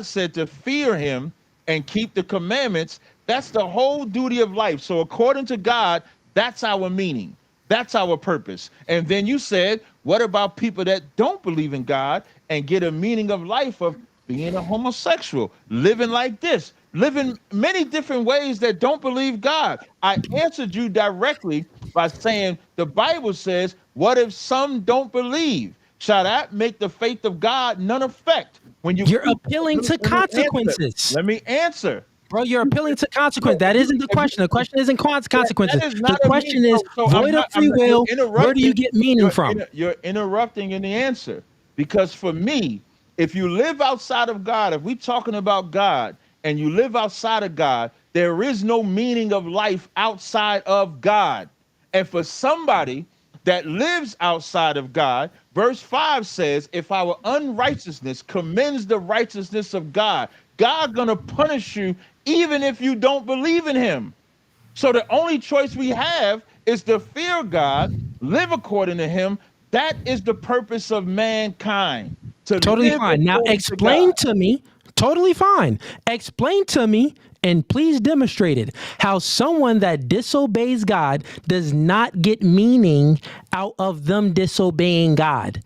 said to fear him and keep the commandments. That's the whole duty of life. So according to God, that's our meaning. That's our purpose. And then you said, what about people that don't believe in God and get a meaning of life of being a homosexual, living like this, living many different ways that don't believe God? I answered you directly by saying the Bible says, what if some don't believe? Shall that make the faith of God none effect? When you're appealing to consequences. Let me answer. Bro, you're appealing to consequence. That isn't the question. The question isn't consequences. The question is, void of free will, where do you get meaning from? You're interrupting in the answer. Because for me, if you live outside of God, if we're talking about God and you live outside of God, there is no meaning of life outside of God. And for somebody that lives outside of God Verse 5 says, if our unrighteousness commends the righteousness of God, God gonna punish you even if you don't believe in him. So the only choice we have is to fear God, live according to him. That is the purpose of mankind, to Totally live fine. Now according to explain God. to me, totally fine. Explain to me and please demonstrate it how someone that disobeys God does not get meaning out of them disobeying God.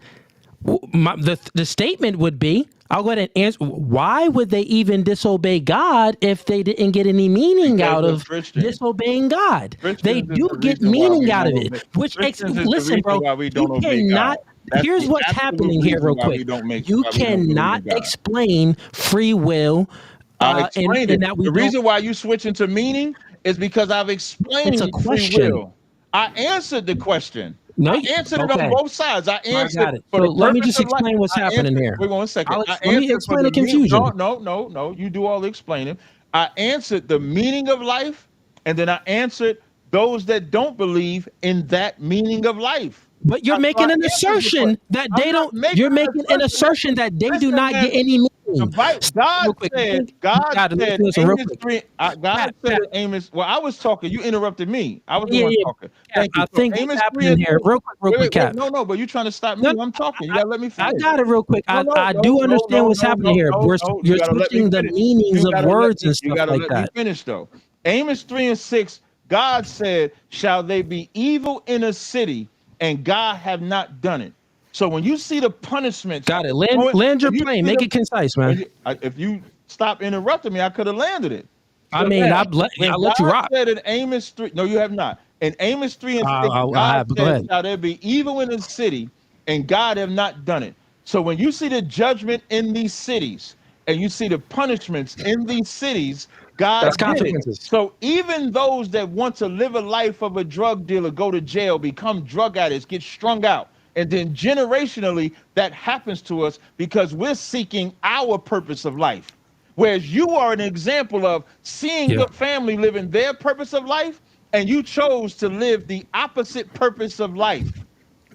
The statement would be, I'll go ahead and answer, why would they even disobey God if they didn't get any meaning Because out they're of Christians. disobeying God? They Christians is do the get reason why meaning we out of don't it, obey. which, Christians is the listen, reason bro, why we you don't obey cannot, God. That's here's the what's absolute happening here reason real why quick. we don't make, You why we don't believe cannot in God. explain free will I've and explained it. that we The don't. reason why you switching to meaning is because I've It's a explained free question. will. I answered the question. No, I answered it on okay, both sides. I I answered got it. for So the let me purpose just of life. explain what's I happening answered. here. Wait 1 second. I Let me answered for explain the the meaning. confusion. No. You do all the explaining. I answered the meaning of life, and then I answered those that don't believe in that meaning of life. But you're So I making an answered the question. assertion that I'm they not don't. making You're an making an assertion. assertion that they do Listen, not man. get any The meaning. Bible, Stop real quick. God Got it. said, Listen, real Amos quick. 3, God Cap, said cap. in Amos, well, I was talking, you interrupted me. I was the Yeah, one yeah. talking. Cap. Thank you. I So think what's Amos 3 happening and here. 6. Real quick, Cap. No, but you trying to stop me. No, I'm talking. You I, gotta let me I finish. got it real quick. I do understand what's happening here. You You're gotta let me switching the finish. meanings of words and You stuff gotta like let me that. finish though. Amos 3 and 6, God said, shall they be evil in a city, and God have not done it. So when you see the punishments, Got it. Land your plane. Make it concise, man. if you stop interrupting me, I could have landed it. I So mean, now, I when let you God rock. said in Amos 3, no, you have not. In Amos 3 and 6, I God have. But go said, ahead. shall there be evil in the city, and God have not done it. So when you see the judgment in these cities, and you see the punishments in these cities, That's God did it. consequences. So even those that want to live a life of a drug dealer, go to jail, become drug addicts, get strung out, and then generationally that happens to us because we're seeking our purpose of life. Whereas you are an example of seeing Yeah. your family living their purpose of life, and you chose to live the opposite purpose of life.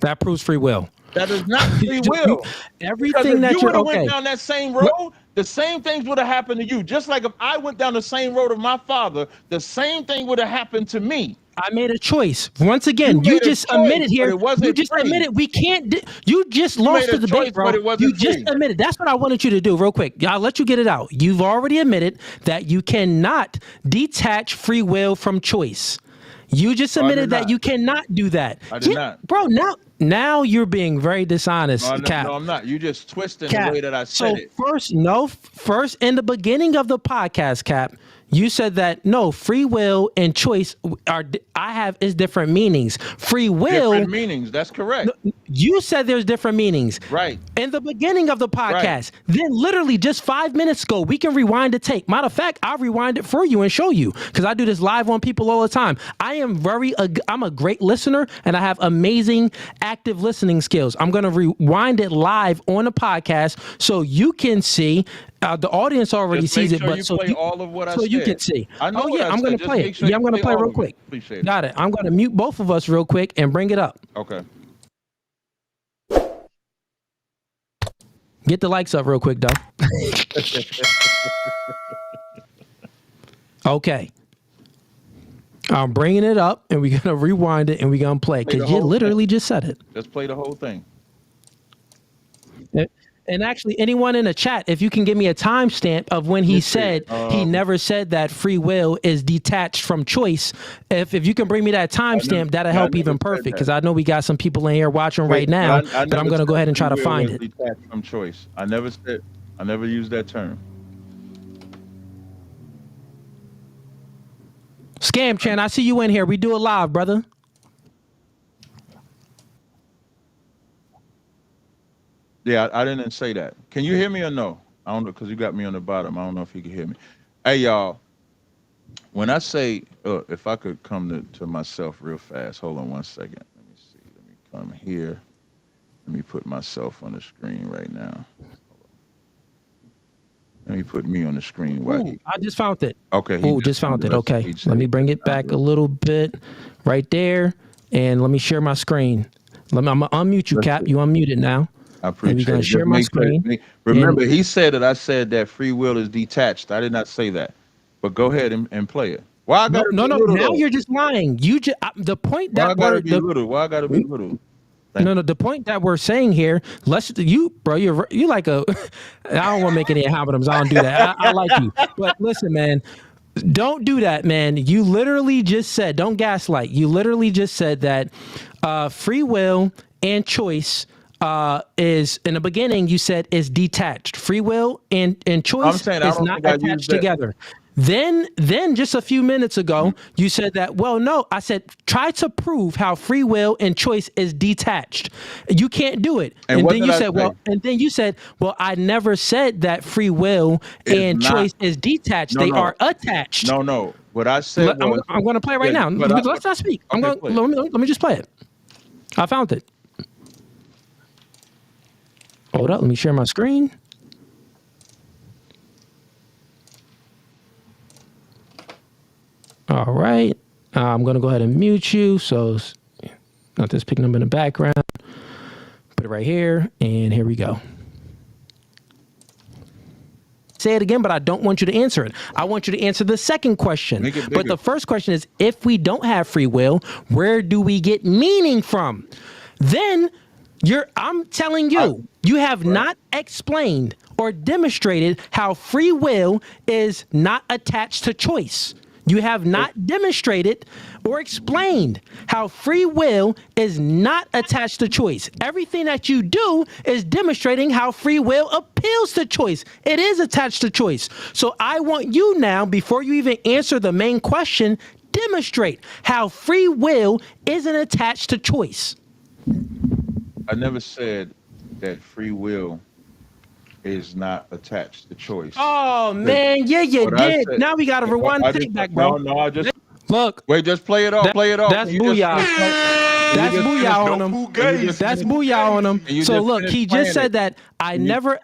That proves free will. That is not free You- will. Because everything if that you you're would have went okay. down that same road, the same things would have happened to you. Just like if I went down the same road of my father, the same thing would have happened to me. I made a choice. Once You again, you made a just choice, admitted but here. it You wasn't just free. admitted we can't. You just You lost made the a debate, choice, but bro. it You wasn't just free. admitted. That's what I wanted you to do, real quick. I'll let you get it out. You've already admitted that you cannot detach free will from choice. You just No, I did admitted that not. you cannot do that. I did Yeah, not. bro. Now you're being very dishonest, No, Cap. I'm not. You just twisting the Cap. way that I said So it. first in the beginning of the podcast, Cap, you said that no, free will and choice is different meanings. Free will, Different meanings. That's correct. you said there's different meanings. Right. In the beginning of the Right. podcast, then literally just 5 minutes ago, we can rewind the tape. Matter of fact, I'll rewind it for you and show you because I do this live on people all the time. I'm a great listener and I have amazing active listening skills. I'm going to rewind it live on the podcast so you can see. The audience already Just sees make it, sure but you so play all of what I so said. you can see. I know Oh what yeah, I I'm said. going to Just play make it. sure Yeah, I'm you going to play all real of it. quick. Appreciate it. Got it. I'm going to mute both of us real quick and bring it up. Okay. Get the likes up real quick, though. Okay. I'm bringing it up, and we're going to rewind it, and we're going to play, because you literally just said it. Just play the whole thing. And actually, anyone in the chat, if you can give me a timestamp of when he said he never said that free will is detached from choice. If you can bring me that timestamp, that'll help even perfect, because I know we got some people in here watching right now, but I'm going to go ahead and try to find it. Detached from choice. I never used that term. Scam Chan, I see you in here. We do it live, brother. Yeah, I didn't say that. Can you hear me or no? I don't know, because you got me on the bottom. I don't know if you can hear me. Hey, y'all. When I say, if I could come to myself real fast. Hold on 1 second. Let me see. Let me come here. Let me put myself on the screen right now. Let me put me on the screen. I just found it. Okay. Just found it. Okay. Let me bring it back a little bit right there. And let me share my screen. I'm gonna unmute you, Cap. You unmuted now. I appreciate gonna it. share Just my make sure- screen. Remember, he said that I said that free will is detached. I did not say that. But go ahead and play it. Why I gotta No. be little Now though? you're just lying. You just the point Why I that gotta be little? Why I gotta be little? No, the point that we're saying here, bro, you're like a. I don't want to make any habitums. I don't do that. I like you, but listen, man, don't do that, man. You literally just said, don't gaslight. You literally just said that free will and choice is in the beginning. You said is detached. Free will and choice is not attached together. Then just a few minutes ago, you said that, well, no, I said, try to prove how free will and choice is detached. You can't do it. And then you said, well, I never said that free will and choice is detached. They are attached. No. What I said was, I'm going to play it right now. Let's not speak. Let me just play it. I found it. Hold up. Let me share my screen. All right. I'm going to go ahead and mute you. So not this picking up in the background. Put it right here. And here we go. Say it again, but I don't want you to answer it. I want you to answer the second question. But the first question is, if we don't have free will, where do we get meaning from? Then I'm telling you, you have not explained or demonstrated how free will is not attached to choice. You have not demonstrated or explained how free will is not attached to choice. Everything that you do is demonstrating how free will appeals to choice. It is attached to choice. So I want you now, before you even answer the main question, demonstrate how free will isn't attached to choice. I never said that free will is not attached to choice. Oh man, yeah, you did. Now we gotta rewind the tape back, bro. No, I just look. Wait, just play it off. Play it off. That's booyah. That's booyah on him. That's booyah on him. So look, he just said that I never.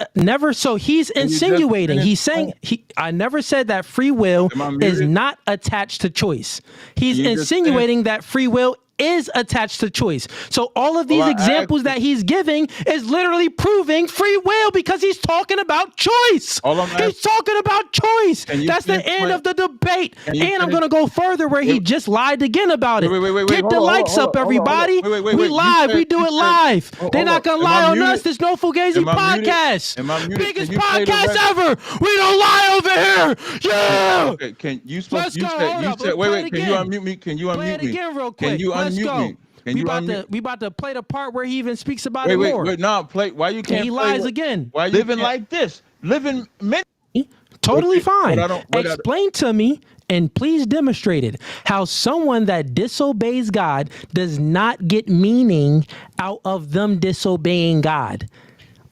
So he's insinuating. He's saying I never said that free will is not attached to choice. He's insinuating that free will is attached to choice. So all of these examples that he's giving is literally proving free will because he's talking about choice. He's talking about choice. That's the end of the debate. And I'm going to go further where he just lied again about it. Get the likes up, everybody. We live. We do it live. They're not going to lie on us. There's no Fugazi podcast. Biggest podcast ever. We don't lie over here. Yeah. Okay, can you Let's go. Wait, can you unmute me? Can you unmute me? Play it again real quick. Let's go. We about to play the part where he even speaks about it more. Play. Why you can't? He lies again. Why you living like this? Living totally fine. Explain to me and please demonstrate it how someone that disobeys God does not get meaning out of them disobeying God.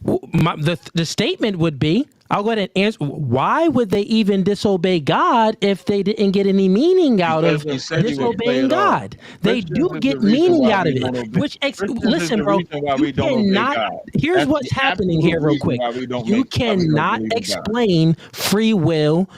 The statement would be, I'll go ahead and answer. Why would they even disobey God if they didn't get any meaning out of disobeying God? They do get meaning out of it. Listen, bro, you cannot. Here's what's happening here, real quick. You cannot explain free will.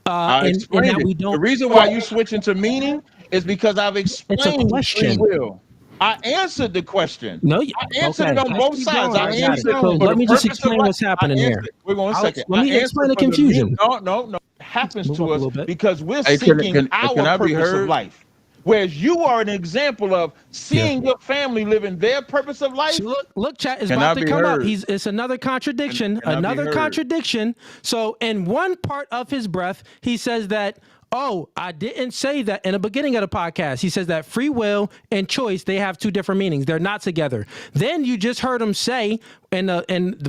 And that we don't. The reason why you switch into meaning is because I've explained free will. I answered the question. No, I answered it on both sides. I answered. So let me just explain what's happening here. Wait 1 second. Let me explain the confusion. No. It happens to us because we're seeking our purpose of life. Whereas you are an example of seeing your family living their purpose of life. So look, chat is about to come up. It's another contradiction. Another contradiction. So in one part of his breath, he says that, oh, I didn't say that in the beginning of the podcast. He says that free will and choice, they have two different meanings. They're not together. Then you just heard him say, and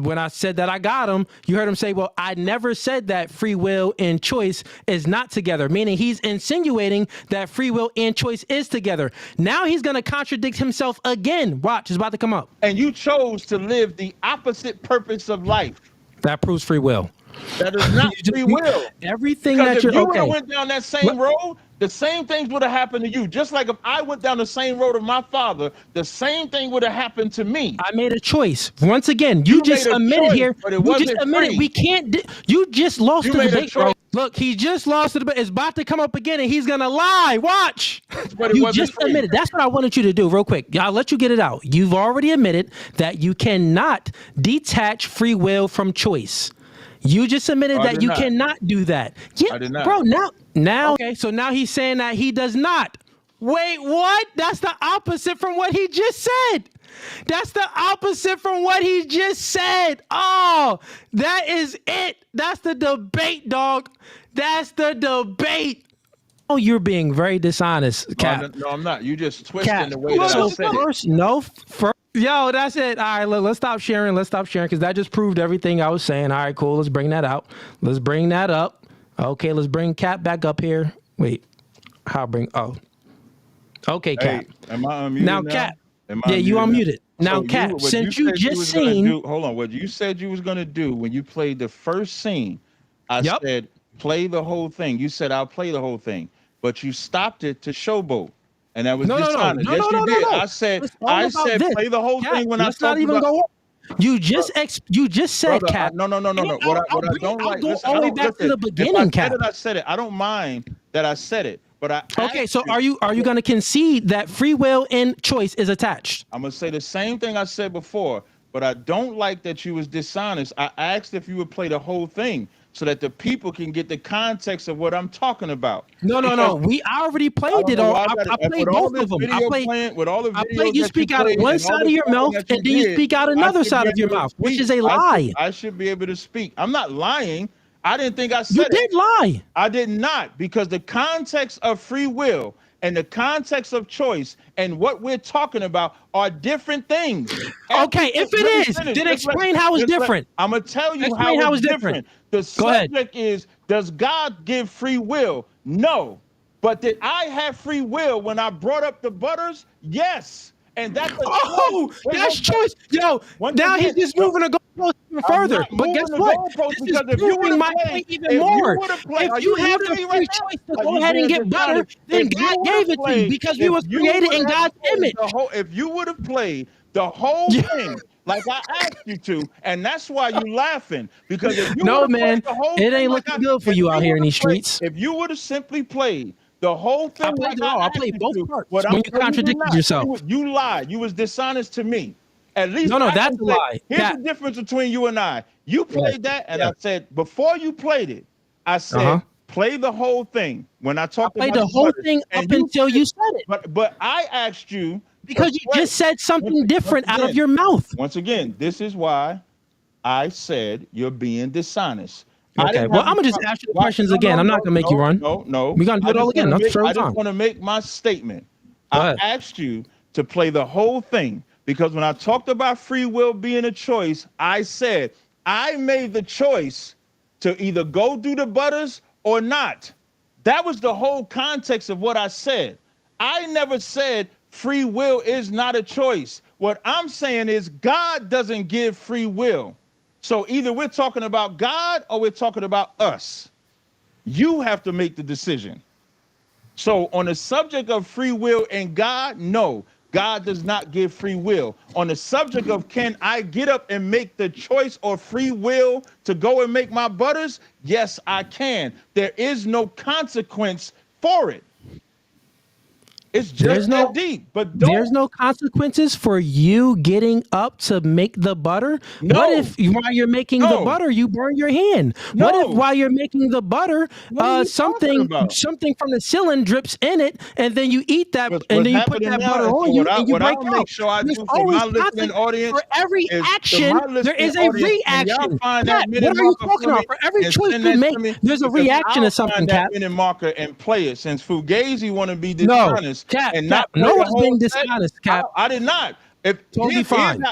when I said that I got him, you heard him say, well, I never said that free will and choice is not together, meaning he's insinuating that free will and choice is together. Now he's going to contradict himself again. Watch, it's about to come up. And you chose to live the opposite purpose of life. That proves free will. That is not free will. Everything Because that if you're you would have okay. went down that same road, the same things would have happened to you. Just like if I went down the same road of my father, the same thing would have happened to me. I made a choice. Once again, you You just made a admitted choice, here. but it You just wasn't admitted free. we can't. You just lost You the made a debate, bro. choice. Look, he just lost the debate. It's about to come up again, and he's gonna lie. Watch. But it You wasn't just free. admitted. That's what I wanted you to do, real quick. I'll let you get it out. You've already admitted that you cannot detach free will from choice. You just admitted that you cannot do that. Yeah, I did not. bro. Now. Okay, so now he's saying that he does not. Wait, what? That's the opposite from what he just said. That's the opposite from what he just said. Oh, that is it. That's the debate, dog. That's the debate. Oh, you're being very dishonest, Cap. No, I'm not. You just twisting Cap. the way that I So said first, it. yo, that's it. All right, let's stop sharing. Let's stop sharing because that just proved everything I was saying. All right, cool. Let's bring that out. Let's bring that up. Okay, let's bring Cap back up here. Wait, okay, Cap. Hey, am I unmuted now, Cap. Yeah, you unmuted. Now, Cap, since you just seen. Hold on. What you said you was going to do when you played the first scene, I Yep. said, play the whole thing. You said, I'll play the whole thing. But you stopped it to showboat. And that was dishonest. No, yes, no, you no, did. no, no. I said, It's all about this. play the whole Cap, thing when let's I talked not even about. go. You just said, Brother, Cap. No. What I don't like. I'll go Listen, all the way I don't- back to listen, the beginning, Cap. I said it. I don't mind that I said it. But I Okay, asked so are you going to concede that free will and choice is attached? I'm gonna say the same thing I said before, but I don't like that you was dishonest. I asked if you would play the whole thing so that the people can get the context of what I'm talking about. No. I already played it all. I played both of them. I played you speak out of one side of your mouth and then you speak out another side of your mouth, which is a lie. I should be able to speak. I'm not lying. I didn't think I said You it. did lie. I did not, because the context of free will and the context of choice and what we're talking about are different things. Okay, if it is, then explain how it's different. I'm going to tell you Explain how it's different. The Go ahead. subject is, does God give free will? No. But did I have free will when I brought up the butters? Yes. And that's that's choice. Yo, now he's just moving the goalpost even further. But guess what? This is proving my point even more. If you have the free choice to go ahead and get butter, then God gave it to you because we was created in God's image. If you would have played the whole thing like I asked you to, and that's why you laughing, because if you no, man, the whole it thing ain't like looking good for you out here in these streets. If you would have simply played the whole thing, I played both parts. When you contradicted yourself, you lied. You was dishonest to me. At least no, that's a lie. Here's the difference between you and I. You played that, and I said before you played it, I said play the whole thing. When I talked about the whole thing up until you said it. But I asked you because you just said something different out of your mouth. Once again, this is why I said you're being dishonest. Okay, well, I'm gonna just ask you the questions again. I'm not gonna make you run. No. We're gonna do it all again. I just want to make my statement. I asked you to play the whole thing because when I talked about free will being a choice, I said I made the choice to either go do the butters or not. That was the whole context of what I said. I never said free will is not a choice. What I'm saying is God doesn't give free will. So either we're talking about God or we're talking about us. You have to make the decision. So on the subject of free will and God, no, God does not give free will. On the subject of can I get up and make the choice or free will to go and make my butters? Yes, I can. There is no consequence for it. It's just that deep, but there's no consequences for you getting up to make the butter. No. What if while you're making the butter you burn your hand? No. What if while you're making the butter something from the ceiling drips in it and then you eat that and then you put that butter on you and you break out? Make sure I do for my listening audience, for every action there is a reaction. Pat, what are you talking about? For every choice you make, there's a reaction to something, Pat. Minute marker and play it since Fugazi want to be dishonest. Cap, and not no one's being dishonest, Cap. I did not.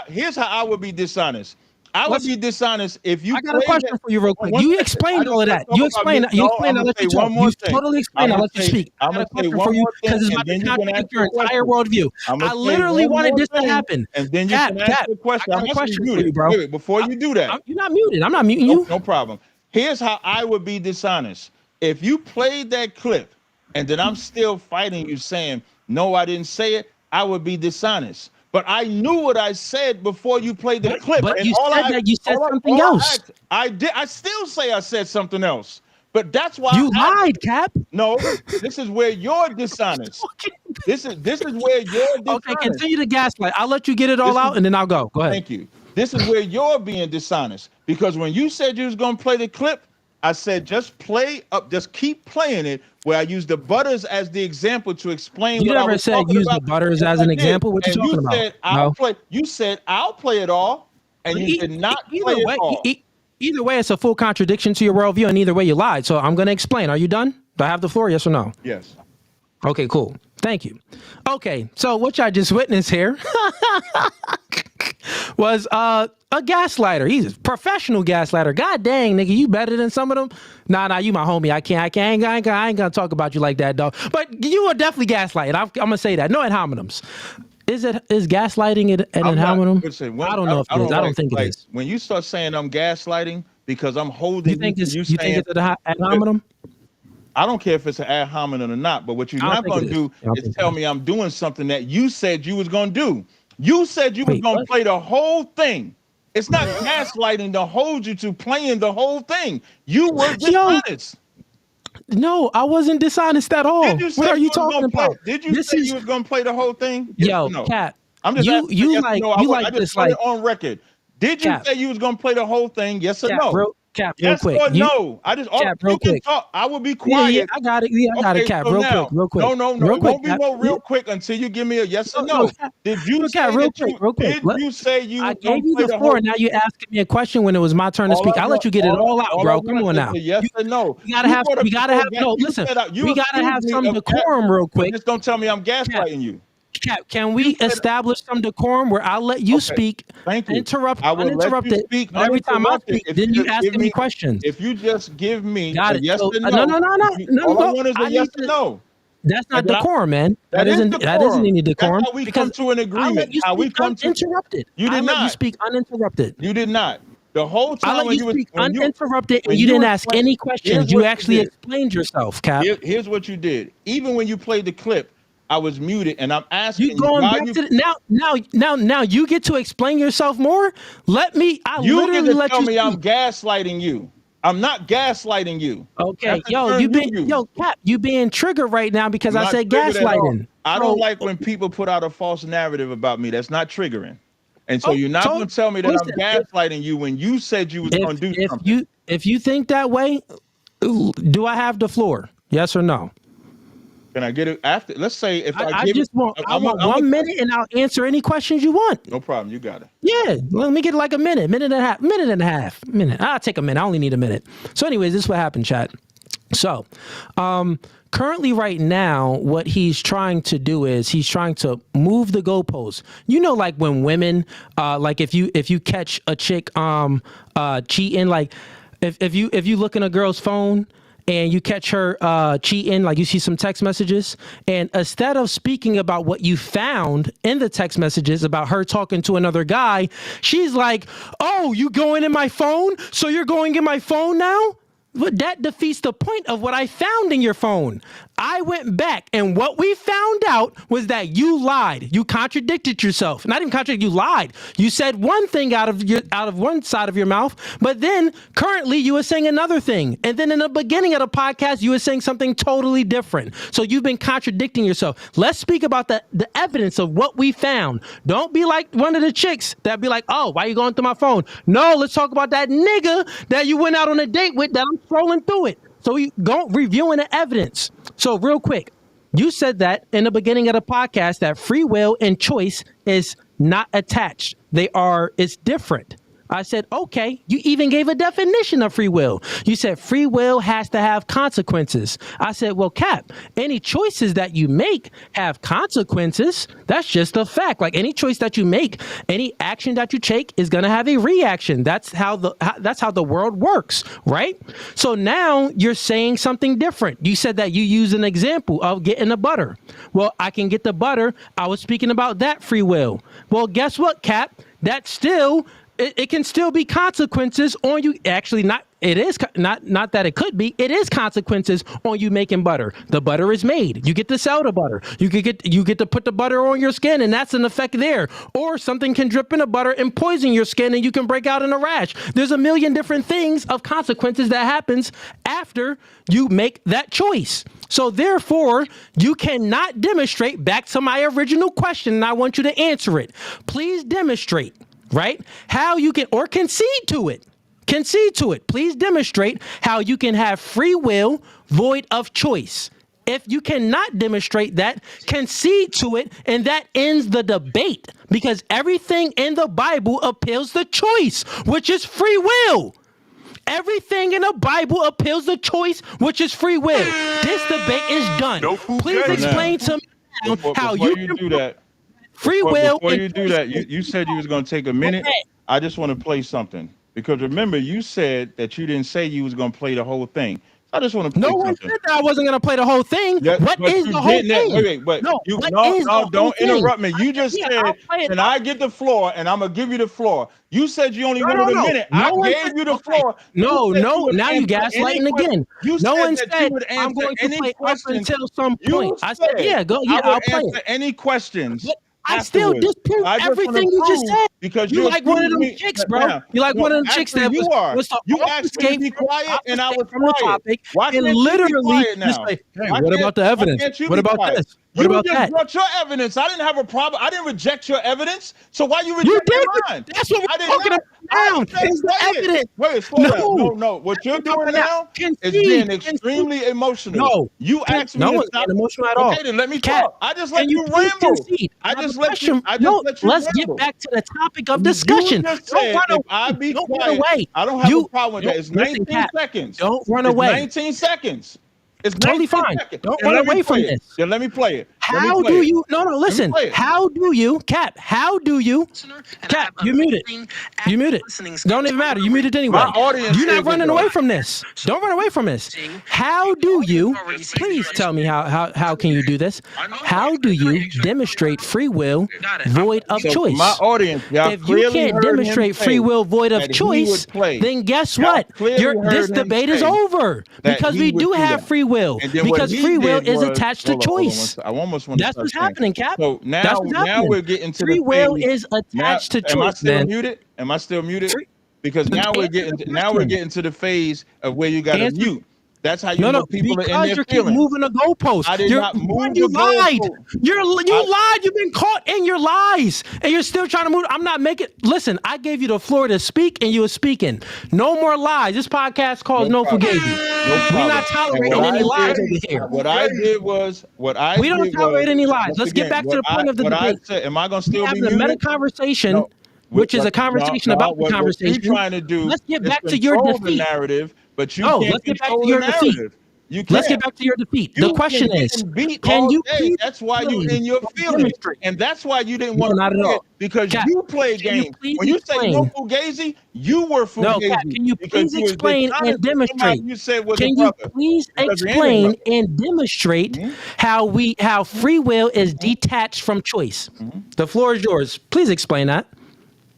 Here's how I would be dishonest. I would be dishonest if you. I got a question for you, real quick. You explained all of that. You explained. You explained. I'll let you talk. You totally explained. I'll let you speak. I got a question for you because it's about to contradict your entire worldview. I literally wanted this to happen. And then you can ask the question. I got a question for you, bro. Wait, before you do that, you're not muted. I'm not muting you. No problem. Here's how I would be dishonest. If you played that clip and then I'm still fighting you saying, no, I didn't say it, I would be dishonest. But I knew what I said before you played the clip. But And you said that you said something else. I did. I still say I said something else. But that's why You lied, Cap. no, this is where you're dishonest. This is where you're dishonest. Okay, continue to gaslight. I'll let you get it all out, and then I'll go. Go ahead. Thank you. This is where you're being dishonest, because when you said you was gonna play the clip, I said just play up, just keep playing it. Where I used the Butters as the example to explain. You what never I was said talking use about. the Butters Yes, as an I did. example. What you And talking you about? said I'll No. play. You said I'll play it all, and you did not play Either way, it all. either way, it's a full contradiction to your worldview, and either way, you lied. So I'm going to explain. Are you done? Do I have the floor? Yes or no? Yes. Okay, cool. Thank you. Okay, so what I just witnessed here was a gaslighter. He's a professional gaslighter. God dang, nigga, you better than some of them. Nah, you my homie. I ain't gonna talk about you like that, dog. But you are definitely gaslighting. I'm gonna say that. No ad hominems. Is gaslighting an ad hominem? I don't know if it is. I don't think it is. When you start saying I'm gaslighting because I'm holding You think it's saying an ad hominem? I don't care if it's an ad hominem or not, but what you're not going to do is tell me I'm doing something that you said you was going to do. You said you was going to play the whole thing. It's not gaslighting to hold you to playing the whole thing. You were dishonest. No, I wasn't dishonest at all. What are you talking about? Did you say you was going to play the whole thing? Yo, no? Cat. I'm just asking, you yes like no. you I like just this put like it on record. Did you say you was going to play the whole thing? Yes or no? Cap, yes real quick. Or no? I just Cap, real quick. Talk. I will be quiet. Yeah, I got it. Yeah, I got it, Cap. So Real now, quick. No. Real It quick, won't be no real quick until you give me a yes or no. Did you say real quick? Did you say you? I gave you the floor. Now you asking me a question when it was my turn to speak. I'll let you get it all out, bro. Come on now. Yes or no? We gotta have. No, listen. We gotta have some decorum, real quick. Just don't tell me I'm gaslighting you. Cap, can we establish some decorum where I'll let you speak, Thank you. uninterrupted, speak but every time I speak, then you ask me questions. If you just give me Got it. yes So, or no. No. All I want is a yes or no. That's not decorum, man. That isn't any decorum. That's how we come to an agreement. How we come to uninterrupted. You did not. You speak uninterrupted. You did not. The whole time I let you speak uninterrupted, and you didn't ask any questions. You actually explained yourself, Cap. Here's what you did. Even when you played the clip, I was muted, and I'm asking you. Going back to now you get to explain yourself more. Let me. You get to tell me I'm gaslighting you. I'm not gaslighting you. Okay, Cap, you being triggered right now because I said gaslighting. I don't like when people put out a false narrative about me. That's not triggering. And so you're not going to tell me that I'm gaslighting you when you said you was going to do something. If you think that way, do I have the floor? Yes or no? Can I get it after? Let's say if I want 1 minute and I'll answer any questions you want. No problem. You got it. Yeah. Let me get like a minute and a half. I'll take a minute. I only need a minute. So anyways, this is what happened, chat. So, currently right now, what he's trying to do is he's trying to move the goalposts. You know, like when women, like if you catch a chick, cheating, like if you look in a girl's phone and you catch her cheating, like you see some text messages, and instead of speaking about what you found in the text messages about her talking to another guy, she's like, oh, you going in my phone? So you're going in my phone now? But that defeats the point of what I found in your phone. I went back, and what we found out was that you lied. You contradicted yourself. Not even contradicted, you lied. You said one thing out of one side of your mouth, but then currently you were saying another thing. And then in the beginning of the podcast, you were saying something totally different. So you've been contradicting yourself. Let's speak about the evidence of what we found. Don't be like one of the chicks that be like, oh, why are you going through my phone? No, let's talk about that nigga that you went out on a date with that I'm scrolling through it. So we go reviewing the evidence. So real quick, you said that in the beginning of the podcast that free will and choice is not attached. It's different. I said, okay, you even gave a definition of free will. You said free will has to have consequences. I said, well, Cap, any choices that you make have consequences. That's just a fact. Like any choice that you make, any action that you take is going to have a reaction. That's how the world works, right? So now you're saying something different. You said that you use an example of getting the butter. Well, I can get the butter. I was speaking about that free will. Well, guess what, Cap? That's still... It can still be consequences on you. Actually, not It is not that it could be. It is consequences on you making butter. The butter is made. You get to sell the butter. You get to put the butter on your skin, and that's an effect there. Or something can drip in the butter and poison your skin, and you can break out in a rash. There's a million different things of consequences that happens after you make that choice. So therefore, you cannot demonstrate. Back to my original question, and I want you to answer it. Please demonstrate, right? How you can, or concede to it. Concede to it. Please demonstrate how you can have free will void of choice. If you cannot demonstrate that, concede to it, and that ends the debate, because everything in the Bible appeals to choice, which is free will. Everything in the Bible appeals to choice, which is free will. This debate is done. Please explain to me how you can do that. Free will. Before you do that, you said you was going to take a minute. Okay. I just want to play something. Because remember, you said that you didn't say you was going to play the whole thing. I just want to play No one something. said that I wasn't going to play the whole thing. What is the whole thing? Wait, but no, don't interrupt me. You just said, and I get the floor, and I'm going to give you the floor. You said you only wanted a minute. I gave you the floor. No. Now you gaslighting again. No one said I'm going to play up until some point. I said, yeah, go. Yeah, I'll play it. Any questions? I still disprove everything you just said. Because you like one of them chicks, bro. You like one of them chicks that was you asked me to be quiet, and I was from the topic. Why can't literally just like, hey, what about the evidence? What about this? What about that? You brought your evidence. I didn't have a problem. I didn't reject your evidence. So why you reject mine? That's what we're talking about. It's the evidence. Wait, slow down. No. What you're doing now is being extremely emotional. No. You asked me to stop. Emotional at all. Okay, then let me talk. I just let you ramble. I just let you Let's get back to the topic of discussion. You just said, if I be quiet, I don't have a problem with that. It's 19 seconds. Don't run away. 19 seconds. It's totally fine. Don't run away from this. Then let me play it. How do you? No. Listen. How do you, Cap? How do you? Cap, you muted. You muted. Don't even matter. You muted anyway. My audience. You're not running away from this. Don't run away from this. How do you? Please tell me how can you do this? How do you demonstrate free will void of choice? My audience. If you can't demonstrate free will void of choice, then guess what? This debate is over because we do have free will. Because free will is attached to choice. That's what's happening, Cap. So now we're getting to free will is attached to choice. Am I still muted? Because now we're getting to the phase of where you got to mute. That's how you know people are in their feelings. You're moving the goalpost. I did not move you the lied. goalpost. You lied. You've been caught in your lies, and you're still trying to move. I'm not making. Listen, I gave you the floor to speak, and you were speaking. No more lies. This podcast calls No Fugazi. We're not tolerating any lies over here. What I did was we don't tolerate any lies. Let's get back to the point of the debate. Am I going to still be having a meta conversation? Which is a conversation about the conversation. What you're trying to do? Let's get back to your defeat. The narrative, but you can't control the narrative. Let's get back to your defeat. The question is, can you please? That's why you're in your feelings, and that's why you didn't want to play it, because you play games. When you say no Fugazi, you were Fugazi. No, Cap, can you please explain and demonstrate? You said was can you please explain and demonstrate how free will is detached from choice? The floor is yours. Please explain that.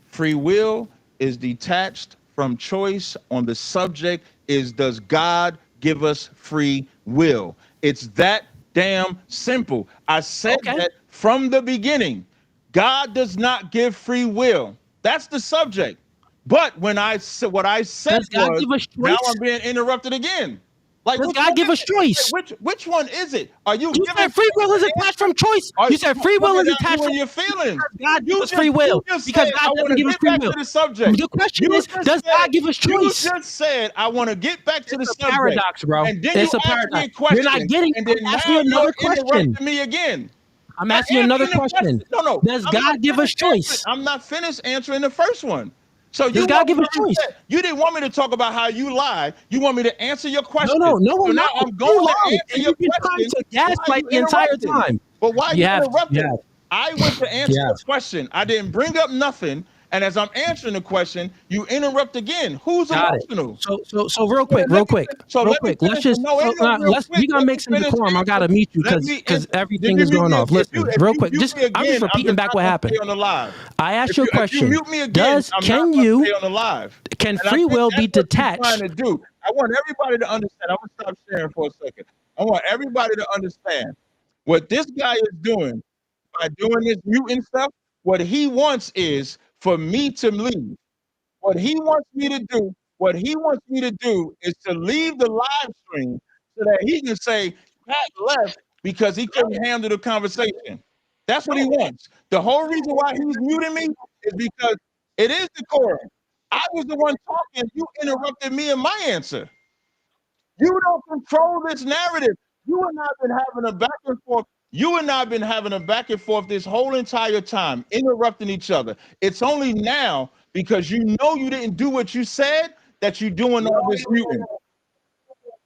Free will is detached from choice on the subject is, does God give us free will? It's that damn simple. I said that from the beginning. God does not give free will. That's the subject. But when I said what I said was, now I'm being interrupted again. Like, does God give us choice? Which one is it? Are you said free will is attached from choice? You said free will is attached from your feelings. God gives us free will because God doesn't give us free will. The question is, does God give us choice? You just said I want to get back to the subject. It's a paradox, bro. And then it's you a paradox. You're not getting. And then ask me another question. Me again. I'm asking you another question. No. Does God give us choice? I'm not finished answering the first one. So does God give us choice? You didn't want me to talk about how you lie. You want me to answer your question. No. So now I'm going to answer your question. To gaslight the entire time. But why you interrupted? I went to answer your question. I didn't bring up nothing. And as I'm answering the question, you interrupt again. Who's Got it. emotional? So real quick. Let me Let's finish. just No, ain't no real quick. we gotta Let make me some finish decorum. I answer. gotta mute you Let me because Did everything you is mute going me? off. Listen, If real you quick. mute Just me I'm just again, I'm repeating just back not what gonna happened. stay on the live. I asked you a If you question. mute me again, I'm not Can gonna you stay on the live. can And I free think will that's be what you're trying detached? to do. I want everybody to understand. I'm gonna stop sharing for a second. I want everybody to understand what this guy is doing by doing this muting stuff. What he wants is for me to leave. What he wants me to do is to leave the live stream so that he can say Pat left because he couldn't handle the conversation. That's what he wants. The whole reason why he's muting me is because it is decorum. I was the one talking. You interrupted me in my answer. You don't control this narrative. You and I have been having a back and forth. You and I have been having a back and forth this whole entire time, interrupting each other. It's only now because you know you didn't do what you said that you're doing all this muting.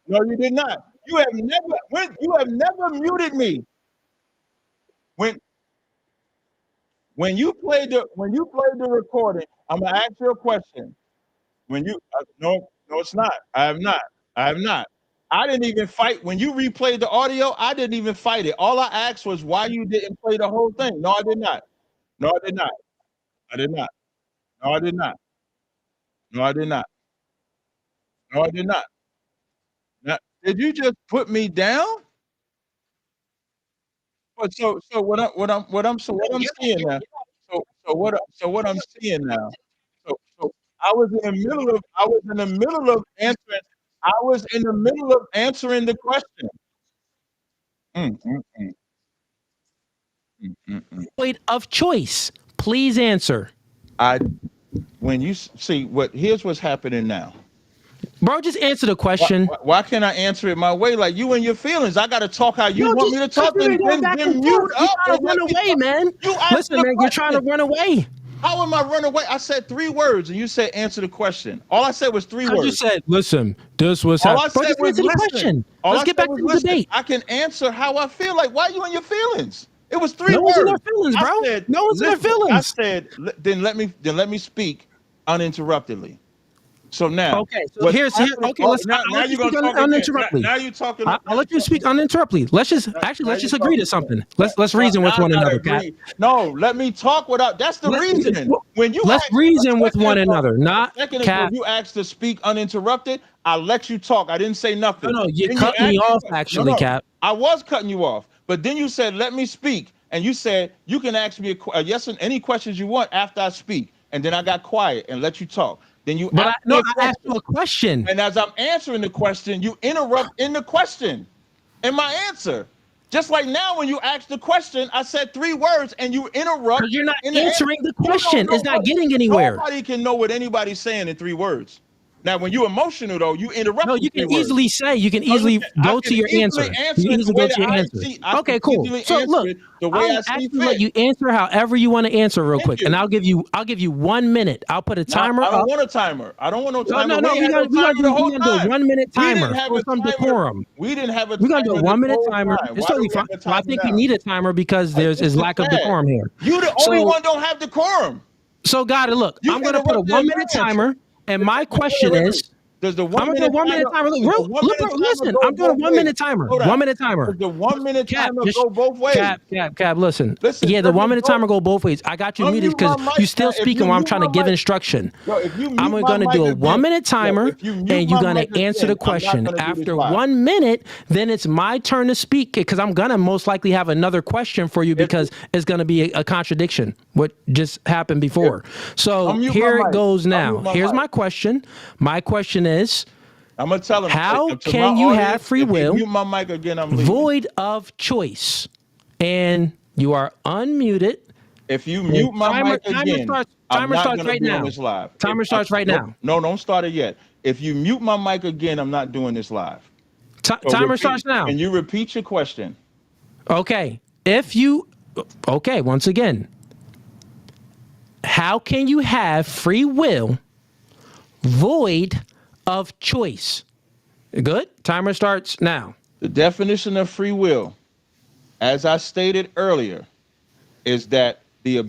No, you did not. You have never muted me. When when you played the recording, I'm gonna ask you a question. When you no, it's not. I have not. I have not. I didn't even fight when you replayed the audio. I didn't even fight it. All I asked was why you didn't play the whole thing. No, I did not. No, I did not. I did not. No, I did not. No, I did not. No, I did not. Now, did you just put me down? But what I'm seeing now. What I'm seeing now. So I was in the middle of answering. I was in the middle of answering the question. Mm, mm, mm, mm. Void of choice. Please answer. I when you see what here's what's happening now. Bro, just answer the question. Why can't I answer it my way? Like you and your feelings, I got to talk how you No, want me just to because talk. you've been going back and Then forth. mute You're up trying and to let run me away, talk. man. You asked Listen, the man, you're trying to question. run away. How am I running away? I said 3 words and you said answer the question. All I said was 3 I just words. said, listen, this was All happening. I Bro, said just was answer the listen. question. All Let's I get said back was to the listen. debate. I can answer how I feel. Like why you in your feelings? It was 3 No one's in their words. feelings, I bro. said No one's in their listen. I feelings. said then let me speak uninterruptedly. So now, Okay, so what's here. happening? Okay, Oh, I'll now let you you're gonna speak talk again. uninterruptedly. Now you're talking. Now I'll you're let you talking. speak uninterruptedly. Let's just Now let's you're just agree talking to again. something. Let's reason with Now I one gotta another, Cap. agree. No, let me talk without. That's the Let, reasoning. When you let's ask reason a with second one ago, another, not Cap. you asked to speak uninterrupted, I let you talk. I didn't say nothing. No, you Then you cut me asked me, off no, actually, no, Cap. I was cutting you off, but then you said let me speak, and you said you can ask me a yes and any questions you want after I speak, and then I got quiet and let you talk. Then you But asked me a I asked you question. a question. And as I'm answering the question, you interrupt in the question in my answer. Just like now, when you ask the question, I said 3 words and you interrupt Because you're not in the answer. answering the You don't question. know It's not what getting anywhere. nobody can know what anybody's saying in 3 words. Now, when you're emotional though, you interrupt No, in you can 3 words. easily say, you can No, you easily can, I go to can your easily answer. You answer can it the easily way go to that your answer. I can Okay, cool. easily So answer look, it the way I'll I see actually let fit. you answer however you want to answer real Thank quick. And you. I'll give you 1 minute. I'll put a Now timer I don't up. want a timer. I don't want no No, timer. no, We no. ain't had no timer the We whole gonna do a time. 1 minute We didn't timer have for a some timer. decorum. We didn't have a We're gonna do a timer this 1 minute whole timer. time. It's Why do totally we fine. have a Well, I timer think we now? need a timer because there's This is is lack of sad. decorum here. You the only So one don't have decorum. so got it. Look, You I'm gonna put a interrupted in 1 minute my answer. timer, and my question Wait. is, Does the I'm one gonna do a minute 1 minute timer timer. Look, does the real, one look, bro, minute timer listen, go I'm doing a both 1 minute ways? timer. Hold on. 1 minute Does timer. the 1 minute Cap, timer just go both ways? cap. Listen, Listen, yeah, the does one it minute go? timer go both ways. I got you muted Unmute my because you mic. still If you speaking while I'm mute trying to my give mic, instruction. yo, if you mute I'm my gonna mic do a again, 1 minute yo, timer, if you mute and you're my gonna mic answer the again, I'm not question. gonna do this After live. 1 minute, then it's my turn to speak because I'm gonna most likely have another question for you If because it's gonna be a contradiction. What just happened if before. So unmute my here it mic, goes now. unmute my Here's mic. my question. My question is, I'm gonna tell him how to my can you have audience. free If you will mute my mic again, I'm leaving. void of choice? And you are unmuted. If you And mute my mic again, I'm timer not starts gonna right be on now. this live. Timer starts right now. No, don't start it yet. If you mute my mic again, I'm not doing this live. So Timer starts now. Can you repeat your question? Okay. Once again, how can you have free will void of choice? Good. Timer starts now. The definition of free will, as I stated earlier, is that the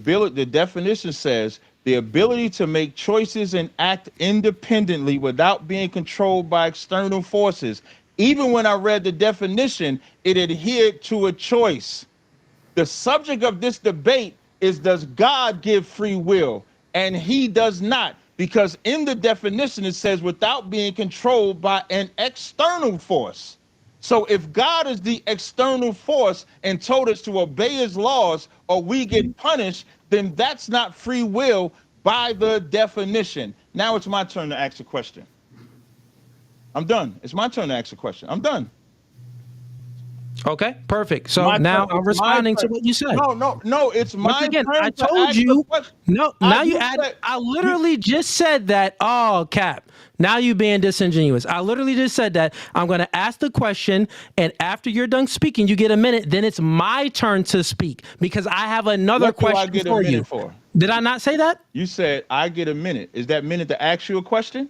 definition says the ability to make choices and act independently without being controlled by external forces. Even when I read the definition, it adhered to a choice. The subject of this debate is, does God give free will? And he does not, because in the definition it says without being controlled by an external force. So if God is the external force and told us to obey his laws or we get punished, then that's not free will by the definition. Now it's my turn to ask a question. I'm done. It's my turn to ask a question. I'm done. Okay, perfect. So now I'm responding to what you said. No, it's my again, turn. I told you. No, now you add. I literally just said that. Oh, Cap. Now you being disingenuous. I literally just said that. I'm going to ask the question, and after you're done speaking, you get a minute. Then it's my turn to speak because I have another question for you. Did I not say that? You said I get a minute. Is that minute to ask you a question?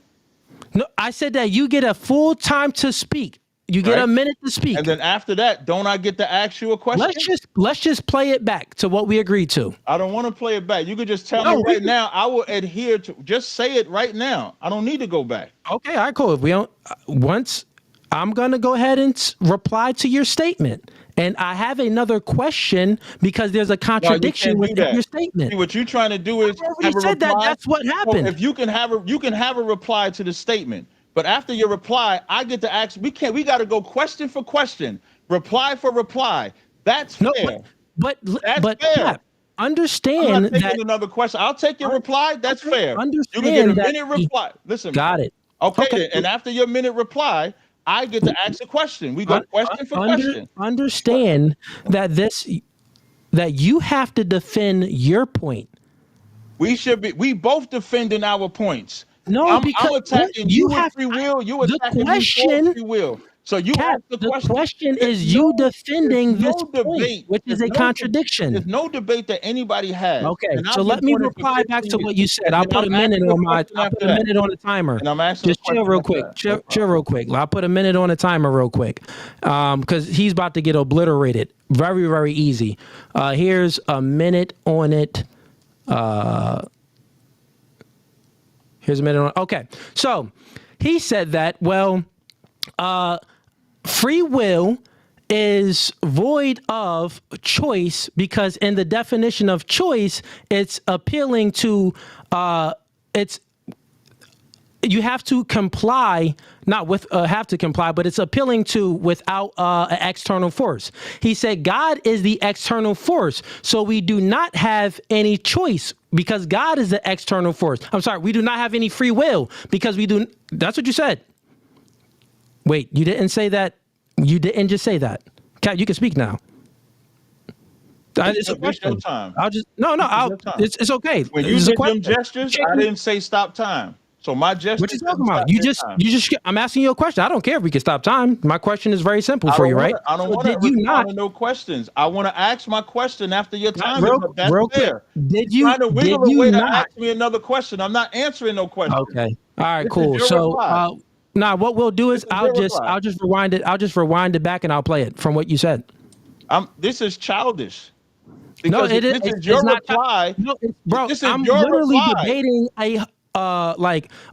No, I said that you get a full time to speak. You get a minute to speak. And then after that, don't I get to ask you a question? Let's just play it back to what we agreed to. I don't want to play it back. You could just tell me right now. I will adhere to. Just say it right now. I don't need to go back. Okay, all right, cool. If we don't, once I'm gonna go ahead and reply to your statement, and I have another question because there's a contradiction within your statement. See, what you're trying to do is have a reply. That's what happened. So if you can have a reply to the statement. But after your reply, I get to ask. We got to go question for question, reply for reply. That's fair. But that's fair. Yeah, understand I'm not taking another question. I'll take your reply. That's fair. Understand you can get a minute reply. Listen. Got it. Okay. And after your minute reply, I get to ask a question. We go question for question. Understand that you have to defend your point. We both defending our points. No, because I'm attacking you with free will. You attacking me for free will. So you ask the question. The question is you defending this point, which is a contradiction. There's no debate that anybody has. Okay, so let me reply back to what you said. I'll put a minute on the timer. And I'm asking just chill real quick. Chill real quick. I'll put a minute on the timer real quick, because he's about to get obliterated. Very, very easy. Here's a minute on it. Here's a minute on. Okay, so he said that, well, free will is void of choice because in the definition of choice, it's appealing to, you have to comply, not with have to comply, but it's appealing to without an external force. He said God is the external force, so we do not have any choice because God is the external force. I'm sorry, we do not have any free will because we do. That's what you said. Wait, you didn't say that. You didn't just say that. Kat, you can speak now. It's a question. I'll just it's okay. When you did them gestures, I didn't say stop time. So my gestures. What you talking about? You just. I'm asking you a question. I don't care if we can stop time. My question is very simple for you, right? I don't want to respond to no questions. I want to ask my question after your time. Real quick. Did you trying to wiggle away to ask me another question? I'm not answering no question. Okay. All right. Cool. So what we'll do is I'll just rewind it. I'll just rewind it back and I'll play it from what you said. This is childish. No, it is. This is your reply. No, bro, I'm literally debating a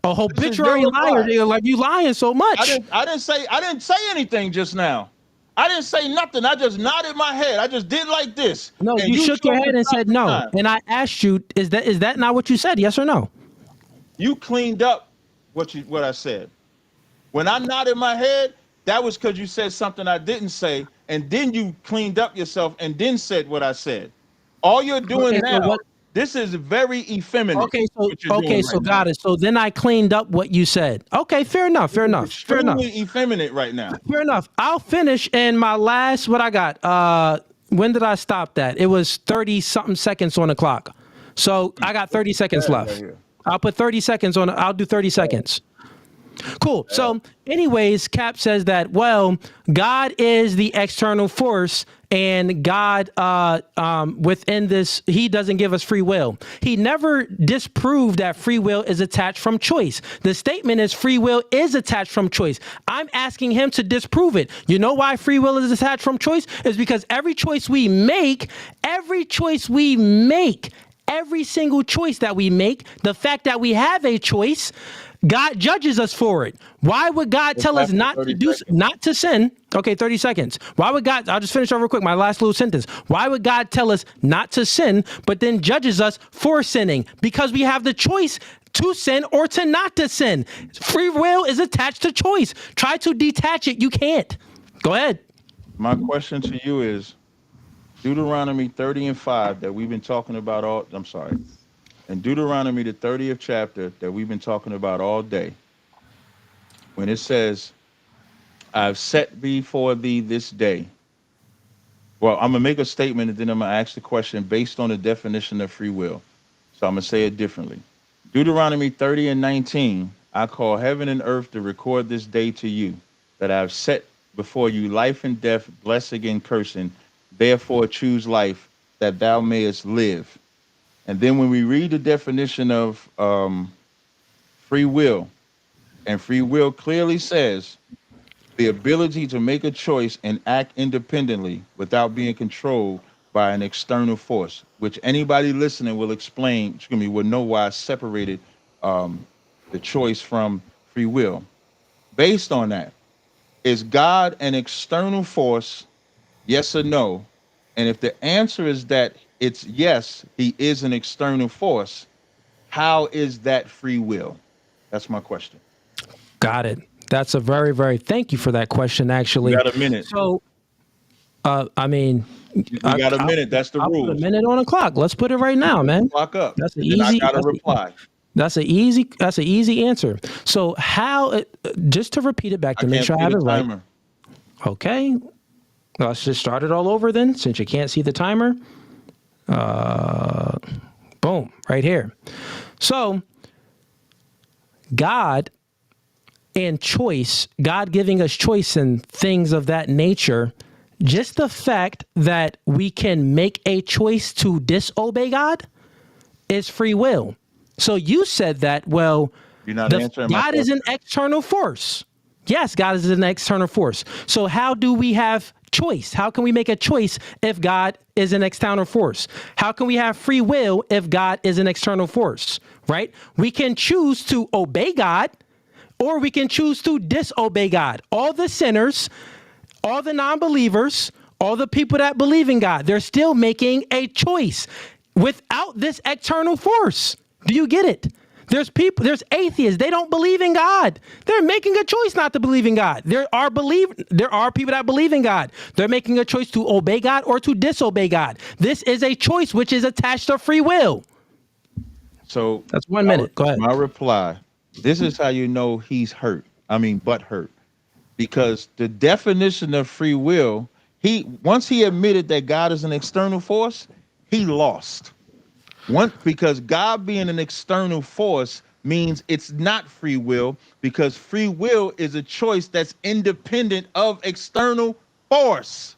habituary liar. They're like, you lying so much. I didn't say anything just now. I didn't say nothing. I just nodded my head. I just did like this. No, you shook your head and said no. And I asked you, is that not what you said? Yes or no? You cleaned up what I said. When I nodded my head, that was because you said something I didn't say, and then you cleaned up yourself and then said what I said. All you're doing now. This is very effeminate. Okay, so got it. So then I cleaned up what you said. Okay, fair enough. Extremely effeminate right now. Fair enough. I'll finish in my last, what I got. When did I stop that? It was 30 something seconds on the clock. So I got 30 seconds left. I'll put 30 seconds on. I'll do 30 seconds. Cool. So anyways, Cap says that, well, God is the external force and God within this, he doesn't give us free will. He never disproved that free will is attached from choice. The statement is free will is attached from choice. I'm asking him to disprove it. You know why free will is attached from choice? Is because every choice we make every single choice that we make, the fact that we have a choice, God judges us for it. Why would God tell us not to do, not to sin? Okay, 30 seconds. Why would God, I'll just finish over real quick, my last little sentence. Why would God tell us not to sin, but then judges us for sinning? Because we have the choice to sin or to not to sin. Free will is attached to choice. Try to detach it. You can't. Go ahead. My question to you is Deuteronomy 30 and 5 that we've been talking about all, I'm sorry, in Deuteronomy, the 30th chapter that we've been talking about all day, when it says, I've set before thee this day. Well, I'm going to make a statement and then I'm going to ask the question based on the definition of free will. So I'm going to say it differently. Deuteronomy 30 and 19, I call heaven and earth to record this day to you, that I've set before you life and death, blessing and cursing. Therefore choose life, that thou mayest live. And then when we read the definition of free will, and free will clearly says the ability to make a choice and act independently without being controlled by an external force, which anybody listening will explain, will know why I separated the choice from free will. Based on that, is God an external force, yes or no? And if the answer is that it's yes, he is an external force, how is that free will? That's my question. Got it. That's a very, very, thank you for that question, actually. You got a minute. So, I mean, you got a minute. That's the I'll rules. put a minute on the clock. Let's put it right now, man. Clock up. That's an easy. easy. I got to reply. That's an easy answer. So how, just to repeat it back to make sure I have it right. Okay. Let's just start it all over then, since you can't see the timer. Boom, right here. So God and choice, God giving us choice and things of that nature, just the fact that we can make a choice to disobey God is free will. So you said that, well, God is an external force. Yes, God is an external force. So how do we have choice? How can we make a choice if God is an external force? How can we have free will if God is an external force, right? We can choose to obey God or we can choose to disobey God. All the sinners, all the non-believers, all the people that believe in God, they're still making a choice without this external force. Do you get it? There's atheists. They don't believe in God. They're making a choice not to believe in God. There are people that believe in God. They're making a choice to obey God or to disobey God. This is a choice which is attached to free will. So that's 1 minute. Go ahead. My reply. This is how you know he's hurt. Butt hurt. Because the definition of free will, once he admitted that God is an external force, he lost. Because God being an external force means it's not free will, because free will is a choice that's independent of external force.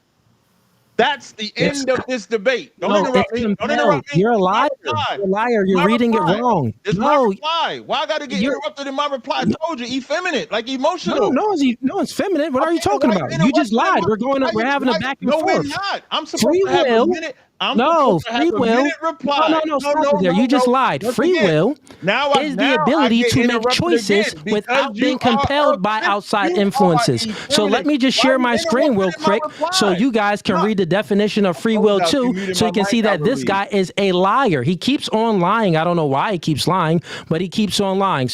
That's the end of this debate. Don't interrupt me. Don't interrupt me. You're a liar. You're a liar. You're reading it wrong. It's my reply. Why I got to get interrupted in my reply? I told you, effeminate, like emotional. No, it's feminine. What are you talking about? You just lied. We're having a back and forth. No, we're not. I'm supposed to have a minute. Free will. No, stop there. You just lied. Free will is the ability to make choices without being compelled by outside influences. So let me just share my screen real quick so you guys can read the definition of free will too, so you can see that this guy is a liar. He keeps on lying. I don't know why he keeps lying, but he keeps on lying.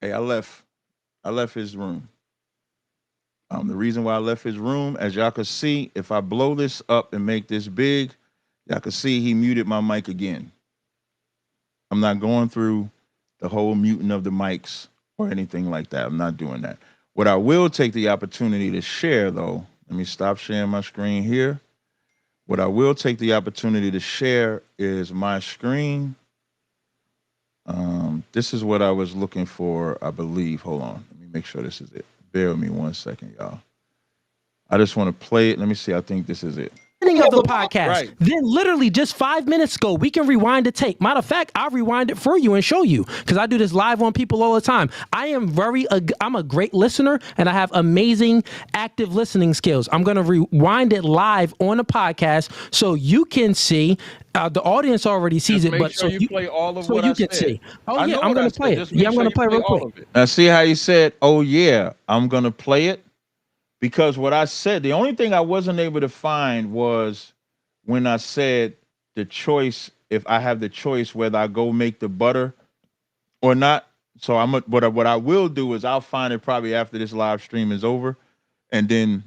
Hey, I left his room. The reason why I left his room, as y'all can see, if I blow this up and make this big, y'all can see he muted my mic again. I'm not going through the whole muting of the mics or anything like that. I'm not doing that. What I will take the opportunity to share, though, let me stop sharing my screen here. What I will take the opportunity to share is my screen. This is what I was looking for, I believe. Hold on. Let me make sure this is it. Bear with me 1 second, y'all. I just want to play it. Let me see. I think this is it. Of the podcast. Right. Then literally just 5 minutes ago, we can rewind the tape. Matter of fact, I'll rewind it for you and show you because I do this live on people all the time. I'm a great listener and I have amazing active listening skills. I'm going to rewind it live on the podcast so you can see. The audience already sees Just it, but sure so you play all of what you I can said. see. Oh I yeah, know I'm what going I to play said. it. Just Yeah, I'm sure going to play real all quick. of it. Now see how you said, "Oh yeah, I'm going to play it," because what I said, the only thing I wasn't able to find was when I said the choice. If I have the choice whether I go make the butter or not. So what I will do is I'll find it probably after this live stream is over, and then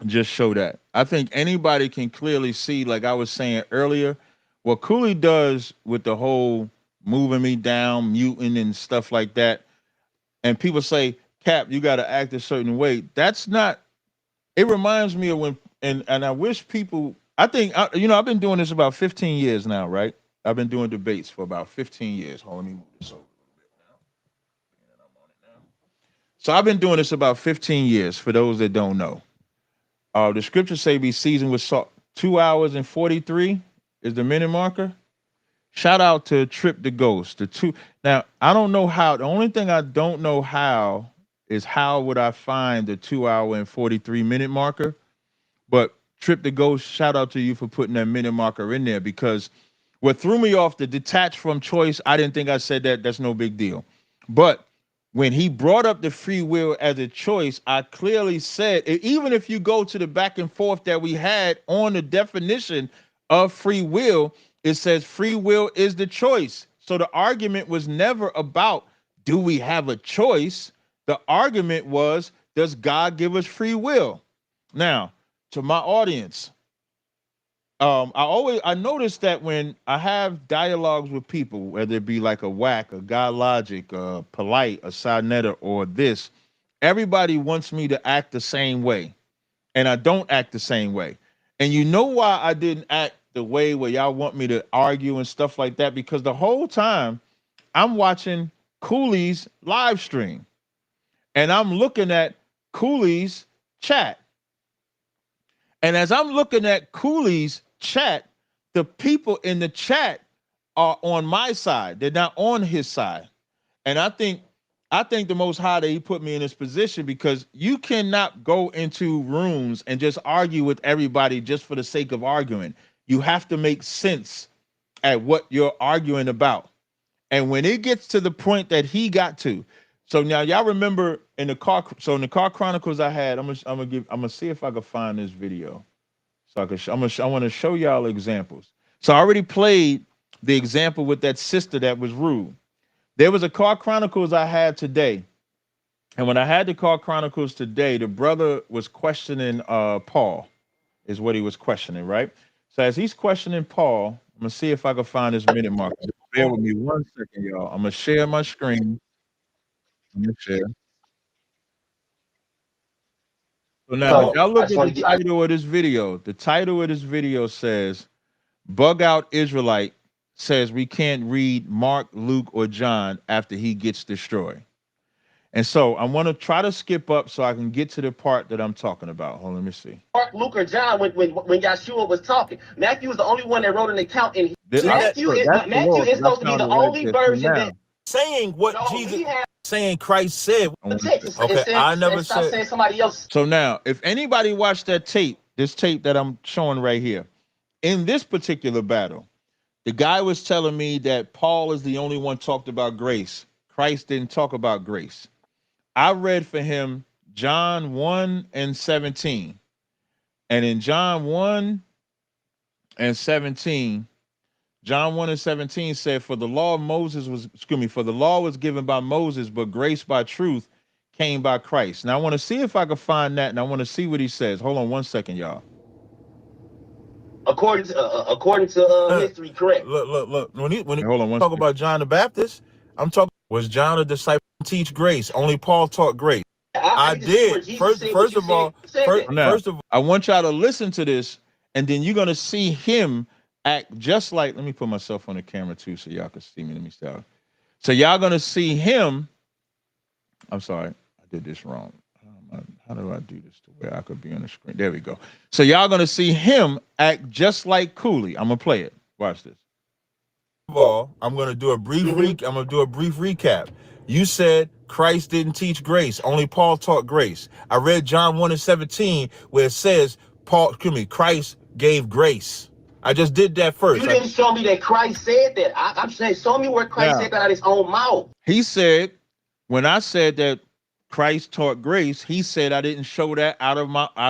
just show that. I think anybody can clearly see, like I was saying earlier, what Cooley does with the whole moving me down, muting and stuff like that. And people say, Cap, you got to act a certain way. That's not, it reminds me of when, and I wish people, I've been doing this about 15 years now, right? I've been doing debates for about 15 years. Hold on, let me move this over a little bit now. And I'm on it now. So I've been doing this about 15 years, for those that don't know. The scriptures say be seasoned with salt. 2 hours and 43 is the minute marker. Shout out to Trip the Ghost. The two. Now I don't know how. The only thing I don't know how is how would I find the 2 hour and 43 minute marker. But Trip the Ghost, shout out to you for putting that minute marker in there, because what threw me off, the detached from choice, I didn't think I said that. That's no big deal. But when he brought up the free will as a choice, I clearly said, even if you go to the back and forth that we had on the definition of free will, it says free will is the choice. So the argument was never about, do we have a choice? The argument was, does God give us free will? Now, to my audience, I notice that when I have dialogues with people, whether it be like a whack, a guy logic, a polite, a Sinetta, or this, everybody wants me to act the same way, and I don't act the same way. And you know why I didn't act the way where y'all want me to argue and stuff like that? Because the whole time I'm watching Cooley's live stream, and I'm looking at Cooley's chat. And as I'm looking at Cooley's chat, the people in the chat are on my side. They're not on his side. And I think the Most High, that he put me in this position, because you cannot go into rooms and just argue with everybody just for the sake of arguing. You have to make sense at what you're arguing about. And when it gets to the point that he got to, so now y'all remember in the car chronicles I had, I'm gonna see if I can find this video. So I want to show y'all examples. So I already played the example with that sister that was rude. There was a car chronicles I had today. And when I had the car chronicles today, the brother was questioning Paul, is what he was questioning, right? So as he's questioning Paul, I'm gonna see if I can find this minute marker. Just bear with me 1 second, y'all. I'm gonna share my screen. I'm gonna share. So now, if y'all look at the title of this video, the title of this video says, Bug Out Israelite says we can't read Mark, Luke, or John after he gets destroyed. And so I want to try to skip up so I can get to the part that I'm talking about. Hold on, let me see. Mark, Luke, or John when Yeshua was talking. Matthew is the only one that wrote an account, and Matthew is supposed to be the only version that saying what Jesus saying Christ said. Okay, I never said saying somebody else. So now, if anybody watched that tape, this tape that I'm showing right here, in this particular battle, the guy was telling me that Paul is the only one talked about grace. Christ didn't talk about grace. I read for him John 1 and 17. And in John 1 and 17, John 1 and 17 said, for the law was given by Moses, but grace by truth came by Christ. Now I want to see if I can find that, and I want to see what he says. Hold on 1 second, y'all. According to history, correct. Look. When he hold on, talk about John the Baptist, I'm talking, was John a disciple teach grace? Only Paul taught grace. I did. First of all, I want y'all to listen to this, and then you're gonna see him act just like. Let me put myself on the camera too, so y'all can see me. Let me start. So y'all gonna see him. I'm sorry, I did this wrong. How do I do this to where I could be on the screen? There we go. So y'all gonna see him act just like Cooley. I'm gonna play it. Watch this. First of all, I'm gonna do a brief recap. You said Christ didn't teach grace; only Paul taught grace. I read John 1:17 where it says Christ gave grace. I just did that first. You didn't show me that Christ said that. I'm saying, show me where Christ said that out of his own mouth. He said, when I said that Christ taught grace, he said I didn't show that out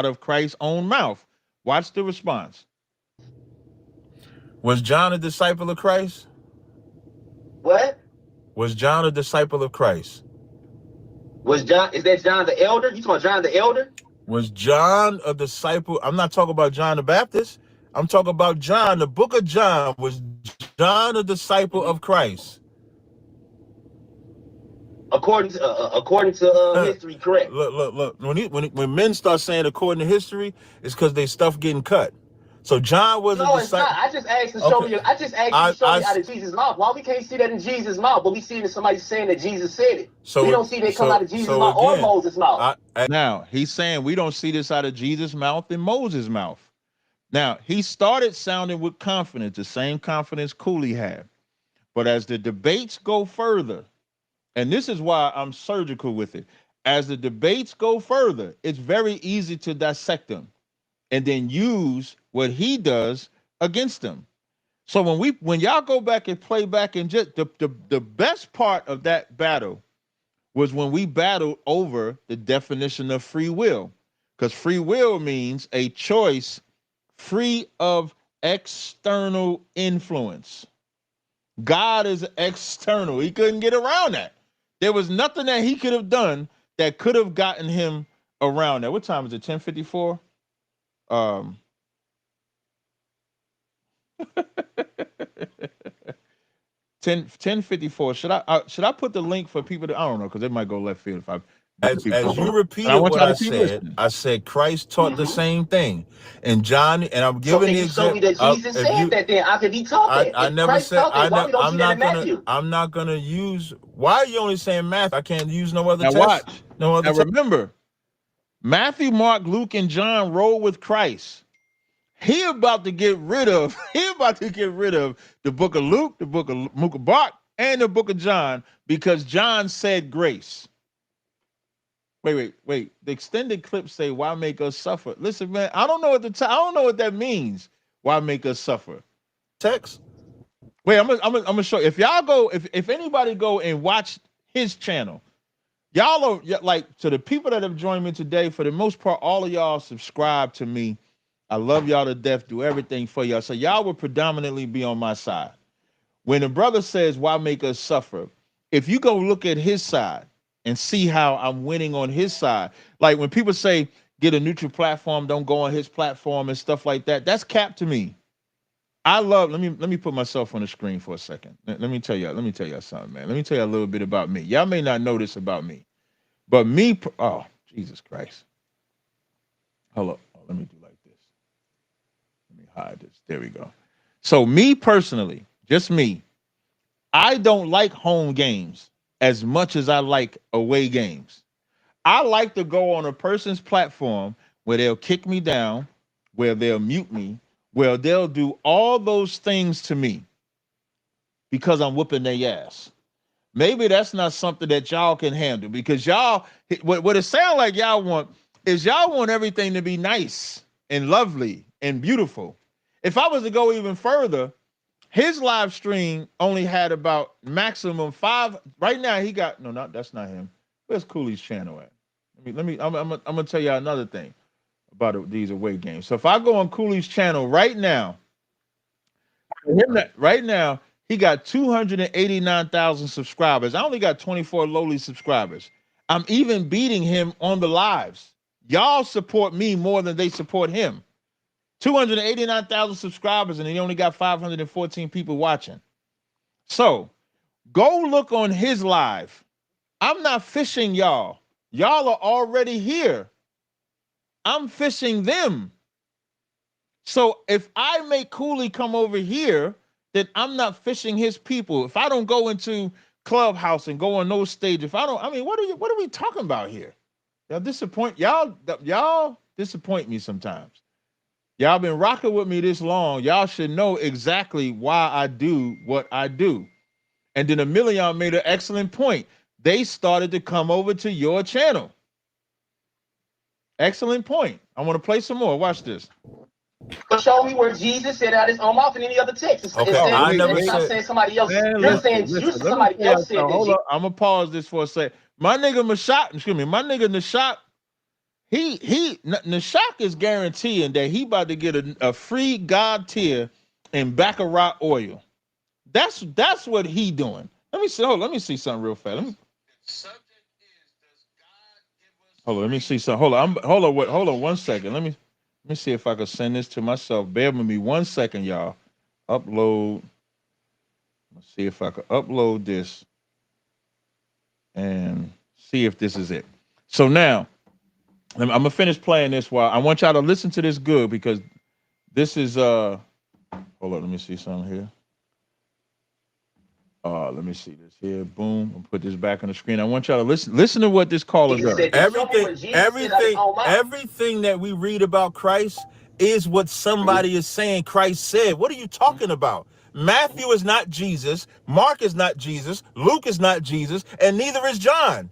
of Christ's own mouth. Watch the response. Was John a disciple of Christ? What? Was John a disciple of Christ? Is that John the Elder? You talking about John the Elder? Was John a disciple? I'm not talking about John the Baptist. I'm talking about John, the book of John. Was John a disciple of Christ? According to history, correct. Look. When men start saying according to history, it's because they stuff getting cut. So John was a disciple. No, it's not. I just asked to show me. I just asked you to show me out of Jesus' mouth. Why we can't see that in Jesus' mouth, but we see it in somebody saying that Jesus said it. So we don't see that come out of Jesus' mouth or Moses' mouth. Now he's saying we don't see this out of Jesus' mouth and Moses' mouth. Now he started sounding with confidence, the same confidence Cooley had, but as the debates go further, and this is why I'm surgical with it. As the debates go further, it's very easy to dissect them and then use what he does against them. So when y'all go back and play back, and just the best part of that battle was when we battled over the definition of free will, because free will means a choice free of external influence. God is external. He couldn't get around that. There was nothing that he could have done that could have gotten him around that. What time is it? 10:54? 10:54. Should I put the link for people to, I don't know, because it might go left field if I as you repeated what I said Christ taught the same thing. And John, and I'm giving the example. Show me that Jesus said that then. How could he taught that? I never said I'm not gonna use. Why are you only saying Matthew? I can't use no other now text. Watch. No other now remember, Matthew, Mark, Luke, and John roll with Christ. He about to get rid of the book of Luke, the book of Mark, and the book of John, because John said grace. Wait. The extended clips say, "Why make us suffer?" Listen, man, I don't know what that means. Why make us suffer? Text. Wait, I'm gonna show you. If y'all go, if anybody go and watch his channel, y'all are like, to the people that have joined me today. For the most part, all of y'all subscribe to me. I love y'all to death. Do everything for y'all. So y'all will predominantly be on my side. When the brother says, "Why make us suffer?" If you go look at his side and see how I'm winning on his side. Like when people say get a neutral platform, don't go on his platform and stuff like that, that's cap to me. I love, let me put myself on the screen for a second. Let me tell y'all something, man. Let me tell you a little bit about me. Y'all may not know this about me, but me, oh, Jesus Christ. Hold up, let me do like this. Let me hide this. There we go. So me personally, just me, I don't like home games as much as I like away games. I like to go on a person's platform where they'll kick me down, where they'll mute me, where they'll do all those things to me because I'm whooping their ass. Maybe that's not something that y'all can handle, because y'all, what it sounds like y'all want everything to be nice and lovely and beautiful. If I was to go even further, his live stream only had about maximum 5. Right now, he got that's not him. Where's Cooley's channel at? I'm gonna tell you another thing about these away games. So if I go on Cooley's channel right now, he got 289,000 subscribers. I only got 24 lowly subscribers. I'm even beating him on the lives. Y'all support me more than they support him. 289,000 subscribers, and he only got 514 people watching. So go look on his live. I'm not fishing y'all. Y'all are already here. I'm fishing them. So if I make Cooley come over here, then I'm not fishing his people. If I don't go into Clubhouse and go on those stages, what are we talking about here? Y'all disappoint me sometimes. Y'all been rocking with me this long. Y'all should know exactly why I do what I do. And then Emilion made an excellent point. They started to come over to your channel. Excellent point. I want to play some more. Watch this. But show me where Jesus said out his own mouth in any other text. Okay, I never said. Saying somebody else. Man, you're saying somebody else said that. Hold up. I'm gonna pause this for a second. My nigga Nashak, Nashak is guaranteeing that he about to get a free God tier in Baccarat oil. That's what he doing. Let me see something real fast. Let me see something. Hold on 1 second. Let me see if I can send this to myself. Bear with me 1 second, y'all. Upload. Let's see if I can upload this and see if this is it. So now I'm gonna finish playing this while I want y'all to listen to this good, because this is hold on, let me see something here. Let me see this here. Boom. I'll put this back on the screen. I want y'all to listen to what this caller does. Everything that we read about Christ is what somebody is saying Christ said. What are you talking about? Matthew is not Jesus. Mark is not Jesus. Luke is not Jesus. And neither is John.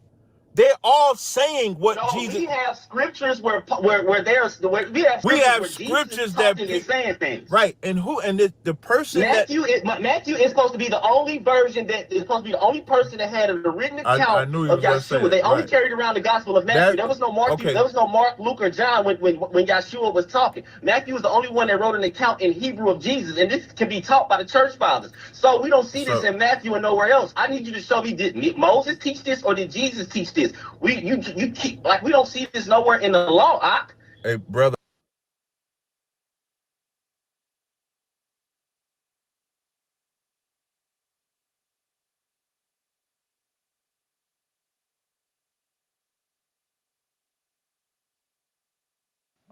They're all saying what Jesus. We have scriptures where we have scriptures that is saying things. Right, and the person Matthew is supposed to be the only version that is supposed to be the only person that had a written account of Yeshua. They only carried around the Gospel of Matthew. There was no Mark. There was no Mark, Luke, or John when Yeshua was talking. Matthew was the only one that wrote an account in Hebrew of Jesus, and this can be taught by the church fathers. So we don't see this in Matthew and nowhere else. I need you to show me, did Moses teach this or did Jesus teach this? You keep like we don't see this nowhere in the law, Ak. Hey, brother.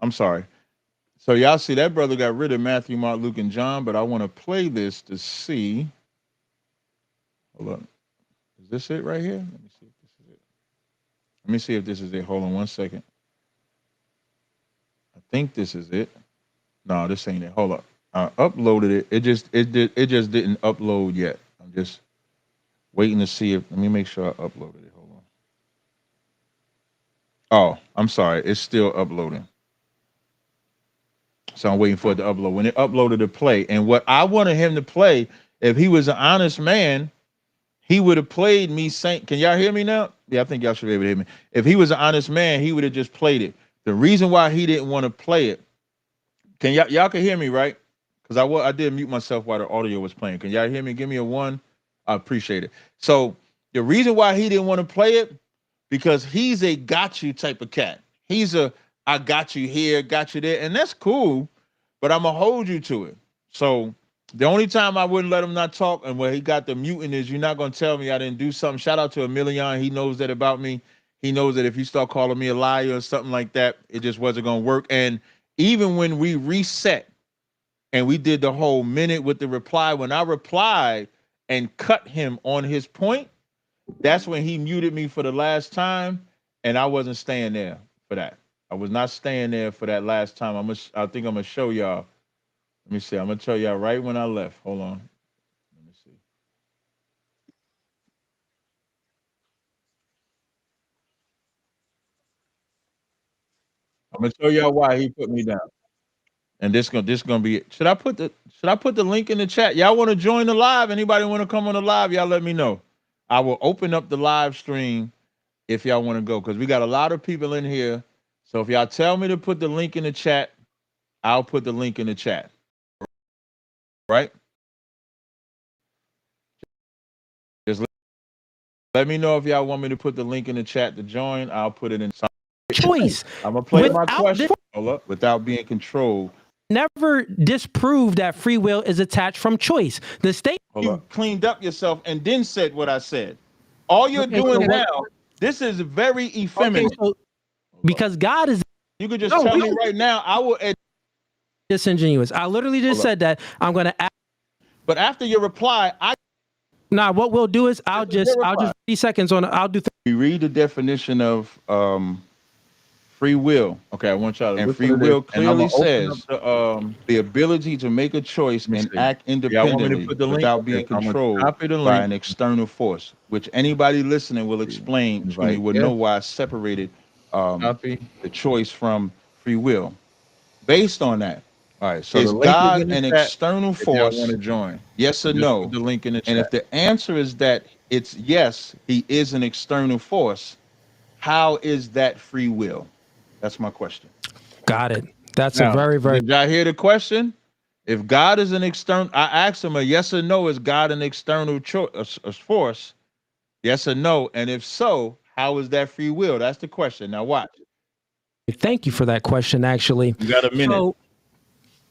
I'm sorry. So y'all see that brother got rid of Matthew, Mark, Luke, and John, but I want to play this to see. Hold on. Is this it right here? Let me see if this is it. Let me see if this is it. Hold on 1 second. I think this is it. No, this ain't it. Hold up. I uploaded it. It just didn't upload yet. I'm just waiting to see if. Let me make sure I uploaded it. Hold on. Oh, I'm sorry. It's still uploading. So I'm waiting for it to upload. When it uploaded to play, and what I wanted him to play, if he was an honest man, he would have played me saying, can y'all hear me now? Yeah, I think y'all should be able to hear me. If he was an honest man, he would have just played it. The reason why he didn't want to play it, can y'all can hear me, right? Because I did mute myself while the audio was playing. Can y'all hear me? Give me a 1. I appreciate it. So the reason why he didn't want to play it, because he's a got you type of cat. He's a I got you here, got you there, and that's cool, but I'm gonna hold you to it. So the only time I wouldn't let him not talk, and where he got the muting, is you're not gonna tell me I didn't do something. Shout out to Emilion. He knows that about me. He knows that if you start calling me a liar or something like that, it just wasn't gonna work. And even when we reset and we did the whole minute with the reply, when I replied and cut him on his point, that's when he muted me for the last time, and I wasn't staying there for that. I was not staying there for that last time. I think I'm gonna show y'all. Let me see. I'm gonna tell y'all right when I left. Hold on. Let me see. I'm gonna show y'all why he put me down. And this gonna be it. Should I put the link in the chat? Y'all want to join the live? Anybody want to come on the live? Y'all let me know. I will open up the live stream if y'all want to go, because we got a lot of people in here. So if y'all tell me to put the link in the chat, I'll put the link in the chat. Right? Just let me know if y'all want me to put the link in the chat to join. I'll put it in. Choice. I'm gonna play my question without being controlled. Never disprove that free will is attached from choice. The state you cleaned up yourself and then said what I said. All you're doing now, this is very effeminate. Okay, so because God is, you could just tell me right now, I will disingenuous. I literally just said that I'm gonna ask, but after your reply, what we'll do is I'll just 30 seconds on I'll do we read the definition of free will. Okay, I want y'all to. And free will clearly says the ability to make a choice and act independently without being controlled by an external force, which anybody listening will explain. Will know why I separated the choice from free will. Based on that, all right. So is God an external force? Want to join? Yes or no? Put the link in the chat. And if the answer is that it's yes, he is an external force. How is that free will? That's my question. Got it. That's now, a very, very. Did y'all hear the question? If God is an external, I asked him a yes or no. Is God an external force? Yes or no? And if so, how is that free will? That's the question. Now watch. Thank you for that question. Actually, you got a minute. So,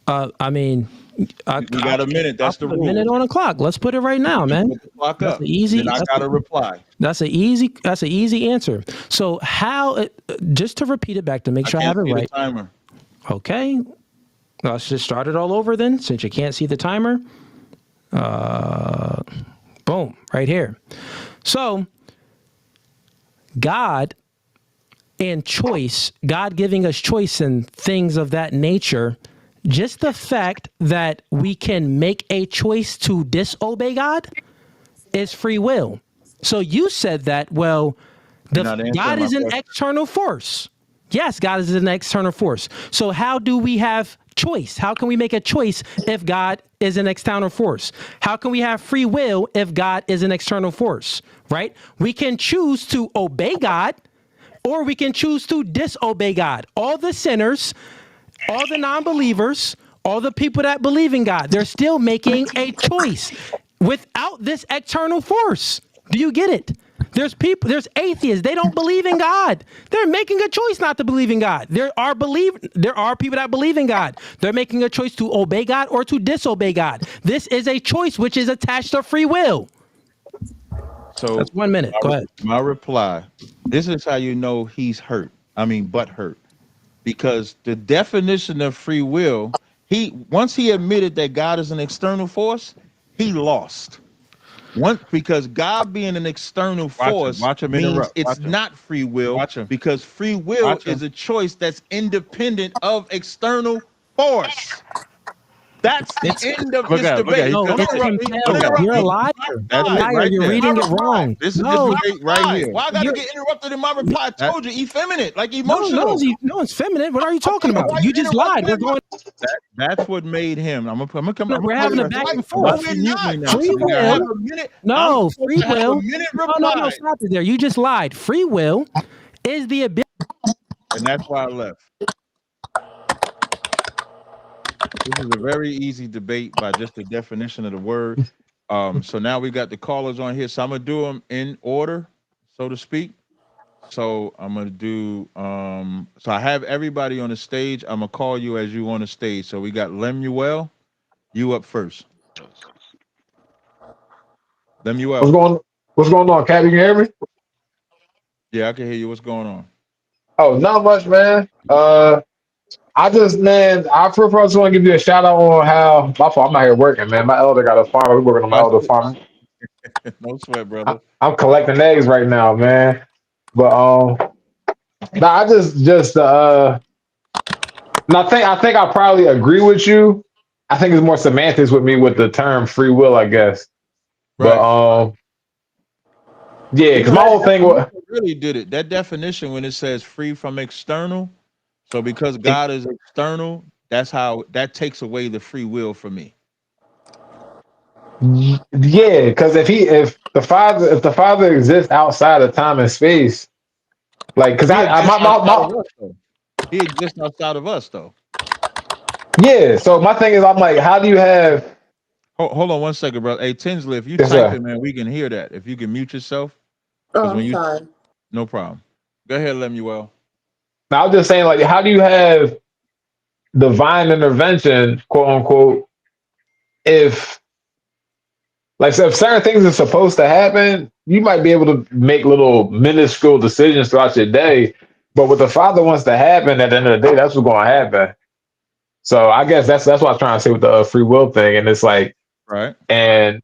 I mean, we got a minute. That's the rule. A minute on the clock. Let's put it right now, man. Put the clock that's up. Easy. Then I got to reply. That's an easy answer. So how? Just to repeat it back to make sure I have it right. The timer. Okay. Let's just start it all over then, since you can't see the timer. Boom, right here. So, God and choice, God giving us choice and things of that nature, just the fact that we can make a choice to disobey God is free will. So you said that, well, God is an external force. Yes, God is an external force. So how do we have choice? How can we make a choice if God is an external force? How can we have free will if God is an external force, right? We can choose to obey God or we can choose to disobey God. All the sinners, all the non-believers, all the people that believe in God, they're still making a choice without this external force. Do you get it? There's atheists. They don't believe in God. They're making a choice not to believe in God. There are people that believe in God. They're making a choice to obey God or to disobey God. This is a choice which is attached to free will. So that's 1 minute. Go ahead. My reply. This is how you know he's hurt. Butt hurt. Because the definition of free will, once he admitted that God is an external force, he lost. Because God being an external force means it's not free will, because free will is a choice that's independent of external force. That's the end of this debate. You're a liar. You're reading it wrong. This is the debate right here. Why I gotta get interrupted in my reply? I told you, effeminate, like emotional. No, it's feminine. What are you talking about? You just lied. That's what made him. I'm gonna come. We're having a back and forth. Free will. No, free will. No, stop it there. You just lied. Free will is the ability. And that's why I left. This is a very easy debate by just the definition of the word. So now we got the callers on here. So I'm gonna do them in order, so to speak. So I'm gonna do. So I have everybody on the stage. I'm gonna call you as you on the stage. So we got Lemuel. You up first. Lemuel. What's going on, Cap? You can hear me? Yeah, I can hear you. What's going on? Oh, not much, man. I first want to give you a shout out on how my fault. I'm not here working, man. My elder got a farm. We're working on my elder farm. No sweat, brother. I'm collecting eggs right now, man. But I think I probably agree with you. I think it's more semantics with me with the term free will, I guess. Right. But yeah, because my whole thing really did it. That definition when it says free from external. So because God is external, that's how that takes away the free will for me. Yeah, because if the Father exists outside of time and space, like because he exists outside of us though. Yeah. So my thing is, I'm like, how do you have? Hold on 1 second, bro. Hey, Tinsley, if you type it, man, we can hear that. If you can mute yourself. Fine. No problem. Go ahead, Lemuel. I was just saying, like, how do you have divine intervention, quote unquote, if certain things are supposed to happen, you might be able to make little minuscule decisions throughout your day, but what the Father wants to happen at the end of the day, that's what's going to happen. So I guess that's what I was trying to say with the free will thing, and it's like, right. And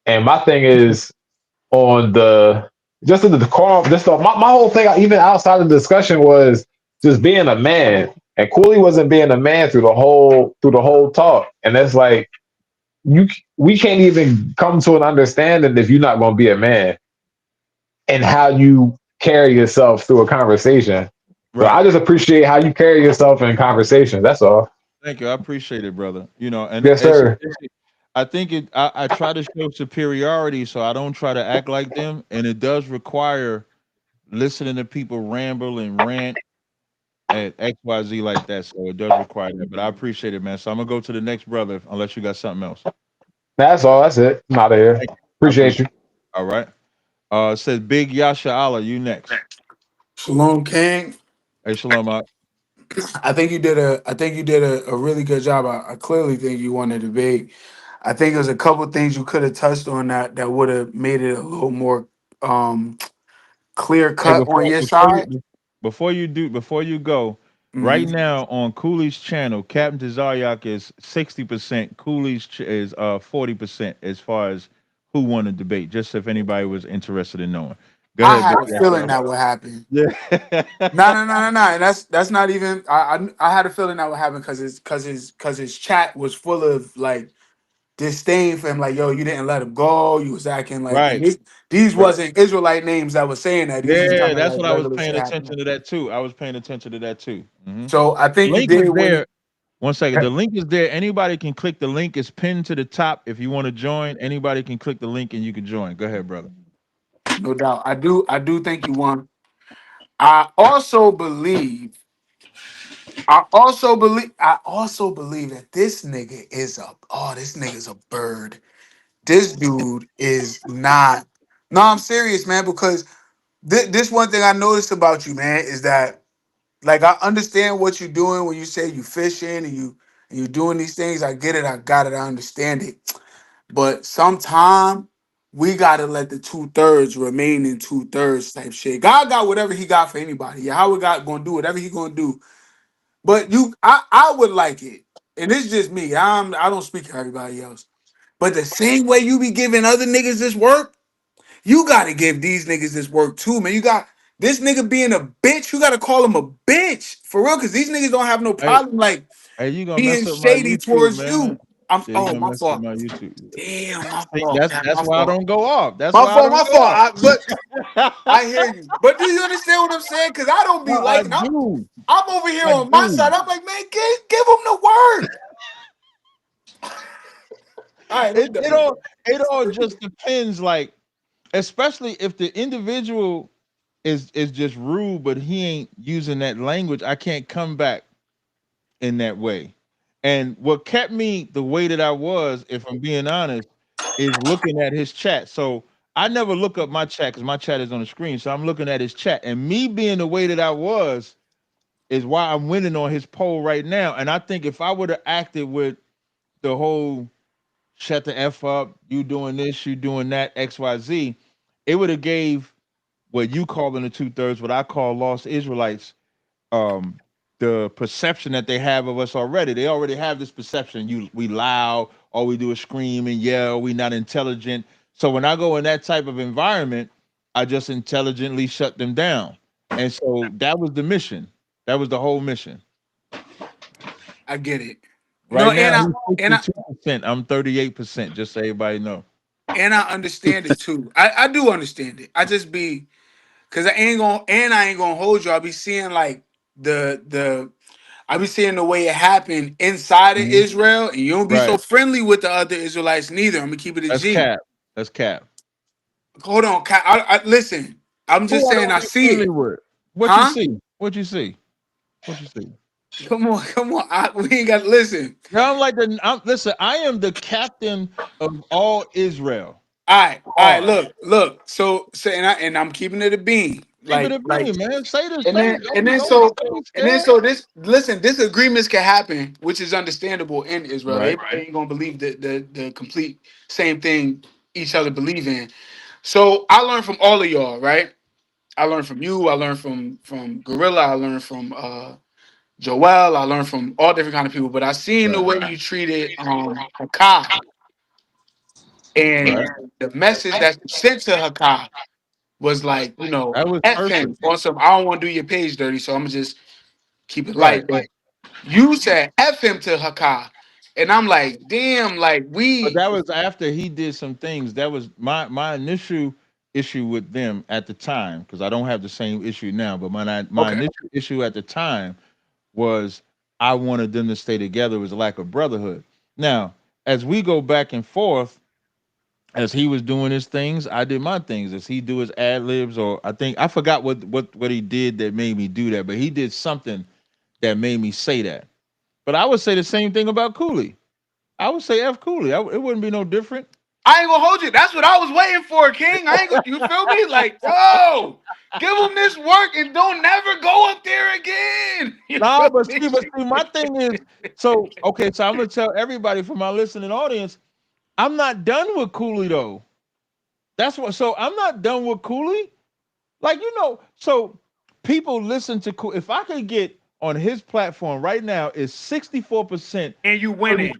my thing is on my whole thing, even outside of the discussion, was just being a man. And Cooley wasn't being a man through the whole talk. And it's like you we can't even come to an understanding if you're not going to be a man and how you carry yourself through a conversation. So I Right. just appreciate how you carry yourself in conversations. That's all. Thank you. I appreciate it, brother. You know, and Yes, sir. I think I try to show superiority, so I don't try to act like them, and it does require listening to people ramble and rant at XYZ like that. So it does require that. But I appreciate it, man. So I'm gonna go to the next brother unless you got something else. That's all. That's it. I'm out of here. Thank you. I Appreciate appreciate you. it. All right. It says Big Yasha Allah, you next. Shalom King. Hey, Shalom. I think you did a really good job. I clearly think you won the debate. I think there's a couple things you could have touched on that would have made it a little more um clear Hey, cut on your side. before you go, Hmm. right now on Cooley's channel, Captain Tazaryach is 60%. Cooley's is 40% as far as who won the debate. Just if anybody was interested in knowing. Go I ahead, had Big a feeling Yasha. that would happen. Yeah. No, no, no, no, no. And that's not even. I had a feeling that would happen because his chat was full of like disdain for him. Like, yo, you didn't let him go. You was acting like, and Right. these Right. wasn't Israelite names that was saying that. These was Yeah, kind of that's like what I was regular paying shit happening. attention to that too. I was paying attention to that too. So I think you Link is did win. there. One second. The link is there. Anybody can click the link. It's pinned to the top. If you want to join, anybody can click the link and you can join. Go ahead, brother. No doubt. I do think you won. I also believe I also believe that this nigga is this nigga's a bird. This dude is not. No, I'm serious, man, because this one thing I noticed about you, man, is that like I understand what you're doing when you say you fishing and you doing these things. I get it, I got it, I understand it. But sometime we gotta let the 2/3 remain in 2/3 type shit. God got whatever he got for anybody. Yeah, how we got gonna do whatever he gonna do. But I would like it. And it's just me. I don't speak for everybody else. But the same way you be giving other niggas this work, you gotta give these niggas this work too, man. You got this nigga being a bitch, you gotta call him a bitch. For real, cause these niggas don't have no Hey, problem like hey, you gonna being mess up my shady YouTube, towards man. you. I'm Yeah, you oh gonna my mess up fault. my YouTube. Damn, my See, fault. Man, that's my why I fault. don't go off. That's My why I fault, don't my go fault. off. But I hear you. But do you understand what I'm saying? Cause I don't be I liking. do. I'm over here I on my do. side. I'm like, man, give him the word. All right, I'm It done. it all it all just depends. Like, especially if the individual is just rude, but he ain't using that language. I can't come back in that way. And what kept me the way that I was, if I'm being honest, is looking at his chat. So I never look up my chat because my chat is on the screen. So I'm looking at his chat. And me being the way that I was is why I'm winning on his poll right now. And I think if I would have acted with the whole shut the F up, you doing this, you doing that, XYZ, it would have gave what you call in the 2/3, what I call lost Israelites, um the perception that they have of us already. They already have this perception. We loud, all we do is scream and yell, we not intelligent. So when I go in that type of environment, I just intelligently shut them down. And so that was the mission. That was the whole mission. I get it. No, Right now he's and I 62%. I'm 38%, just so everybody know. and I understand it too. I do understand it. I just be because I ain't gonna hold you. I'll be seeing like the I be seeing the way it happened inside of Mhm. Israel, and you don't be so Right. friendly with the other Israelites neither. I'm gonna keep it a That's G. cap. That's cap. Hold on, listen. I'm just Who I saying don't I be see friendly it, with? What you huh? see? What you see? What you see? Come on, come on. We ain't got to listen. Yeah, listen, I am the captain of all Israel. All right. Hard. Look. So, I'm keeping it a bean. Keep it Like, a beam, man. Say this. and Say then it. Don't be scared. so this listen, disagreements can happen, which is understandable in Israel. Right. Everybody ain't gonna believe the complete same thing each other believe in. So I learned from all of y'all, right? I learned from you. I learned from Gorilla. I learned from Joel. I learned from all different kind of people. But I seen the Right. way you treated Hakai and Right. the message that you sent to Hakai was like, That was F personal. him on some. I don't want to do your page dirty, so I'm gonna just keep it Right. light. But you said F him to Haka. And I'm like, damn, like But we that was after he did some things. That was my initial issue with them at the time, because I don't have the same issue now. But my okay. initial issue at the time was I wanted them to stay together. It was a lack of brotherhood. Now, as we go back and forth, as he was doing his things, I did my things. As he do his ad libs, or I think I forgot what he did that made me do that, but he did something that made me say that. But I would say the same thing about Cooley. I would say F Cooley. It wouldn't be no different. I ain't gonna hold you. That's what I was waiting for, King. I ain't gonna, you feel me? Like, yo, give him this work and don't never go up there again. You No, feel but me? see, my thing is, so okay, so I'm gonna tell everybody from my listening audience, I'm not done with Cooley though. That's what. So I'm not done with Cooley. Like so people listen to Cooley. If I could get on his platform right now, is 64%. And you winning.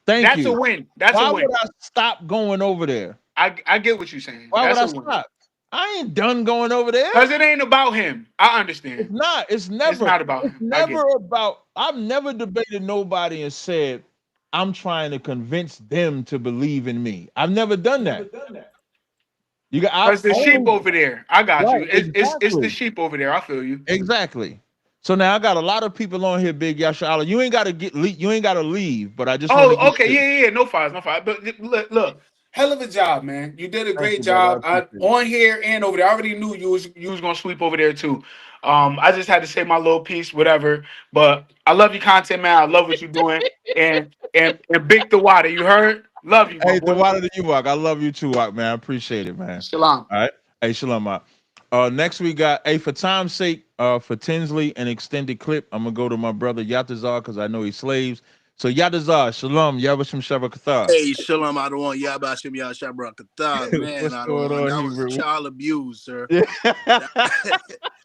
Thank That's a you. win. That's a Why would win. I stop going over there? I get what you're saying. Why would That's I a win. stop? I ain't done going over there. Because it ain't about him. I understand. It's not. It's It's never. not about It's him. I get never it. about. I've never debated nobody and said I'm trying to convince them to believe in me. I've never done that. You got. I've Because the sheep only over there. I got right. you. It's the Exactly. sheep over there. I feel you. Exactly. So now I got a lot of people on here, Big Yashala. You ain't got to you ain't got to leave, but I just want to Oh, get okay. this. Yeah. No fires. No fires. But look, hell of a job, man. You did a Thank great you, brother. I job. appreciate it. On here and over there. I already knew you was gonna sweep over there too. I just had to say my little piece, whatever. But I love your content, man. I love what you're doing. And big the water. You heard? Love you, my Hey, the boy. water to you, Wak. I love you too, Wak, man. I appreciate it, man. Shalom. All right. Hey, shalom, Wak. Next we got, hey, for time's sake, for Tinsley, an extended clip. I'm gonna go to my brother Yatazar because I know he slaves. So Yatazar, shalom, Yabashim Shabakathar. Hey, Shalom, I don't want Yabashim Yashabrakatah. Man, What's I don't going want. on, That was Hebrew? child abuse, sir. Yeah. That,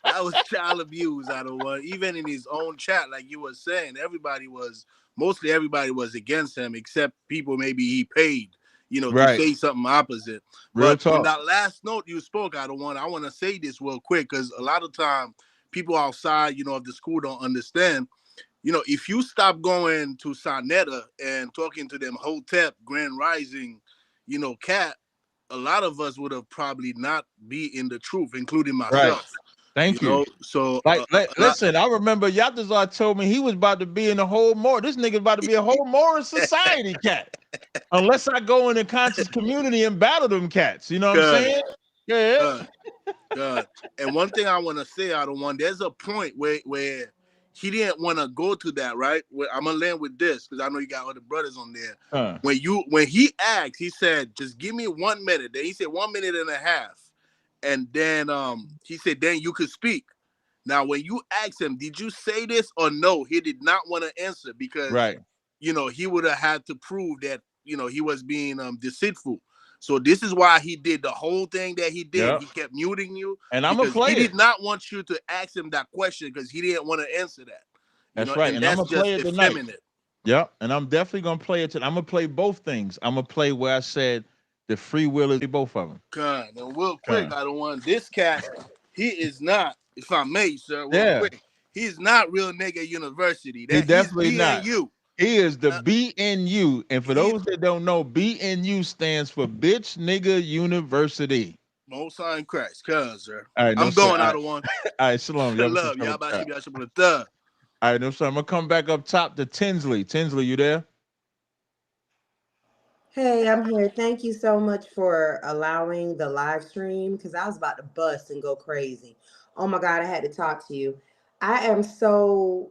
that was child abuse. I don't want. Even in his own chat, like you were saying, mostly everybody was against him, except people maybe he paid, to Right. say something opposite. Real But on talk. that last note you spoke, I want to say this real quick because a lot of time people outside, of the school don't understand. If you stop going to Sonetta and talking to them Hotep, Grand Rising, Cat, a lot of us would have probably not be in the truth, including Right. myself. Thank you. So Like, a lot. listen, I remember Yatazar told me he was about to be in a whole more. This nigga about to be a whole more society cat. Unless I go in the conscious community and battle them cats. You know what I'm Good, saying? Yeah. good, good. And one thing I want to say, I don't want. There's a point where he didn't want to go to that, right? I'm gonna land with this because I know you got other brothers on there. Huh. When he asked, he said, "Just give me 1 minute." Then he said 1 minute and a half, and then he said, "Then you could speak." Now, when you ask him, did you say this or no? He did not want to answer because Right. he would have had to prove that he was being deceitful. So this is why he did the whole thing that he did. Yep. He kept muting you And I'm gonna because play he it. did not want you to ask him that question because he didn't want to answer that. That's right. And And I'm that's gonna play just it tonight. effeminate. Yep. And I'm definitely gonna play it. I'm gonna play both things. I'm gonna play where I said the free will is both of them. Kind and real quick, Huh. I don't want this cat. He is not, if I may, sir, real Yeah. quick. He's not real nigga university. He That he's definitely not. BNU. He is the Uh, BNU. And for he's those that don't know, BNU stands for Bitch Nigga University. most high in Christ, cuz, sir. All right, no I'm sir. going out of one. All right, shalom. Y'all Love. Y'all about to be the third. all right, no sir. I'm gonna come back up top to Tinsley. Tinsley, you there? Hey, I'm here. Thank you so much for allowing the live stream because I was about to bust and go crazy. Oh my God, I had to talk to you. I am so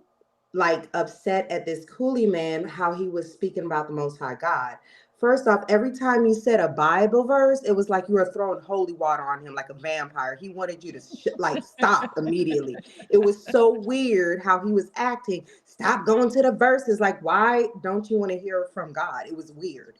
like upset at this Cooley man, how he was speaking about the Most High God. First off, every time you said a Bible verse, it was like you were throwing holy water on him like a vampire. He wanted you to like stop immediately. It was so weird how he was acting. Stop going to the verses. Like, why don't you want to hear from God? It was weird.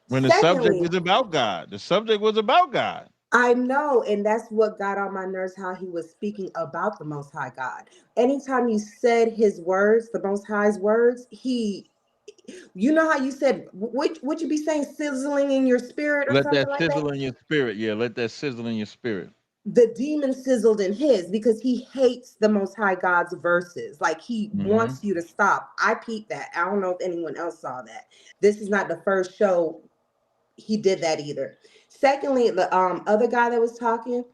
When the subject Secondly, is about God. The subject was about God. I know, and that's what got on my nerves, how he was speaking about the Most High God. Anytime you said his words, the Most High's words, you know how you said, would you be saying sizzling in your spirit or Let that something like that? sizzle in your spirit. Yeah, let that sizzle in your spirit. the demon sizzled in his because he hates the Most High God's verses. Like he Mm-hmm. wants you to stop. I peeped that. I don't know if anyone else saw that. This is not the first show he did that either. Secondly, the other guy that was talking,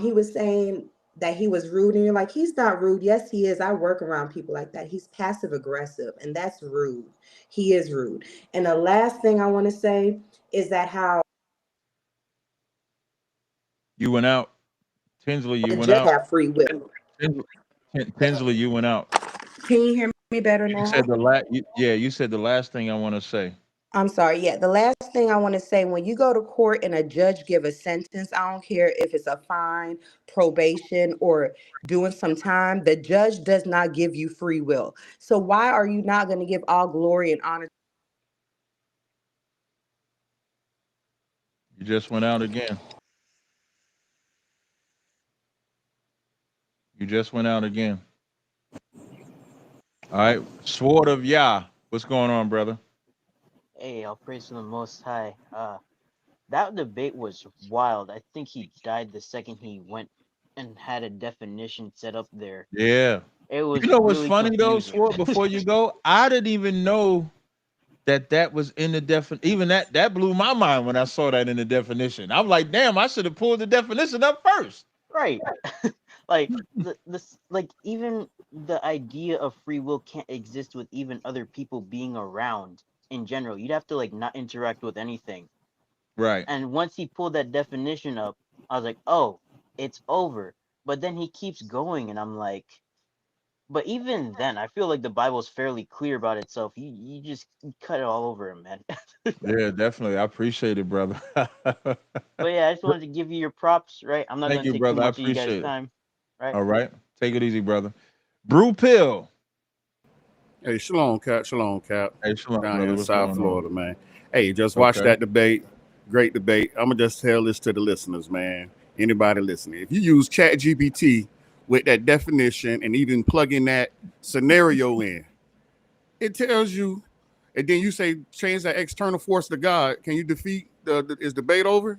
he was saying that he was rude, and you're like, he's not rude. Yes, he is. I work around people like that. He's passive aggressive, and that's rude. He is rude. And the last thing I want to say is that how You went out. Tinsley, you the went judge out. have free will. Tinsley, you went out. Can you hear me better You now? said the last. Yeah, you said the last thing I want to say. I'm sorry. Yeah, the last thing I want to say, when you go to court and a judge give a sentence, I don't care if it's a fine, probation, or doing some time, the judge does not give you free will. So why are you not going to give all glory and honor? You just went out again. You just went out again. All right. Sword of Yah. What's going on, brother? Hey, I'll praise to the Most High. That debate was wild. I think he died the second he went and had a definition set up there. Yeah. It was You know what's really funny though, confusing. Sword? Before you go, I didn't even know that was in the definition. Even that blew my mind when I saw that in the definition. I'm like, damn, I should have pulled the definition up first. Right. Like like even the idea of free will can't exist with even other people being around in general. You'd have to like not interact with anything. Right. And once he pulled that definition up, I was like, "Oh, it's over." But then he keeps going and I'm like, but even then, I feel like the Bible's fairly clear about itself. You just cut it all over him, man. Yeah, definitely. I appreciate it, brother. But yeah, I just wanted to give you your props, right? I'm not Thank gonna you, take too brother. I much of you guys' appreciate it. time, right? All right. Take it easy, brother. Brew Pill. Hey, shalom, Cap. Shalom, Cap. Hey, shalom, Down here brother. in What's South going on? Florida, man. Hey, just watch Okay. that debate. Great debate. I'm gonna just tell this to the listeners, man. Anybody listening, if you use ChatGPT with that definition and even plug in that scenario in, it tells you, and then you say change that external force to God. Can you defeat is debate over?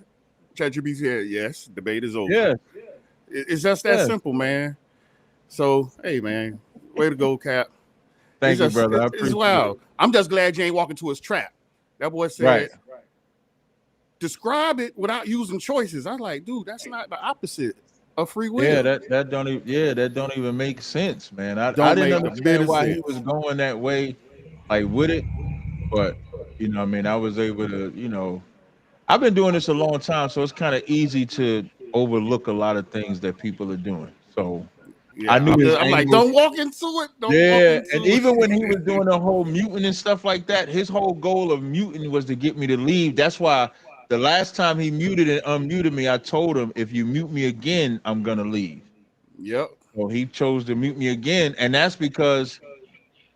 ChatGPT said yes. Debate is over. Yeah. It's just that Yeah. simple, man. So hey, man, way to go, Cap. Thank you, brother. I It's appreciate it. wild. I'm just glad you ain't walking to his trap. That boy Right. said, describe it without using choices. I was like, dude, that's not the opposite of free Yeah, will. that don't even that don't even make sense, man. I Don't didn't make a bit understand of why he was sense. going that way, like with it, but I mean, I was able to, I've been doing this a long time, so it's kind of easy to overlook a lot of things that people are doing. So I Yeah, knew his I'm like, angles. don't walk into it. Don't walk Yeah, and into even when he was it. doing the whole muting and stuff like that, his whole goal of muting was to get me to leave. That's why the last time he muted and unmuted me, I told him, if you mute me again, I'm gonna leave. Yep. So he chose to mute me again, and that's because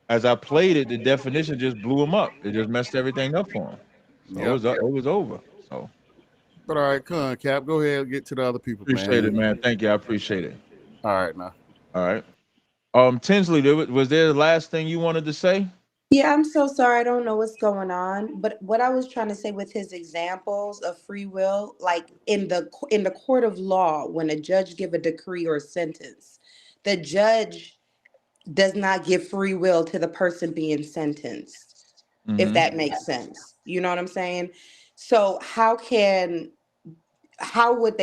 as I played it, the definition just blew him up. It just messed everything up for him. So Yep. it was over. So But all right, come on, Cap. Go ahead and get to the other people, appreciate it, man. man. Thank you. I appreciate it. All right, now. All right. Tinsley, was there the last thing you wanted to say? Yeah, I'm so sorry. I don't know what's going on, but what I was trying to say with his examples of free will, like in the court of law, when a judge give a decree or a sentence, the judge does not give free will to the person being sentenced, if Mm-hmm. that makes sense. You know what I'm saying? So how would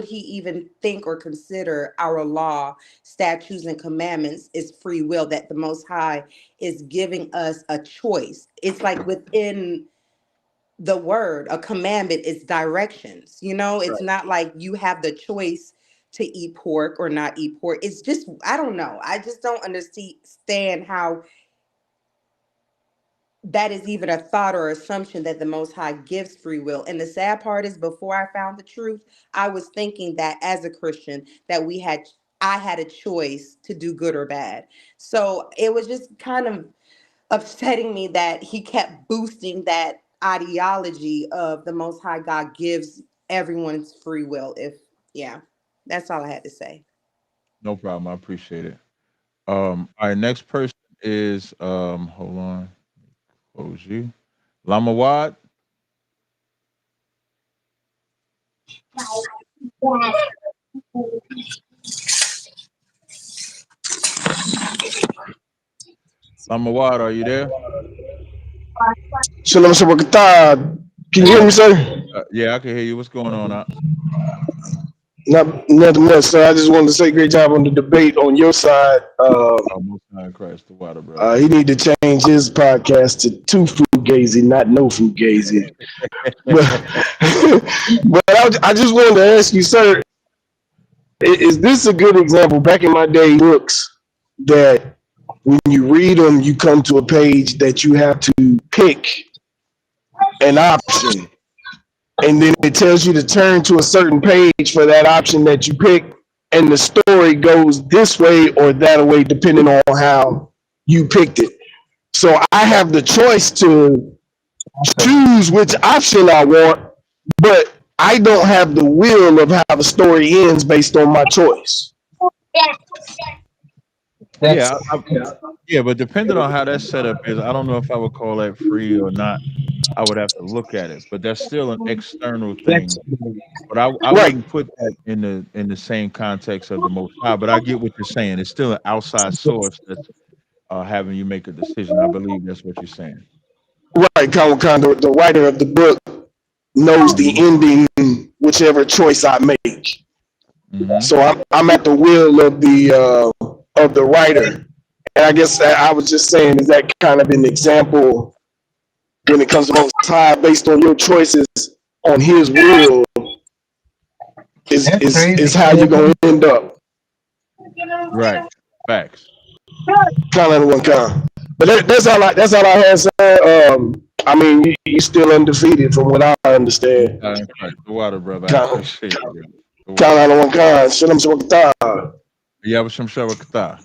he even think or consider our law, statutes, and commandments is free will, that the Most High is giving us a choice? It's like within the word, a commandment is directions. It's not like you have the choice to eat pork or not eat pork. It's just, I don't know, I just don't understand how that is even a thought or assumption that the Most High gives free will. And the sad part is, before I found the truth, I was thinking that as a Christian, that I had a choice to do good or bad. So it was just kind of upsetting me that he kept boosting that ideology of the Most High God gives everyone's free will. Yeah, that's all I had to say. No problem. I appreciate it. Our next person is hold on, close you. Lamawad. Lamawad, are you there? Shalom Shabakatah. Can you hear me, sir? Yeah, I can hear you. What's going on? Nothing much, sir. I just wanted to say great job on the debate on your side. Oh, most high Christ, the water, brother. He need to change his podcast to two fugazi, not no fugazi. But but I just wanted to ask you, sir, is this a good example? Back in my day, books that when you read them, you come to a page that you have to pick an option, and then it tells you to turn to a certain page for that option that you pick, and the story goes this way or that way depending on how you picked it. So I have the choice to choose which option I want, but I don't have the will of how the story ends based on my choice. That's Yeah, but depending on how that setup is, I don't know if I would call that free or not. I would have to look at it, but that's still an external thing. But I Right. wouldn't put that in the same context of the Most High. But I get what you're saying. It's still an outside source that's having you make a decision. I believe that's what you're saying. Right, the writer of the book knows the Hmm. ending, whichever choice I make. Hmm. So I'm at the will of the writer. And I guess I was just saying, is that kind of an example when it comes to Most High, based on your choices on His will, is how you're gonna end up. Right. Facts. Kind of one kind. But that's all I had, sir. I mean, you still undefeated from what I Most understand. High in Christ. The water, brother. I Kind appreciate it, bro. The water. kind of one kind. Shalom Shabbat. Yabashim Shabakata.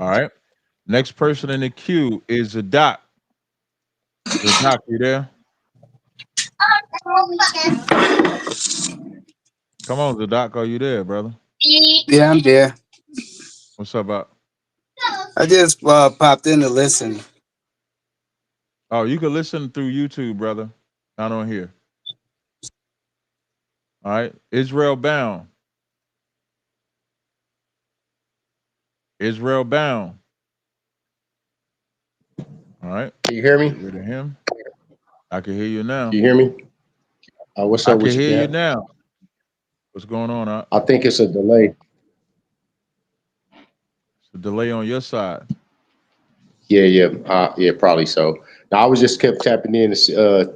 All right. Next person in the queue is Zadak. Zadak, you there? Come on, Zadak. Are you there, brother? Yeah, I'm there. What's up, about? I just popped in to listen. Oh, you can listen through YouTube, brother. Not on here. All right. Israel bound. Israel bound. All right. Can you hear me? Get rid of him. I can hear you Can now. you hear me? What's I up can with you, hear you Cap? now. What's going on? I think it's a delay. It's a delay on your side. Yeah, probably so. Now I was just kept tapping in. I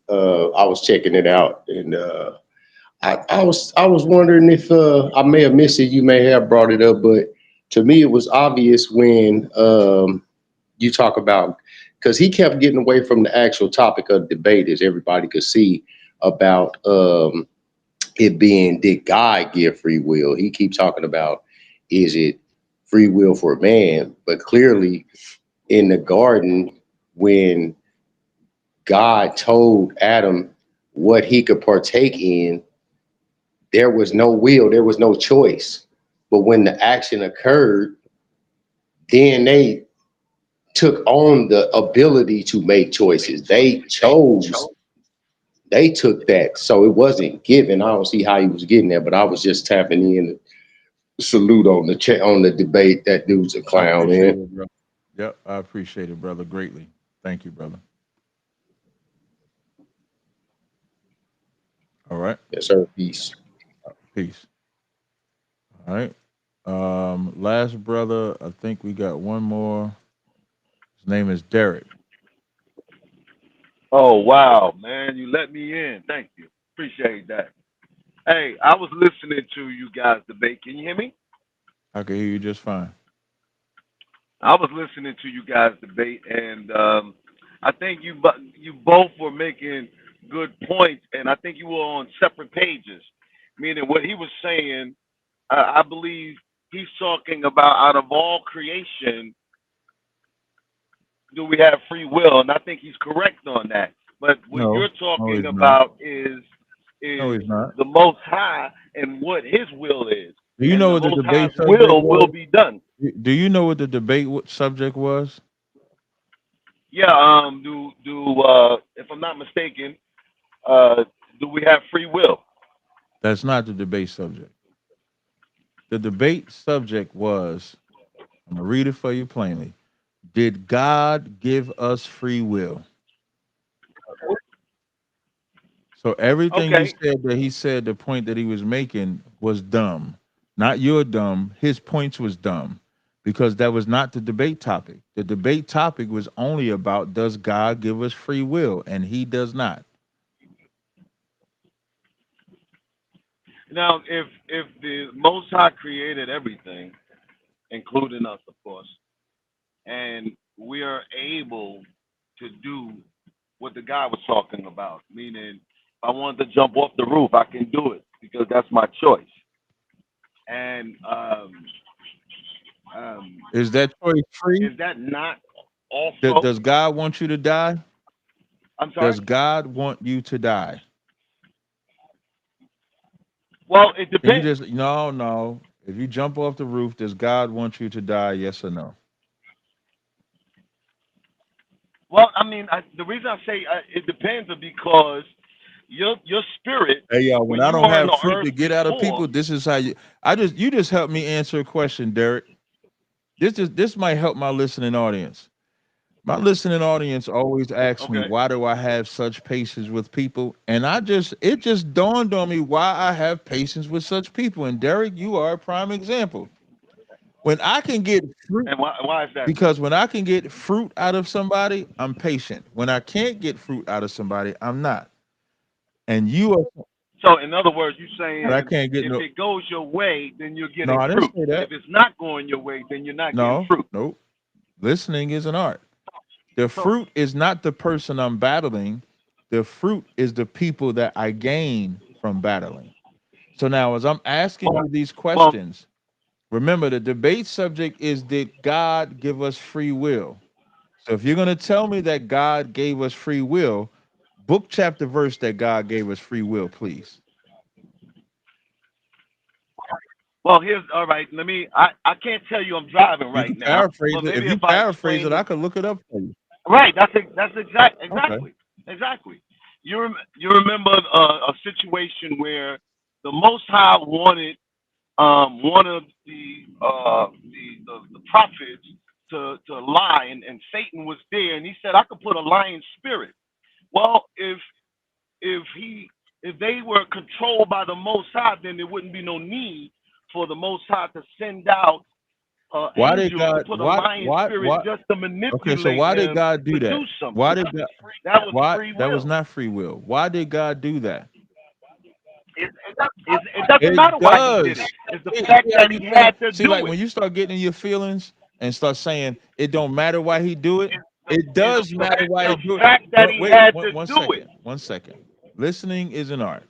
was checking it out, and I was wondering if I may have missed it. You may have brought it up, but to me it was obvious when you talk about, because he kept getting away from the actual topic of debate, as everybody could see, about it being, did God give free will? He keeps talking about, is it free will for man? But clearly in the garden, when God told Adam what he could partake in, there was no will, there was no choice. But when the action occurred, then they took on the ability to make choices. They took that. So it wasn't given. I don't see how he was getting there, but I was just tapping in. Salute on the on the debate. That dude's a I clown, appreciate man. it, bro. Yep, I appreciate it, brother, greatly. Thank you, brother. All right. Yes, sir. Peace. Peace. All right. Last brother, I think we got one more. His name is Derek. Oh wow, man, you let me in. Thank you. Appreciate that. Hey, I was listening to you guys debate. Can you hear me? I can hear you just fine. I was listening to you guys debate, and I think you both were making good points, and I think you were on separate pages. Meaning, what he was saying, I believe he's talking about out of all creation, do we have free will? And I think he's correct on that. But what No, you're no, talking he's not. about No, is he's not. the Most High and what His will is, Do you and know the what the Most High's debate subject will was? be done. Do you know what the debate subject was? Yeah. Do if I'm not mistaken, uh, do we have free will? That's not the debate subject. The debate subject was, I'm going to read it for you plainly. Did God give us free will? So everything you Okay. said that he said, the point that he was making was dumb. Not your dumb. His points was dumb because that was not the debate topic. The debate topic was only about, does God give us free will? And he does not. Now, if the Most High created everything, including us, of course, and we are able to do what the guy was talking about, meaning if I wanted to jump off the roof, I can do it because that's my choice. And Is that choice free? is that not also? Does God want you to die? I'm sorry. Does God want you to die? Well, it Can you depends. just, no, no. If you jump off the roof, does God want you to die? Yes or no? Well, I mean, the reason I say it depends is because your spirit, Hey y'all, when when I you don't were on have the fruit earth to get out of before, people, this is how you just helped me answer a question, Derek. This might help my listening audience. My listening audience always asks me, okay. why do I have such patience with people? And it just dawned on me why I have patience with such people. And Derek, you are a prime example. When I can get fruit, And why is that? because when I can get fruit out of somebody, I'm patient. When I can't get fruit out of somebody, I'm not. And you are, So, in other words, you're but I saying can't get if no. it goes your way, then you're No, getting I didn't fruit. say that. If it's not going your way, then you're not getting No, fruit. nope. Listening is an art. The So, fruit is not the person I'm battling. The fruit is the people that I gain from battling. So now, as I'm asking you these well, questions, remember the debate subject is, did God give us free will? So if you're going to tell me that God gave us free will, book, chapter, verse that God gave us free will, please. here's all right. Let me. I can't tell you I'm driving You right can now, paraphrase but it. If maybe you if I paraphrase it, explain I it. could look it up for you. Right. That's Okay. exactly. You remember a situation where the Most High wanted one of the prophets to lie, and Satan was there, and he said, I could put a lying spirit. Well, if he if they were controlled by the Most High, then there wouldn't be no need for the Most High to send out Why did angels to God, put a lying spirit why, just to okay, so manipulate why did them God do to that? do Why something. did God, That was why, free that was will. not free will. Why did God do that? It doesn't It matter why he did does. it. It's the See, fact see how that you he saying, had to see, like do when it. you start getting in your feelings and start saying it don't matter why he do it, It's it it's does matter why he the do it. fact that But he wait, had one, to one do it. second, 1 second. Listening is an art.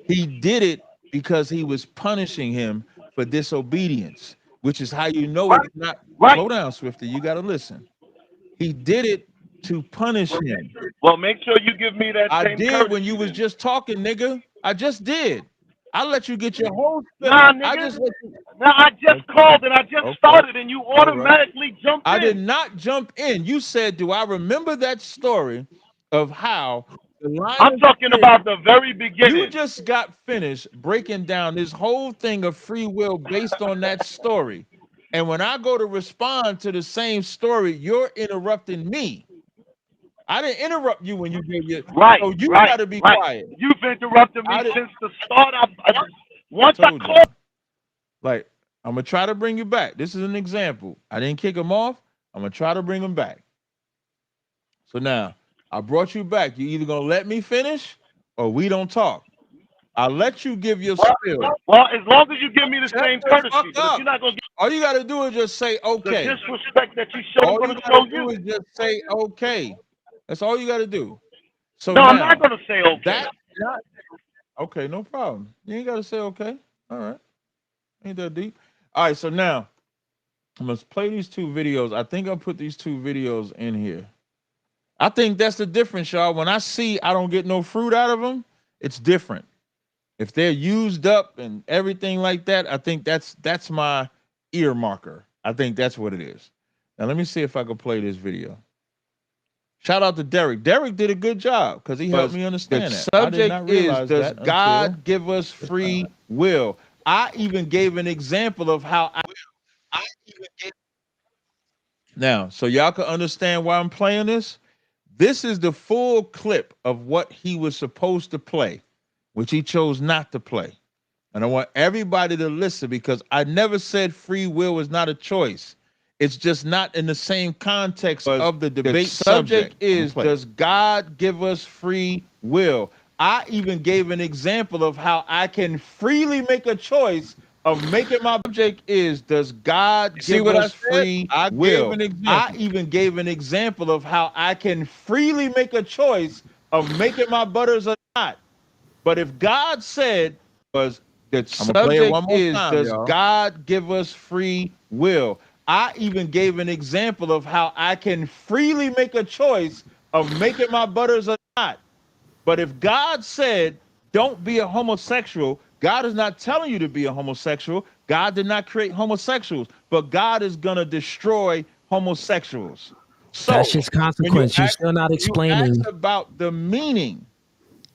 He did it because he was punishing him for disobedience, which is how you know Right. it's not. Right. Slow down, Swifty. You got to listen. He did it to punish him. Well, make sure you give me that I same did when you courtesy was then. just talking, nigga. I just did. I let you get your whole spill. Nah, I nigga. just let you. Nah, I just Okay. called and I just Okay. started and you All right. automatically jumped I did in. not jump in. You said, do I remember that story of how the I'm lion talking spirit, about the very you beginning. just got finished breaking down this whole thing of free will based on that story. And when I go to respond to the same story, you're interrupting me. I didn't interrupt you when you gave your, Right, so you right, got to be right. quiet. You've interrupted me I did, since the start. I Once I told called. y'all. Like, I'm gonna try to bring you back. This is an example. I didn't kick him off. I'm gonna try to bring him back. So now I brought you back. You either gonna let me finish or we don't talk. I'll let you give your spill. Well, as long as you give me the Shut same the fuck courtesy, but if up. you're not gonna All you gotta do is just say give the okay. disrespect that you showed, I'm All you gonna gotta show do you. is just say okay. That's all you gotta do. So No, I'm not now gonna say okay. that not okay, no problem. You ain't gotta say okay. All right. Ain't that deep. All right, so now I'm gonna play these two videos. I think I'll put these two videos in here. I think that's the difference, y'all. When I see I don't get no fruit out of them, it's different. If they're used up and everything like that, I think that's my ear marker. I think that's what it is. Now let me see if I can play this video. Shout out to Derek. Derek did a good job because he helped me understand that. The subject is, does God give us free will? I even gave an example of how I even gave. Now, so y'all can understand why I'm playing this. This is the full clip of what he was supposed to play, which he chose not to play. And I want everybody to listen because I never said free will is not a choice. It's just not in the same context of the debate. The subject is, does God give us free will? I even gave an example of how I can freely make a choice of making my subject is, does God give us free will? I even gave an example of how I can freely make a choice of making my butters or not. But if God said was the subject is, does God give us free will? I even gave an example of how I can freely make a choice of making my butters or not. But if God said, don't be a homosexual, God is not telling you to be a homosexual. God did not create homosexuals, but God is going to destroy homosexuals. So That's just consequence. You're still not you ask explaining. about the meaning.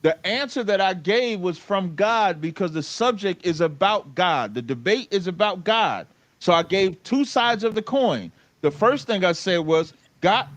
The answer that I gave was from God because the subject is about God. The debate is about God. So I gave two sides of the coin. The first thing I said was God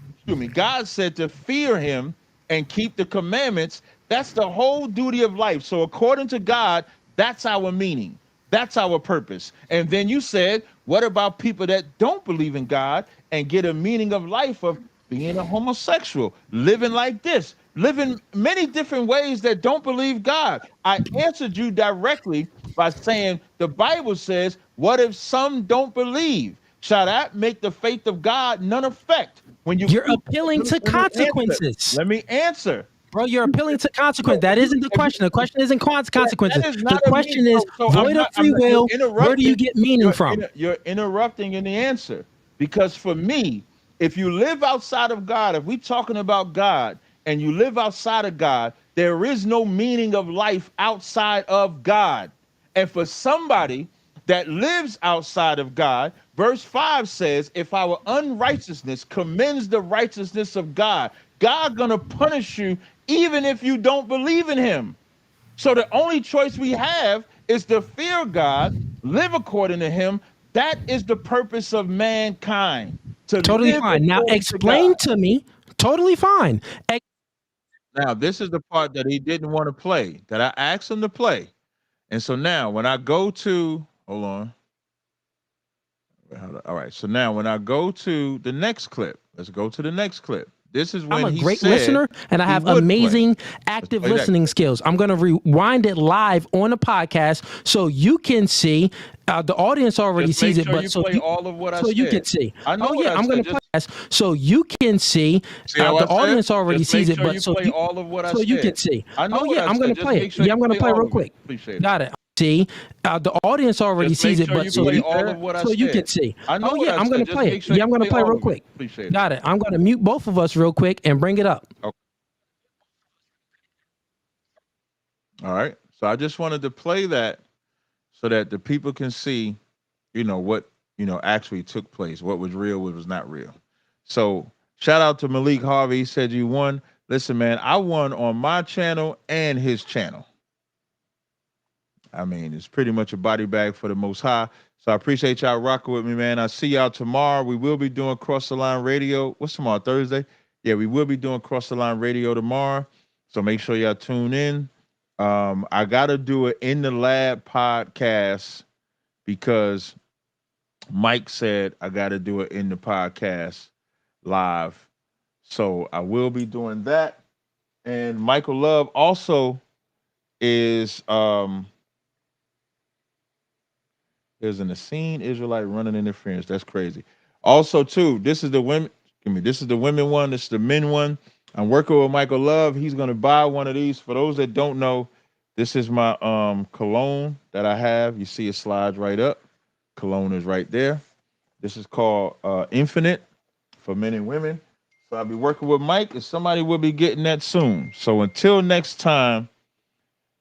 said to fear him and keep the commandments. That's the whole duty of life. So according to God, that's our meaning. That's our purpose. And then you said, what about people that don't believe in God and get a meaning of life of being a homosexual, living like this, living many different ways that don't believe God? I answered you directly by saying the Bible says, what if some don't believe? Shall that make the faith of God none effect? When You're appealing to consequences. Let me answer. Bro, you're appealing to consequence. That isn't the question. The question isn't consequences. That is The not a mean. question is So void of free you're will. Where do you interrupting. get meaning from? You're interrupting in the answer because for me, if you live outside of God, if we're talking about God and you live outside of God, there is no meaning of life outside of God. And for somebody that lives outside of God, verse 5 says, if our unrighteousness commends the righteousness of God, God gonna punish you even if you don't believe in him. So the only choice we have is to fear God, live according to him. That is the purpose of mankind, to Totally live fine. Now according to explain God. to me. Totally fine. Now, this is the part that he didn't want to play, that I asked him to play. And so now when I go to, hold on. All right. So now when I go to the next clip, let's go to the next clip. This is I'm when a he great said listener and I he have would play. amazing Let's active play that listening clip. skills. I'm going to rewind it live on the podcast so you can see. The audience already Just sees make it, sure but you play all of what I so you can said. see. I know Oh what yeah, I I'm going said. to play Just this so you can see. see how The I said? audience already Just sees make it, sure but you play all of what I so you can said. see. I know Oh what yeah, I I'm going said. to Just play make it. sure Yeah, you I'm going to play play all real of it. quick. Appreciate it. Got it. See, the audience already Just sees make it, sure but you play all of what I so you can said. see. I know Oh what yeah, I I'm going said. to Just play make it. sure Yeah, you I'm going to play play all real of it. quick. Appreciate it. Got it. I'm going to mute both of us real quick and bring it up. Okay. All right. So I just wanted to play that so that the people can see, what, actually took place, what was real, what was not real. So shout out to Malik Harvey. He said you won. Listen, man, I won on my channel and his channel. I mean, it's pretty much a body bag for the most high. So I appreciate y'all rocking with me, man. I see y'all tomorrow. We will be doing Cross the Line Radio. What's tomorrow? Thursday? Yeah, we will be doing Cross the Line Radio tomorrow. So make sure y'all tune in. I gotta do it in the lab podcast because Mike said I gotta do it in the podcast live. So I will be doing that. And Michael Love also is there's an Essene Israelite running interference. That's crazy. Also, too, this is the women. This is the women one. This is the men one. I'm working with Michael Love. He's gonna buy one of these. For those that don't know, this is my cologne that I have. You see it slides right up. Cologne is right there. This is called Infinite for men and women. So I'll be working with Mike, and somebody will be getting that soon. So until next time.